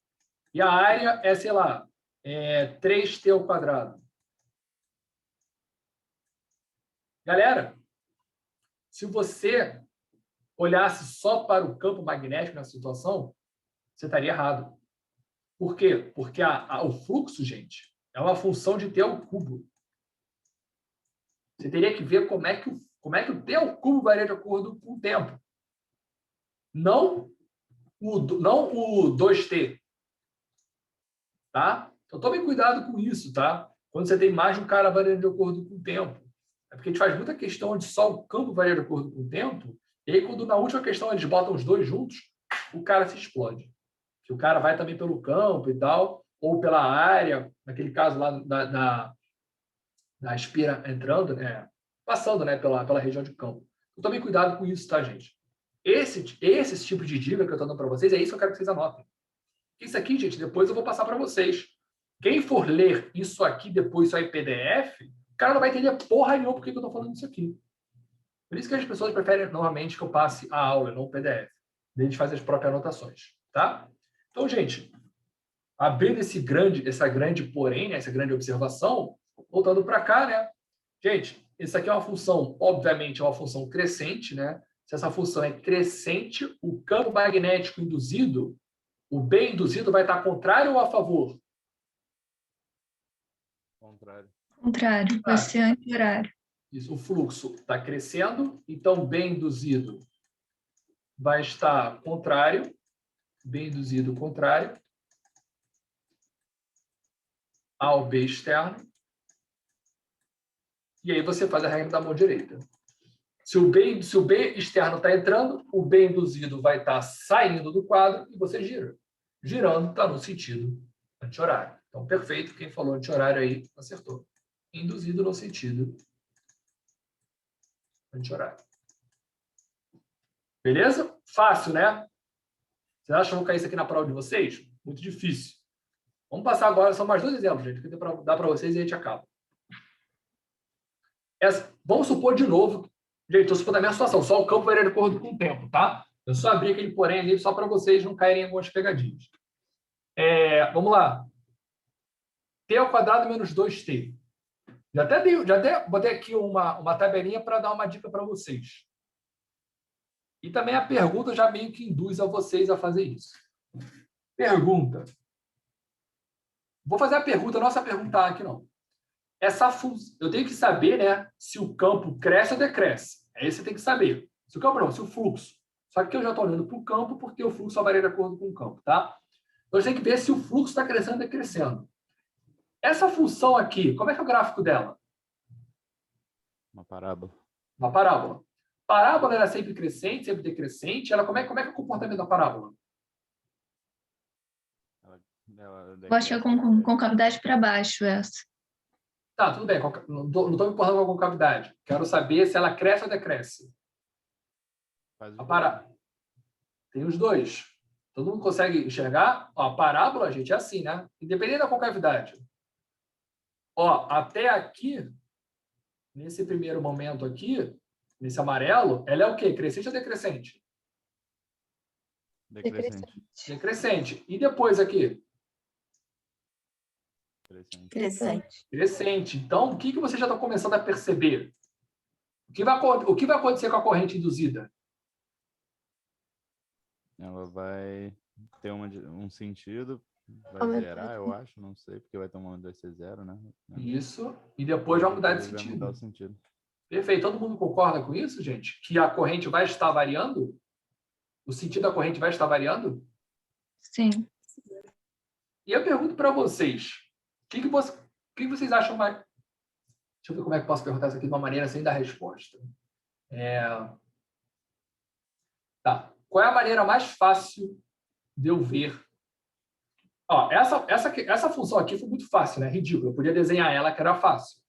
[SPEAKER 1] e a área é, sei lá, 3t ao quadrado. Galera, se você olhasse só para o campo magnético nessa situação, você estaria errado. Por quê? Porque o fluxo, gente, é uma função de t ao cubo. Você teria que ver como é que o t ao cubo varia de acordo com o tempo. Não o 2t. Tá? Então, tome cuidado com isso, tá? Quando você tem mais de um cara variando de acordo com o tempo. É porque a gente faz muita questão de só o campo varia de acordo com o tempo, e aí, quando na última questão eles botam os dois juntos, o cara se explode. Que o cara vai também pelo campo e tal, ou pela área, naquele caso lá da espira entrando, né? Passando, né, pela região de campo. Então, tome cuidado com isso, tá, gente? Esse tipo de dica que eu estou dando para vocês, é isso que eu quero que vocês anotem. Isso aqui, gente, depois eu vou passar para vocês. Quem for ler isso aqui depois, só em PDF, o cara não vai entender porra nenhuma por que eu estou falando isso aqui. Por isso que as pessoas preferem, normalmente, que eu passe a aula, não o PDF. Daí a gente faz as próprias anotações. tá? Então, gente, abrindo essa grande porém, né, essa grande observação, voltando para cá, né? Gente, isso aqui é uma função, obviamente, é uma função crescente, né? Se essa função é crescente, o campo magnético induzido, o B induzido vai estar contrário ou a favor?
[SPEAKER 3] Contrário.
[SPEAKER 4] Contrário, vai ser anti-horário.
[SPEAKER 1] Isso, o fluxo está crescendo, então B induzido vai estar contrário, B induzido contrário ao B externo. E aí você faz a regra da mão direita. Se o B externo está entrando, o B induzido vai estar saindo do quadro e você gira. Girando está no sentido anti-horário. Então, perfeito. Quem falou anti-horário aí, acertou. Induzido no sentido anti-horário. Beleza? Fácil, né? Vocês acham que eu vou cair isso aqui na prova de vocês? Muito difícil. Vamos passar agora, são mais 2 exemplos, gente, que dá para vocês e a gente acaba. Vamos supor de novo, gente, estou supondo a minha situação, só o campo vai de acordo com o tempo, tá? Eu só abri aquele porém ali só para vocês não caírem em algumas pegadinhas. Vamos lá. T ao quadrado menos 2T. Já até botei aqui uma tabelinha para dar uma dica para vocês. E também a pergunta já meio que induz a vocês a fazer isso. Pergunta. Vou fazer a pergunta, não essa pergunta aqui não. Eu tenho que saber, né, se o campo cresce ou decresce. Aí você tem que saber. Se o campo não, se o fluxo. Só que eu já estou olhando para o campo porque o fluxo só varia de acordo com o campo, tá? Então, a gente tem que ver se o fluxo está crescendo ou decrescendo. Essa função aqui, como é que é o gráfico dela?
[SPEAKER 3] Uma parábola.
[SPEAKER 1] Uma parábola. Parábola era sempre crescente, sempre decrescente. Como é que é o comportamento da parábola?
[SPEAKER 4] Eu acho que é com concavidade para baixo essa.
[SPEAKER 1] Tá, tudo bem. Não estou me importando com a concavidade. Quero saber se ela cresce ou decresce. Tem os dois. Todo mundo consegue enxergar? Ó, a parábola, gente, é assim, né? Independente da concavidade. Ó, até aqui, nesse primeiro momento aqui, nesse amarelo, ela é o quê? Crescente ou decrescente?
[SPEAKER 3] Decrescente.
[SPEAKER 1] Decrescente. E depois aqui?
[SPEAKER 6] Crescente.
[SPEAKER 1] Crescente. Então, o que você já está começando a perceber? O que vai acontecer com a corrente induzida?
[SPEAKER 3] Ela vai ter um sentido, vai zerar, eu acho, não sei, porque vai ter um momento vai ser zero, né?
[SPEAKER 1] Isso. E depois vai mudar de
[SPEAKER 3] Vai
[SPEAKER 1] sentido.
[SPEAKER 3] mudar o sentido.
[SPEAKER 1] Perfeito. Todo mundo concorda com isso, gente? Que a corrente vai estar variando? O sentido da corrente vai estar variando?
[SPEAKER 4] Sim.
[SPEAKER 1] E eu pergunto para vocês, o que vocês acham mais... Deixa eu ver como é que eu posso perguntar isso aqui de uma maneira sem dar resposta. Tá. Qual é a maneira mais fácil de eu ver? Ó, essa função aqui foi muito fácil, né? Ridícula. Eu podia desenhar ela, que era fácil.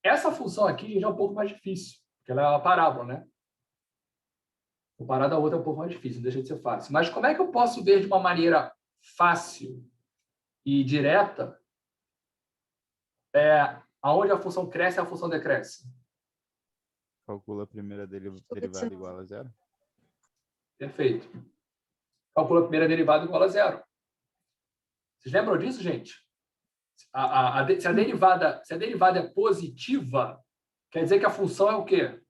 [SPEAKER 1] Essa função aqui já é um pouco mais difícil, porque ela é uma parábola, né? Comparada à outra é um pouco mais difícil, não deixa de ser fácil. Mas como é que eu posso ver de uma maneira fácil e direta aonde a função cresce e a função decresce?
[SPEAKER 3] Calcula a primeira derivada igual a zero.
[SPEAKER 1] Perfeito. Calcula a primeira derivada igual a zero. Vocês lembram disso, gente? Se a derivada é positiva, quer dizer que a função é o quê?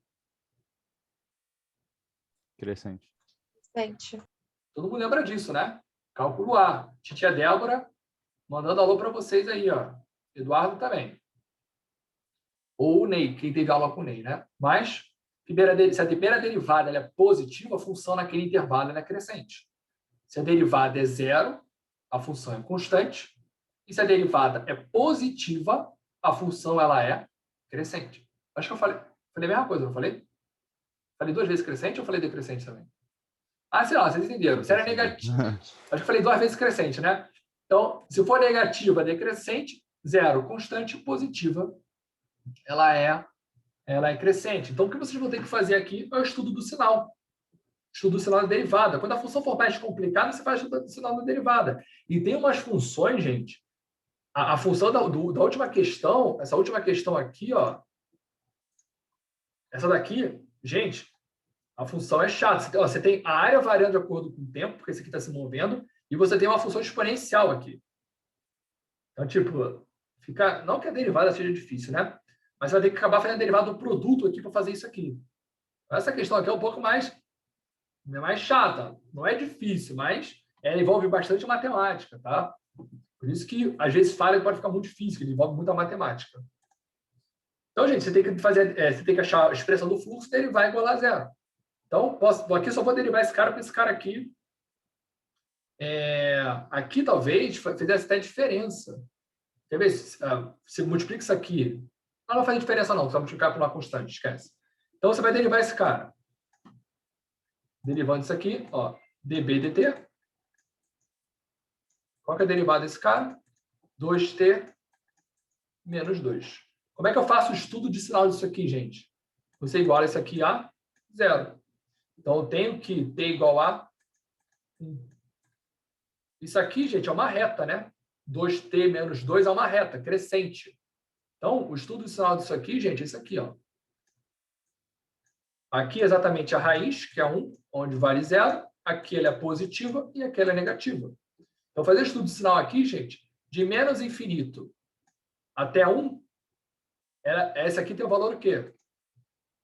[SPEAKER 3] Crescente.
[SPEAKER 2] Crescente.
[SPEAKER 1] Todo mundo lembra disso, né? Cálculo A. Titia Débora mandando alô para vocês aí, ó. Eduardo também. Ou o Ney, quem teve aula com o Ney, né? Mas, se a primeira derivada ela é positiva, a função naquele intervalo ela é crescente. Se a derivada é zero, a função é constante. E se a derivada é positiva, a função ela é crescente. Acho que eu falei a mesma coisa, não falei? Falei 2 vezes crescente ou falei decrescente também? Sei lá, vocês entenderam. Se era negativo. Acho que falei 2 vezes crescente, né? Então, se for negativa, decrescente, zero, constante, positiva, ela é crescente. Então, o que vocês vão ter que fazer aqui é o estudo do sinal. Estudo do sinal da derivada. Quando a função for mais complicada, você faz o estudo do sinal da derivada. E tem umas funções, gente. A função da última questão, essa última questão aqui, ó. Essa daqui, gente, A função é chata. Você tem a área variando de acordo com o tempo, porque esse aqui está se movendo, e você tem uma função exponencial aqui. Então, tipo, não que a derivada seja difícil, né? Mas você vai ter que acabar fazendo a derivada do produto aqui para fazer isso aqui. Essa questão aqui é um pouco mais chata. Não é difícil, mas ela envolve bastante matemática, tá? Por isso que, às vezes, pode ficar muito difícil, que ele envolve muita matemática. Então, gente, você tem que achar a expressão do fluxo, derivar igual a zero. Então, aqui eu só vou derivar esse cara com esse cara aqui. Aqui, talvez, fizesse até diferença. Quer ver? Se multiplica isso aqui. Não vai fazer diferença, não. Você vai multiplicar por uma constante, esquece. Então, você vai derivar esse cara. Derivando isso aqui, ó, dB dt. Qual que é a derivada desse cara? 2t menos 2. Como é que eu faço o estudo de sinal disso aqui, gente? Você iguala isso aqui a zero. Então, eu tenho que t igual a 1. Isso aqui, gente, é uma reta, né? 2t menos 2 é uma reta, crescente. Então, o estudo de sinal disso aqui, gente, é isso aqui, ó. Aqui, exatamente, a raiz, que é 1, onde vale 0. Aqui ela é positiva e aqui ela é negativa. Então, fazer estudo de sinal aqui, gente, de menos infinito até 1, essa aqui tem o valor o quê?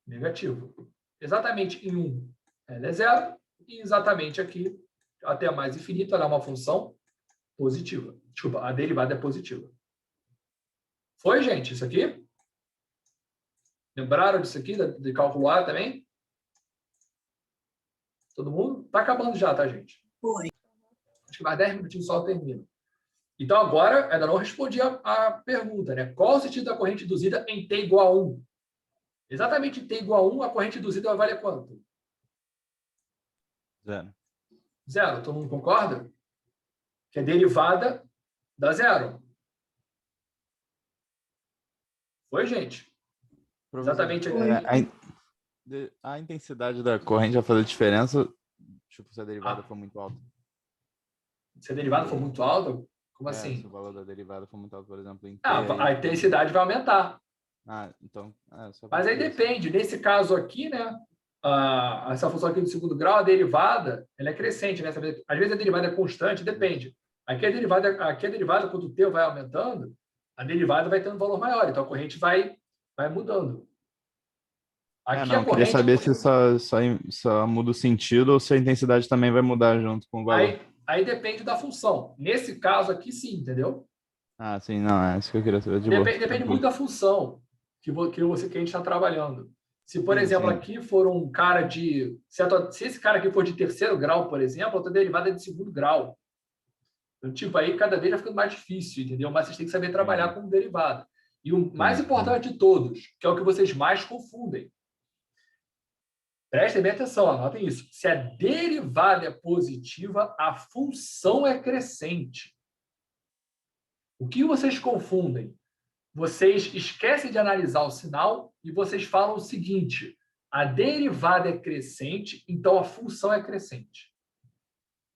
[SPEAKER 1] Negativo. Exatamente em 1, ela é 0. E exatamente aqui, até mais infinito, ela é uma função positiva. Desculpa, a derivada é positiva. Foi, gente, isso aqui? Lembraram disso aqui, de calcular também? Todo mundo? Está acabando já, tá, gente?
[SPEAKER 6] Foi.
[SPEAKER 1] Acho que mais 10 minutinhos só eu termino. Então, agora, ainda não respondi a pergunta, né? Qual o sentido da corrente induzida em t igual a 1? Exatamente em t igual a 1, a corrente induzida vai valer quanto?
[SPEAKER 3] Zero.
[SPEAKER 1] Zero. Todo mundo concorda? Que a derivada dá zero. Foi, gente? Exatamente aqui.
[SPEAKER 3] A intensidade da corrente vai fazer diferença, tipo, se a derivada for muito alta.
[SPEAKER 1] Se a derivada for muito alta, como assim?
[SPEAKER 3] Se o valor da derivada for muito alto, por exemplo, em t,
[SPEAKER 1] a intensidade vai aumentar.
[SPEAKER 3] Então...
[SPEAKER 1] Mas aí depende. Nesse caso aqui, né? Essa função aqui do segundo grau, a derivada, ela é crescente, né? Às vezes a derivada é constante, depende. Aqui a derivada, quando o t vai aumentando, a derivada vai tendo um valor maior. Então, a corrente vai mudando. Aqui a corrente...
[SPEAKER 3] Queria saber se só muda o sentido ou se a intensidade também vai mudar junto com o valor.
[SPEAKER 1] Aí depende da função. Nesse caso aqui, sim, entendeu?
[SPEAKER 3] Sim, não, é isso que eu queria saber.
[SPEAKER 1] Depende muito da função que a gente está trabalhando. Se, por exemplo, aqui for um cara de... Se esse cara aqui for de terceiro grau, por exemplo, a outra derivada é de segundo grau. Então, tipo, aí cada vez vai ficando mais difícil, entendeu? Mas vocês têm que saber trabalhar com derivada. E o mais importante de todos, que é o que vocês mais confundem. Prestem bem atenção, anotem isso. Se a derivada é positiva, a função é crescente. O que vocês confundem? Vocês esquecem de analisar o sinal e vocês falam o seguinte: a derivada é crescente, então a função é crescente.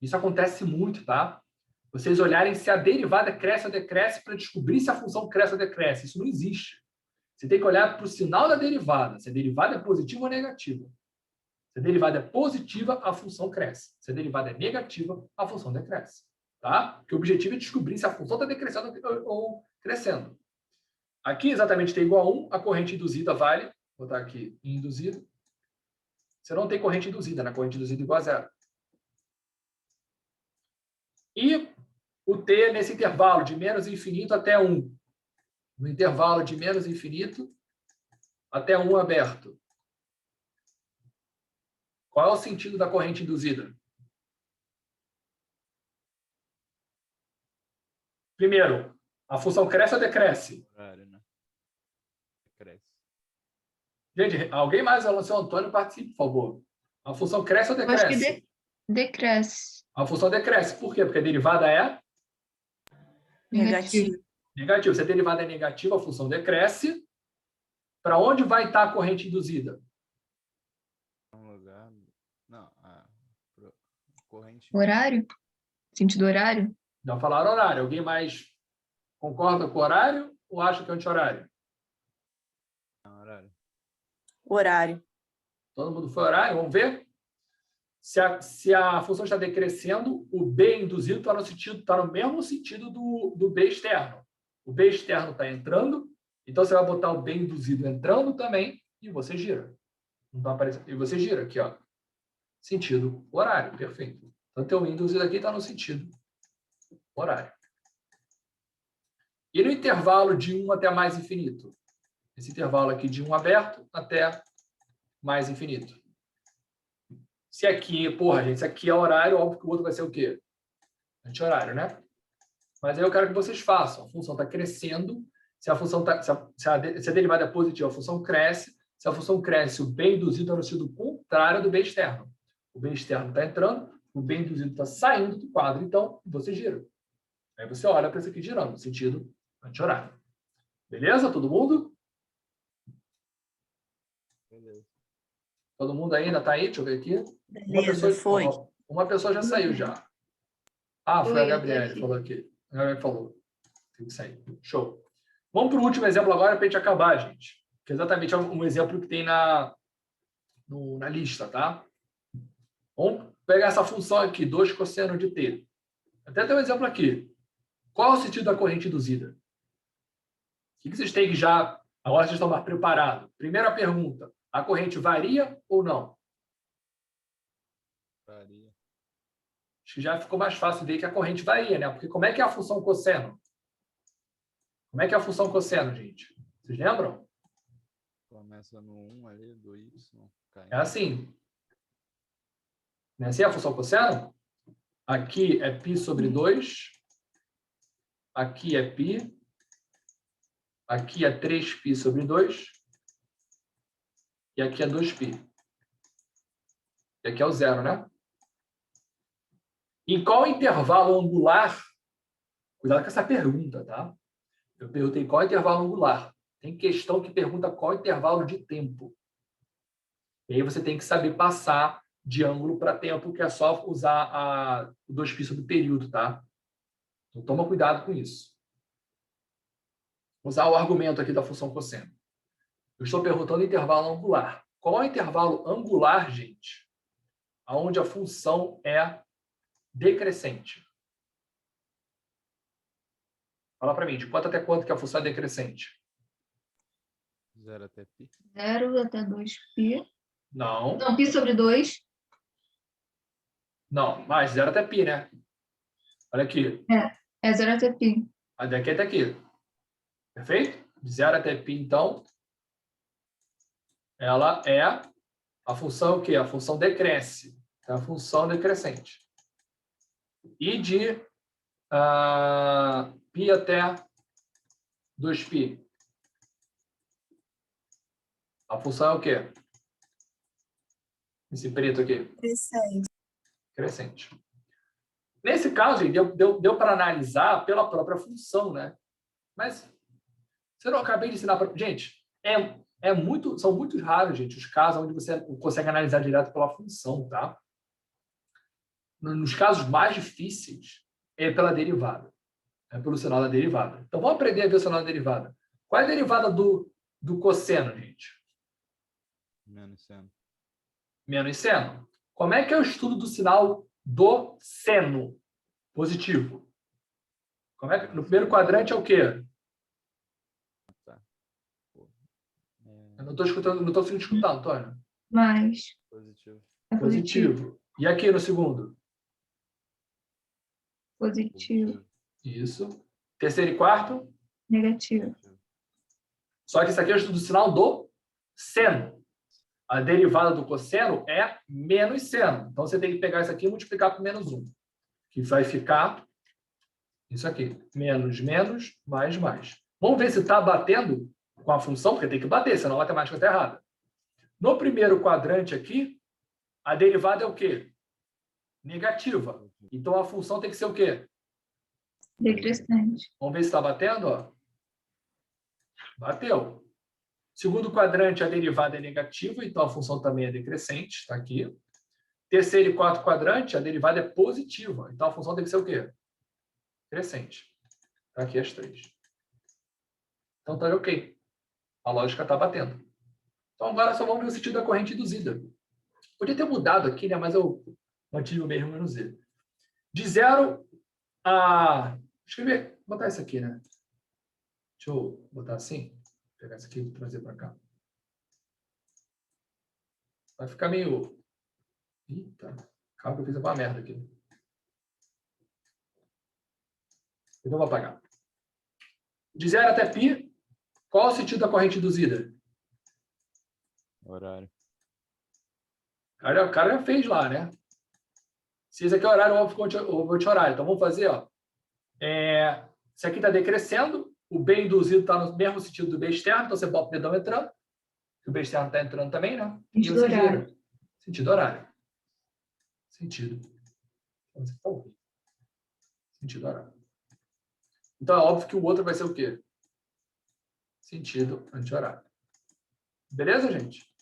[SPEAKER 1] Isso acontece muito, tá? Vocês olharem se a derivada cresce ou decresce para descobrir se a função cresce ou decresce. Isso não existe. Você tem que olhar para o sinal da derivada, se a derivada é positiva ou negativa. Se a derivada é positiva, a função cresce. Se a derivada é negativa, a função decresce. Tá? Porque o objetivo é descobrir se a função está decrescendo ou crescendo. Aqui, exatamente, t igual a 1, a corrente induzida vale. Vou botar aqui, induzido. Você não tem corrente induzida, né? Corrente induzida igual a zero. E o t nesse intervalo de menos infinito até 1. No intervalo de menos infinito até 1 aberto. Qual é o sentido da corrente induzida? Primeiro, a função cresce ou decresce?
[SPEAKER 3] Horário, né? Cresce.
[SPEAKER 1] Gente, alguém mais, o seu Antônio, participe, por favor. A função cresce ou
[SPEAKER 4] Eu acho
[SPEAKER 1] decresce?
[SPEAKER 4] que decresce.
[SPEAKER 1] A função decresce. Por quê? Porque a derivada é
[SPEAKER 6] Negativo.
[SPEAKER 1] negativa. Se a derivada é negativa, a função decresce. Para onde vai estar a corrente induzida?
[SPEAKER 3] Não, corrente.
[SPEAKER 4] Horário? Sentido horário?
[SPEAKER 1] Já falaram horário. Alguém mais concorda com o horário ou acha que é anti-horário?
[SPEAKER 3] Não, horário.
[SPEAKER 6] Horário.
[SPEAKER 1] Todo mundo foi horário? Vamos ver? Se a função está decrescendo, o B induzido está no mesmo sentido do B externo. O B externo está entrando, então você vai botar o B induzido entrando também e você gira. Não tá aparecendo. E você gira aqui, ó. Sentido horário, perfeito. Então, teu induzido aqui está no sentido horário. E no intervalo de 1 até mais infinito? Esse intervalo aqui de 1 aberto até mais infinito. Se aqui, porra, gente, se aqui é horário, óbvio que o outro vai ser o quê? Anti-horário, né? Mas aí eu quero que vocês façam. A função está crescendo. Se a função tá, se a derivada é positiva, a função cresce. Se a função cresce, o B induzido está no sentido contrário do B externo. O B externo está entrando, o B induzido está saindo do quadro, então você gira. Aí você olha para isso aqui girando, no sentido anti-horário. Beleza? Todo mundo?
[SPEAKER 3] Beleza.
[SPEAKER 1] Todo mundo ainda está aí? Deixa eu ver aqui.
[SPEAKER 6] Beleza, foi.
[SPEAKER 1] Uma pessoa já saiu já. Ah, foi a
[SPEAKER 4] Oi, eu tô
[SPEAKER 1] Gabriele
[SPEAKER 4] aqui.
[SPEAKER 1] falou aqui. A Gabriele falou. Tem que sair. Show. Vamos para o último exemplo agora para a gente acabar, gente. Que é exatamente um exemplo que tem na lista, tá? Vamos pegar essa função aqui, 2 cosseno de t. Até tem um exemplo aqui. Qual é o sentido da corrente induzida? O que vocês têm que já... Agora vocês estão mais preparados. Primeira pergunta. A corrente varia ou não?
[SPEAKER 3] Varia.
[SPEAKER 1] Acho que já ficou mais fácil ver que a corrente varia, né? Porque como é que é a função cosseno? Como é que é a função cosseno, gente? Vocês lembram?
[SPEAKER 3] Começa no 1 ali, do Y.
[SPEAKER 1] É assim. Não é assim a função cosseno? Aqui é π sobre 2. Aqui é π. Aqui é 3π sobre 2. E aqui é 2π. E aqui é o zero, né? Em qual intervalo angular... Cuidado com essa pergunta, tá? Eu perguntei qual é o intervalo angular. Tem questão que pergunta qual é o intervalo de tempo. E aí você tem que saber passar de ângulo para tempo, que é só usar o 2π sobre período, tá? Então, toma cuidado com isso. Vou usar o argumento aqui da função cosseno. Eu estou perguntando o intervalo angular. Qual é o intervalo angular, gente? Onde a função é decrescente. Fala para mim, de quanto até quanto que a função é decrescente?
[SPEAKER 3] 0 até π.
[SPEAKER 4] 0 até 2π.
[SPEAKER 1] Não.
[SPEAKER 4] Não, π sobre 2.
[SPEAKER 1] Não, mais 0 até π, né? Olha aqui.
[SPEAKER 4] É 0 até π.
[SPEAKER 1] A daqui até aqui. Perfeito? De 0 até π, então, ela é a função o quê? A função decresce. É a função decrescente. E de π até 2π. A função é o quê? Esse preto aqui.
[SPEAKER 6] Crescente.
[SPEAKER 1] Crescente. Nesse caso, deu para analisar pela própria função, né? Mas você não acabei de ensinar para... Gente, são muito raros, gente, os casos onde você consegue analisar direto pela função, tá? Nos casos mais difíceis, é pela derivada. É pelo sinal da derivada. Então, vamos aprender a ver o sinal da derivada. Qual é a derivada do cosseno, gente?
[SPEAKER 3] Menos seno.
[SPEAKER 1] Menos seno. Como é que é o estudo do sinal do seno positivo? Como é que, no primeiro quadrante é o quê?
[SPEAKER 3] Tá.
[SPEAKER 1] Eu não estou escutando, não estou conseguindo escutar, Antônio.
[SPEAKER 4] Mais.
[SPEAKER 3] Positivo.
[SPEAKER 4] É positivo.
[SPEAKER 1] Positivo. E aqui no segundo?
[SPEAKER 4] Positivo.
[SPEAKER 1] Isso. Terceiro e quarto?
[SPEAKER 4] Negativo.
[SPEAKER 1] Só que isso aqui é o estudo do sinal do seno. A derivada do cosseno é menos seno. Então, você tem que pegar isso aqui e multiplicar por menos 1. Que vai ficar isso aqui. Menos, menos, mais, mais. Vamos ver se está batendo com a função, porque tem que bater, senão a matemática está errada. No primeiro quadrante aqui, a derivada é o quê? Negativa. Então, a função tem que ser o quê?
[SPEAKER 4] Decrescente.
[SPEAKER 1] Vamos ver se está batendo, ó. Bateu. Segundo quadrante, a derivada é negativa, então a função também é decrescente, está aqui. Terceiro e quarto quadrante, a derivada é positiva, então a função tem que ser o quê? Crescente. Está aqui as 3. Então está ok. A lógica está batendo. Então, agora só vamos ver o sentido da corrente induzida. Podia ter mudado aqui, né? Mas eu mantive o mesmo no Z. De 0 a... Vou botar isso aqui, né? Deixa eu botar assim. Vou pegar isso aqui e trazer para cá. Vai ficar meio... Eita, calma que eu fiz uma merda aqui. Então, vou apagar. De 0 até π, qual o sentido da corrente induzida?
[SPEAKER 3] Horário.
[SPEAKER 1] O cara já fez lá, né? Se esse aqui é o horário, eu vou te horário. Então, vamos fazer, ó. Esse aqui está decrescendo, o B induzido está no mesmo sentido do B externo, então você bota o dedão entrando, o B externo está entrando também, né? E
[SPEAKER 4] Sentido
[SPEAKER 1] você
[SPEAKER 4] horário.
[SPEAKER 1] gira. Sentido horário. Sentido. Sentido horário. Então, é óbvio que o outro vai ser o quê? Sentido anti-horário. Beleza, gente?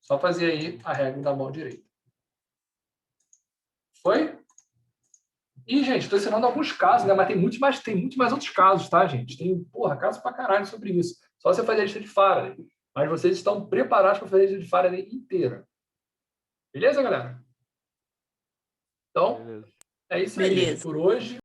[SPEAKER 1] Só fazer aí a regra da mão direita. Foi? E, gente, estou ensinando alguns casos, né? Mas tem muito mais outros casos, tá, gente? Tem, casos pra caralho sobre isso. Só você fazer a lista de Faraday. Mas vocês estão preparados para fazer a lista de Faraday inteira. Beleza, galera? Então,
[SPEAKER 3] Beleza.
[SPEAKER 1] é isso aí.
[SPEAKER 6] Beleza.
[SPEAKER 1] Por hoje.